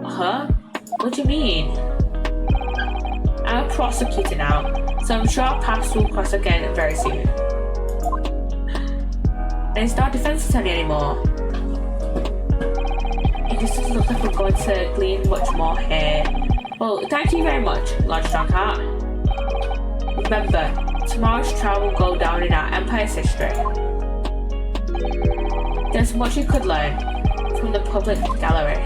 Huh? What do you mean? I'm a prosecutor now, so I'm sure our paths will cross again very soon. And it's not a defense attorney anymore. It just doesn't look like we're going to glean much more here. Well, thank you very much, Large Strong Heart. Remember, tomorrow's trial will go down in our Empire's history. There's much you could learn from the public gallery.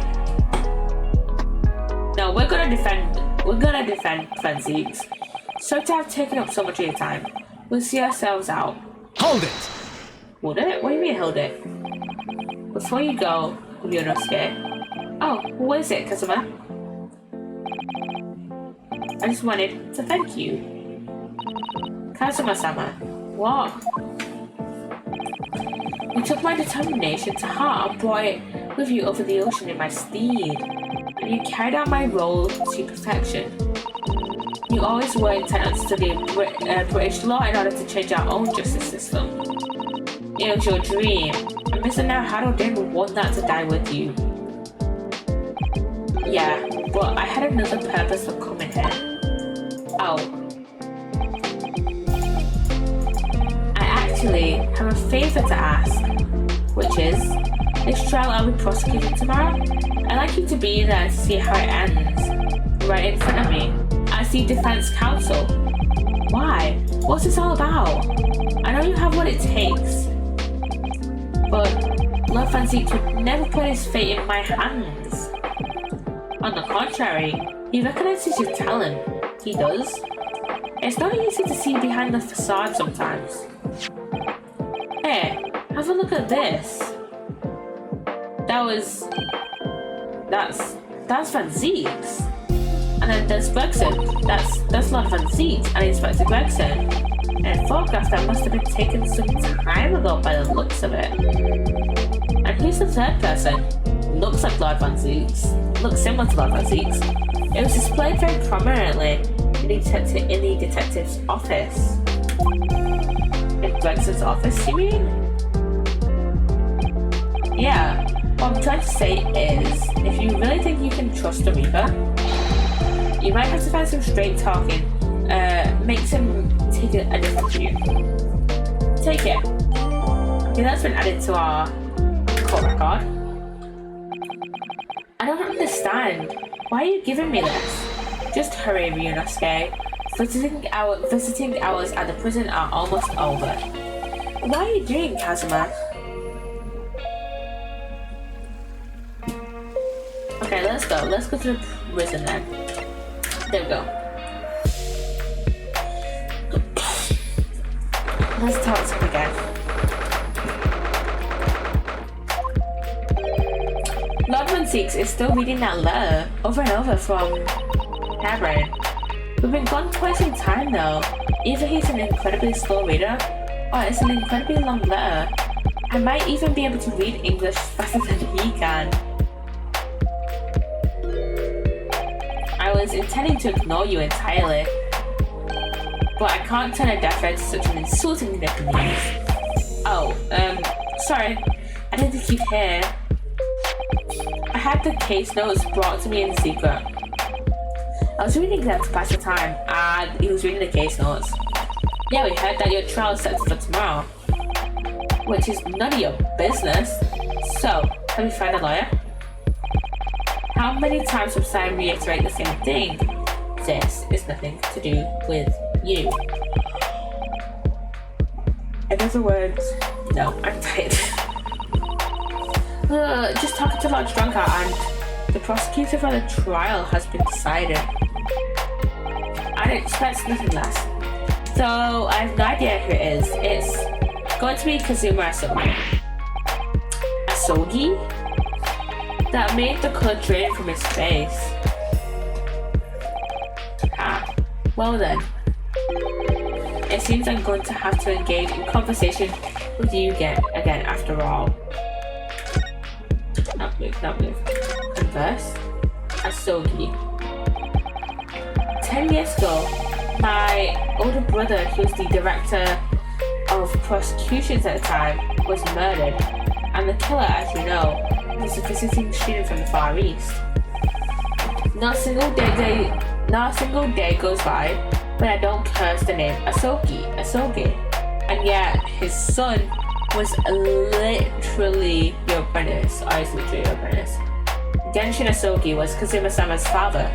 Now we're gonna defend Zieks. Sorry to have taken up so much of your time. We'll see ourselves out. Hold it! Hold it? What do you mean hold it? Before you go, Ryunosuke. Oh, what is it, customer? I just wanted to thank you. Kazuma-sama. What? You took my determination to heart and brought it with you over the ocean in my steed. And you carried out my role to perfection. You always were intent on studying British law in order to change our own justice system. It was your dream, and Mr. Naruhado didn't want that to die with you. Yeah, but I had another purpose for coming here. Oh. I actually have a favour to ask, which is, this trial I'll be prosecuting tomorrow, I'd like you to be there to see how it ends, right in front of me, as the defense counsel. Why? What's this all about? I know you have what it takes, but Lord Van Zieks would never put his fate in my hands. On the contrary, he recognizes your talent. He does. It's not easy to see behind the facade sometimes. Hey, have a look at this. That's Van Zieks. And then there's Gregson. That's Lord Van Zieks and Inspector Gregson. And a photograph that must have been taken some time ago by the looks of it. And who's the third person? Looks like Lord Van Zieks. Looks similar to Lord Van Zieks. It was displayed very prominently in the detective's office. In Gregson's office, you mean? Yeah. What I'm trying to say is, if you really think you can trust the Reaper, you might have to find some straight talking. Makes him take a different view. Take it. Okay, that's been added to our court record. I don't understand. Why are you giving me this? Just hurry, Ryunosuke. Visiting hours at the prison are almost over. What are you doing, Kazuma? Okay, let's go. Let's go to the prison then. There we go. Let's talk to him again. Lord Van Zieks is still reading that letter over and over from Cameron. We've been gone quite some time though. Either he's an incredibly slow reader, or it's an incredibly long letter. I might even be able to read English faster than he can. I was intending to ignore you entirely, but I can't turn a deaf ear to such an insulting nickname. Oh, sorry. I didn't keep here. I had the case notes brought to me in secret. I was reading them to pass the time, and he was reading the case notes. Yeah, we heard that your trial is set for tomorrow, which is none of your business. So, have you found a lawyer? How many times must I reiterate the same thing? This is nothing to do with you. In other words, no, I'm tired. Just talking to Lord Drunkard, and the prosecutor for the trial has been decided. I expect nothing less. So I have no idea who it is. It's going to be Kazuma Asogi. Asogi? That made the colour drain from his face. Ah, well then. It seems I'm going to have to engage in conversation with you again after all. Not move. Converse? Asogi. 10 years ago, my older brother, who was the director of prosecutions at the time, was murdered. And the killer, as you know, was a visiting student from the Far East. Not a single day goes by when I don't curse the name Asogi. And yet, his son was literally your apprentice, or is literally your apprentice. Genshin Asogi was Kazuma-sama's father.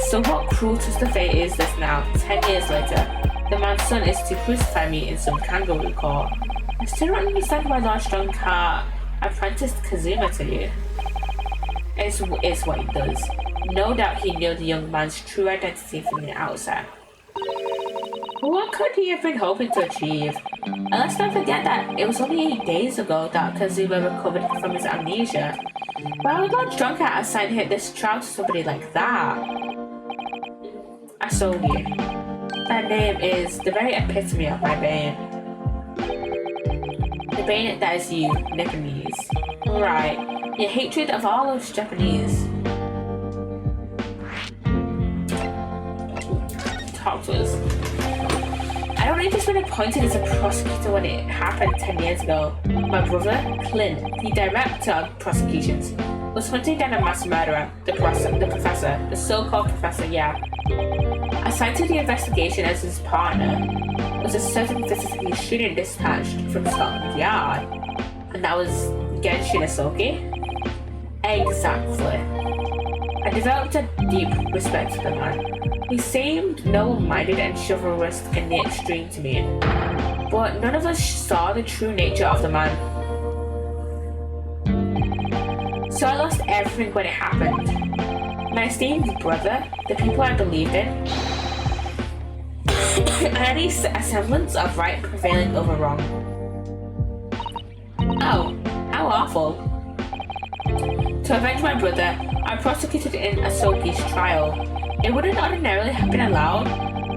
So what cruel twist of fate is this now, 10 years later? The man's son is to crucify me in some kangaroo court. I still don't understand why Lord Drunkard apprenticed Kazuma to you. It's what he does. No doubt he knew the young man's true identity from the outset. What could he have been hoping to achieve? And let's not forget that it was only 8 days ago that Kazuma recovered from his amnesia. Why would Lord Drunkard assign this trial to somebody like that? Asogi. That name is the very epitome of my bane. The bane that is you, Japanese. Right, your hatred of all those Japanese. Talk to us. I don't know if it's been appointed as a prosecutor when it happened 10 years ago. My brother, Clint, the director of prosecutions, was hunting down a mass murderer, the professor, the so-called professor, yeah. Assigned to the investigation as his partner was a certain visiting student dispatched from Scotland Yard. And that was Genshin Asogi? Exactly. I developed a deep respect for the man. He seemed noble-minded and chivalrous in the extreme to me, but none of us saw the true nature of the man. So I lost everything when it happened. My esteemed brother, the people I believed in, and any semblance of right prevailing over wrong. Oh, how awful. To avenge my brother, I prosecuted in Asogi's trial. It wouldn't ordinarily have been allowed,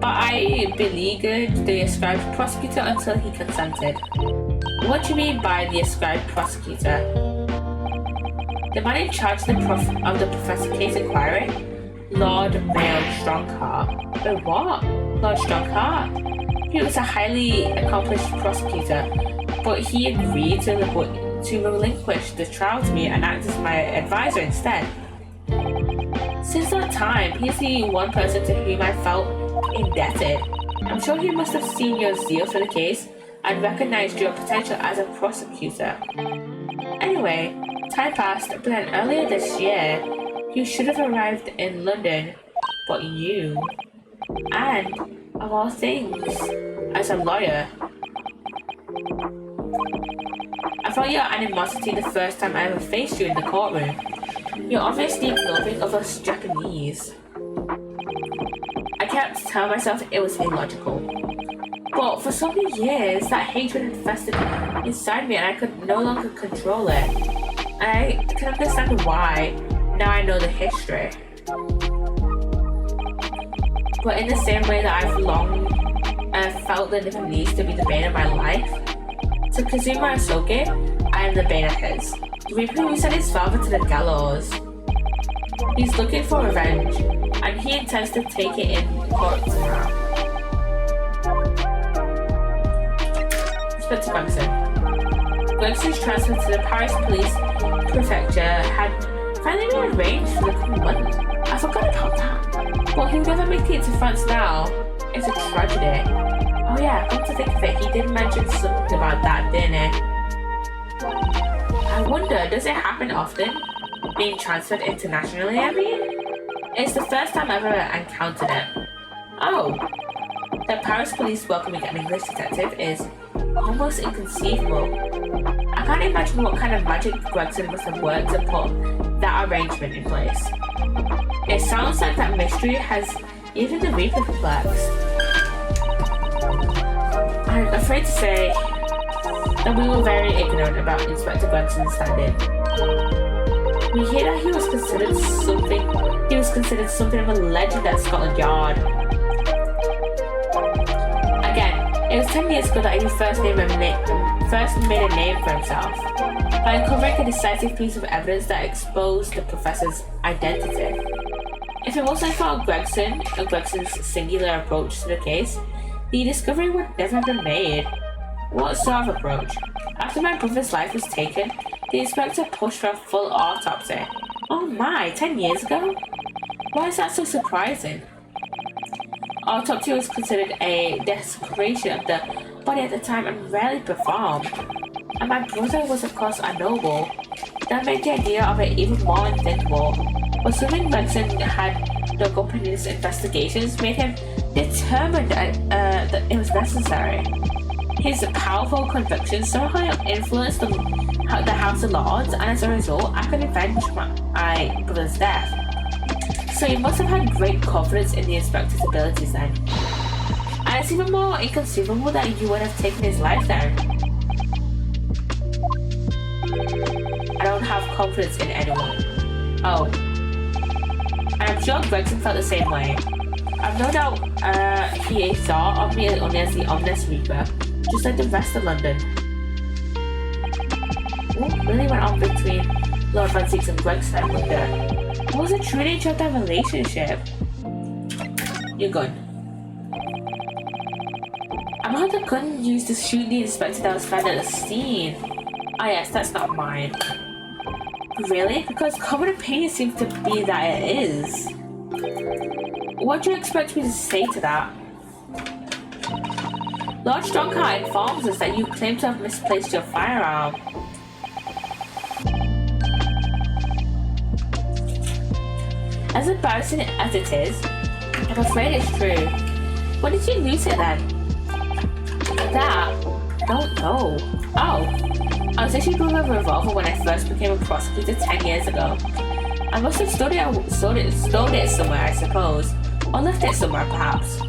but I beleaguered the ascribed prosecutor until he consented. What do you mean by the ascribed prosecutor? The man in charge of the professor case inquiry? Lord Mayor Strongheart. Oh, what? Lord Strongheart? He was a highly accomplished prosecutor, but he agreed to relinquish the trial to me and act as my advisor instead. Since that time, he's the one person to whom I felt indebted. I'm sure he must have seen your zeal for the case and recognized your potential as a prosecutor. Anyway, time passed, but then earlier this year, you should have arrived in London, but you, and of all things, as a lawyer. I felt your animosity the first time I ever faced you in the courtroom. You're obviously ignoring of us Japanese. I kept telling myself it was illogical. But for so many years, that hatred infested inside me and I could no longer control it. And I can understand why, now I know the history. But in the same way that I've long felt the Japanese to be the bane of my life, to Kazuma Asogi, I am the bane of his. The reaper who sent his father to the gallows. He's looking for revenge, and he intends to take it in court tomorrow. Inspector Gregson. Gregson's transfer to the Paris Police Prefecture had finally been arranged for the coming month. I forgot about that. Well, he'll never make it to France now. It's a tragedy. Oh yeah, come to think of it, he did mention something about that, didn't he? I wonder, does it happen often? Being transferred internationally, I mean? It's the first time I've ever encountered it. Oh, the Paris police welcoming an English detective is almost inconceivable. I can't imagine what kind of magic Gregson must have worked to put that arrangement in place. It sounds like that mystery has even the Reaper perplexed. I'm afraid to say that we were very ignorant about Inspector Gregson's standing. We hear that he was considered something of a legend at Scotland Yard. Again, it was 10 years ago that he first made a name for himself by uncovering a decisive piece of evidence that exposed the professor's identity. If it wasn't for Gregson and Gregson's singular approach to the case, the discovery would never have been made. What sort of approach? After my brother's life was taken, the inspector pushed for a full autopsy. Oh my, 10 years ago? Why is that so surprising? Autopsy was considered a desecration of the body at the time and rarely performed. And my brother was of course a noble. That made the idea of it even more unthinkable. Assuming Gregson had dug up in his investigations made him determined that it was necessary. His powerful convictions somehow influenced the House of Lords, and as a result, I could avenge my brother's death. So he must have had great confidence in the inspector's abilities then. And it's even more inconceivable that you would have taken his life then. I don't have confidence in anyone. Oh. And I'm sure Gregson felt the same way. I've no doubt he thought of me only as the ominous Reaper, just like the rest of London. What really went on between Lord Van Zieks and Gregson, I wonder? What was the true nature of their relationship? Your gun. About the gun used to shoot the inspector that was found at the scene. Ah yes, that's not mine. Really? Because common opinion seems to be that it is. What do you expect me to say to that? Lord Strongheart informs us that you claim to have misplaced your firearm. As embarrassing as it is, I'm afraid it's true. When did you lose it then? That? I don't know. Oh, I was issued with a revolver when I first became a prosecutor 10 years ago. I must have stowed it somewhere, I suppose. Or left it somewhere, perhaps.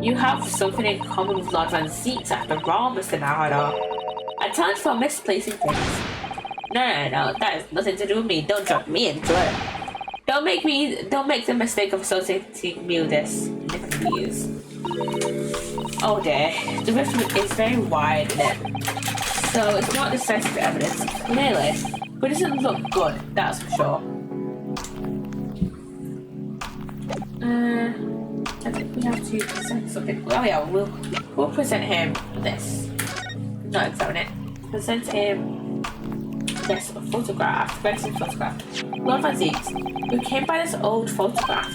You have something in common with Lord Van Zieks after all, Mr. Narada. A talent for misplacing things. No, that has nothing to do with me. Don't drop me into it. Don't make the mistake of associating me with this. Please. Oh dear. The rift is very wide, isn't it? So it's not decisive evidence, clearly. But it doesn't look good, that's for sure. I think we have to present something. Oh yeah, we'll present him this. Not examine it. Present him this photograph, Gregson's photograph. Lord Van Zieks, who came by this old photograph.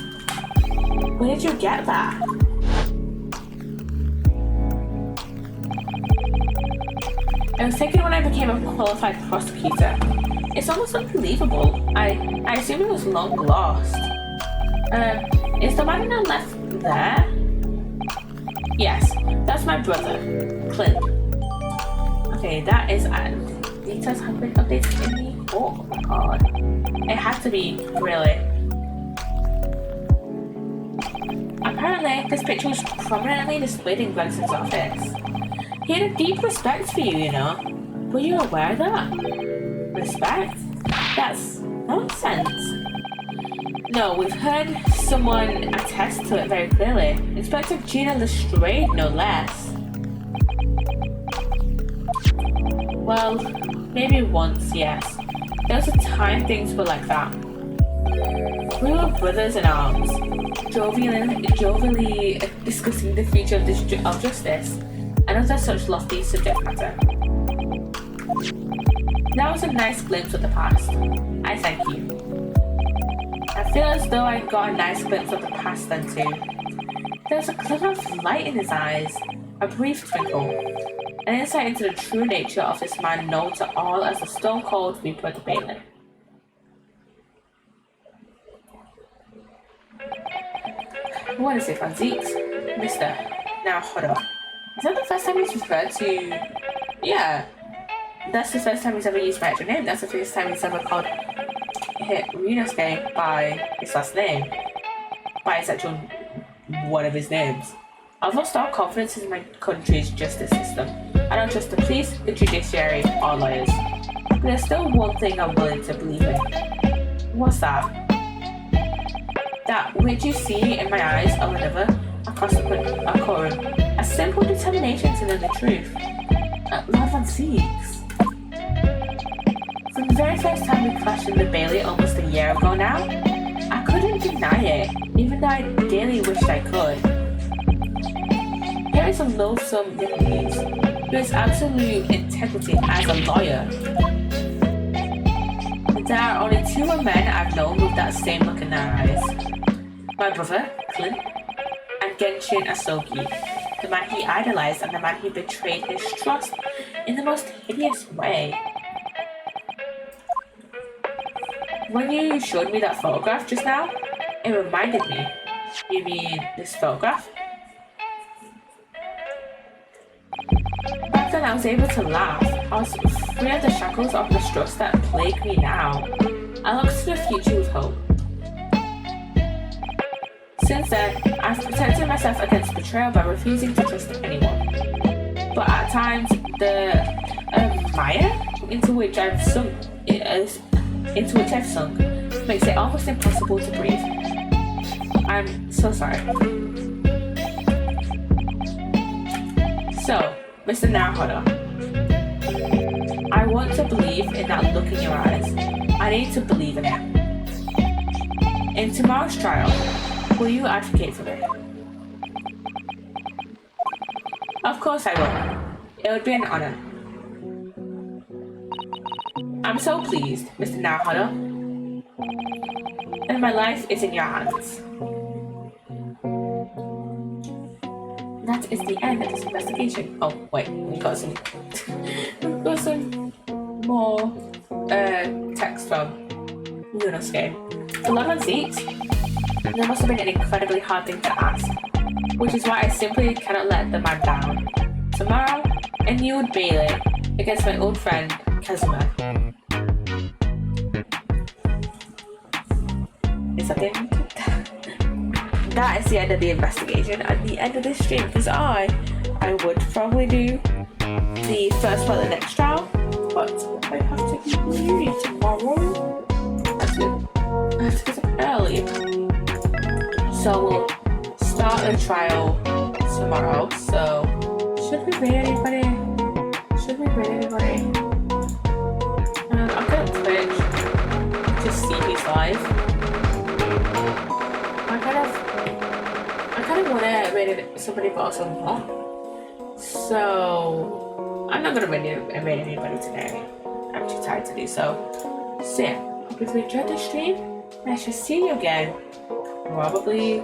Where did you get that? It was taken when I became a qualified prosecutor. It's almost unbelievable. I assume it was long lost. Is the man now left there? Yes, that's my brother, Clint. Okay, that is details have been updated in the court record. It had to be, really. Apparently, this picture was prominently displayed in Gregson's office. He had a deep respect for you, you know. Were you aware of that? Respect? That's nonsense. No, we've heard someone attest to it very clearly. Inspector Gina Lestrade, no less. Well, maybe once, yes. There was a time things were like that. We were brothers in arms, jovially discussing the future of justice and other such lofty subject matter. That was a nice glimpse of the past. I thank you. I feel as though I got a nice glimpse of the past then too. There was a glimmer of light in his eyes, a brief twinkle, an insight into the true nature of this man known to all as the stone-cold Reaper of the Bailey. What is it, Zieks? Mister. Now, hold on. Is that the first time he's referred to... Yeah. That's the first time he's ever used my actual name. That's the first time he's ever called Ryunosuke by his last name. By his actual... one of his names. I've lost all confidence in my country's justice system. I don't trust the police, the judiciary, or lawyers. But there's still one thing I'm willing to believe in. What's that? That which you see in my eyes of another across a courtroom. A simple determination to know the truth. Lord Van Zieks. From the very first time we clashed in the Bailey almost a year ago now, I couldn't deny it, even though I dearly wished I could. Here is a loathsome Nicholas, who has absolute integrity as a lawyer. There are only two men I've known with that same look in their eyes. My brother, Clint, and Genshin Asogi, the man he idolized and the man he betrayed his trust in the most hideous way. When you showed me that photograph just now, it reminded me. You mean this photograph? Back then I was able to laugh. I was free of the shackles of mistrust that plague me now. I looked to the future with hope. Since then, I've protected myself against betrayal by refusing to trust anyone. But at times, the mire into which I've sunk makes it almost impossible to breathe. I'm so sorry. So, Mr. Naruhodo, I want to believe in that look in your eyes. I need to believe in it. In tomorrow's trial, will you advocate for me? Of course I will. It would be an honor. I'm so pleased, Mr. Naruhodo. And my life is in your hands. That is the end of this investigation. Oh, wait, we've got some more text from Ryunosuke. The Lord Van Zieks. There must have been an incredibly hard thing to ask, which is why I simply cannot let the man down. Tomorrow, a new Bailey against my old friend Kazuma. Is that the end? That is the end of the investigation and the end of this stream, because I would probably do the first part of the next trial, but I have to be uni tomorrow. I have to get up early. So we'll start the trial tomorrow. So should we rate anybody? I'll go to Twitch to see who's live. I kind of want to rate somebody, but also not. So I'm not gonna rate anybody today. I'm too tired to do so. So yeah, hope you enjoyed the stream. I shall see you again probably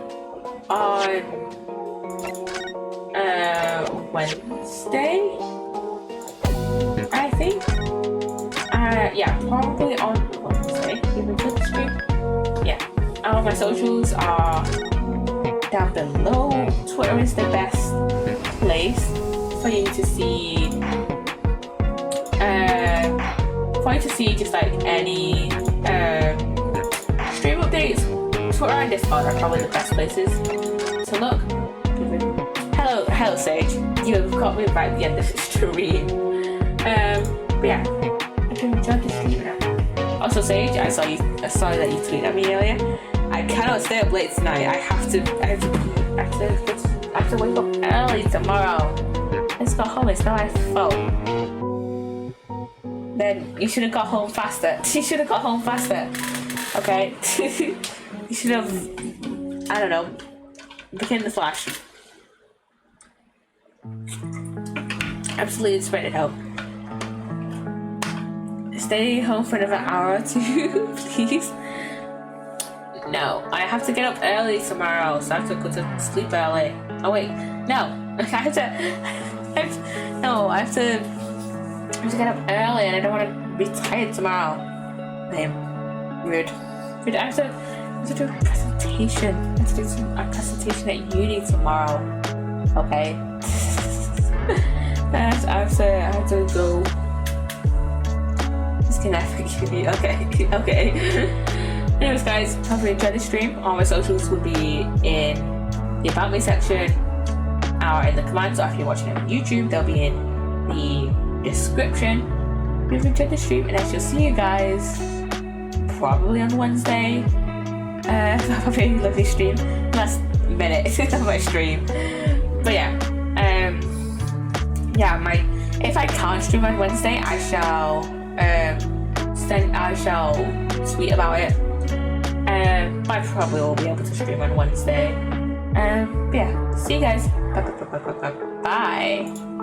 on Wednesday, I think. Yeah, probably on Wednesday. You enjoyed the stream? Yeah. My socials are down below. Twitter is the best place for you to see just like any stream updates. Twitter and Discord are probably the best places to look. Hello Sage, you have got me right at the end of the stream. But yeah, I hope you enjoyed the stream now. Also Sage, I saw that you tweeted at me earlier. I cannot stay up late tonight. I have to wake up early tomorrow. It's got home, it's not my fault. then you should have got home faster. You should have got home faster. Okay? You should have, I don't know, became the Flash. Absolutely spread it out. Stay home for another hour or two, please. No, I have to get up early tomorrow, so I have to go to sleep early. Oh wait, no, I have to get up early, and I don't want to be tired tomorrow. Damn, rude. I have to do a presentation. I have to do a presentation at uni tomorrow. Okay. I have to go. Just kidding, I forgive you. Okay. Anyways, guys, hope you enjoyed the stream. All my socials will be in the About Me section or in the comments, or if you're watching it on YouTube, they'll be in the description. If you've enjoyed the stream, and I shall see you guys probably on Wednesday. Have a very lovely stream. Last minute of my stream. But yeah, if I can't stream on Wednesday, I shall tweet about it. I probably will be able to stream on Wednesday. Yeah, see you guys. Bye.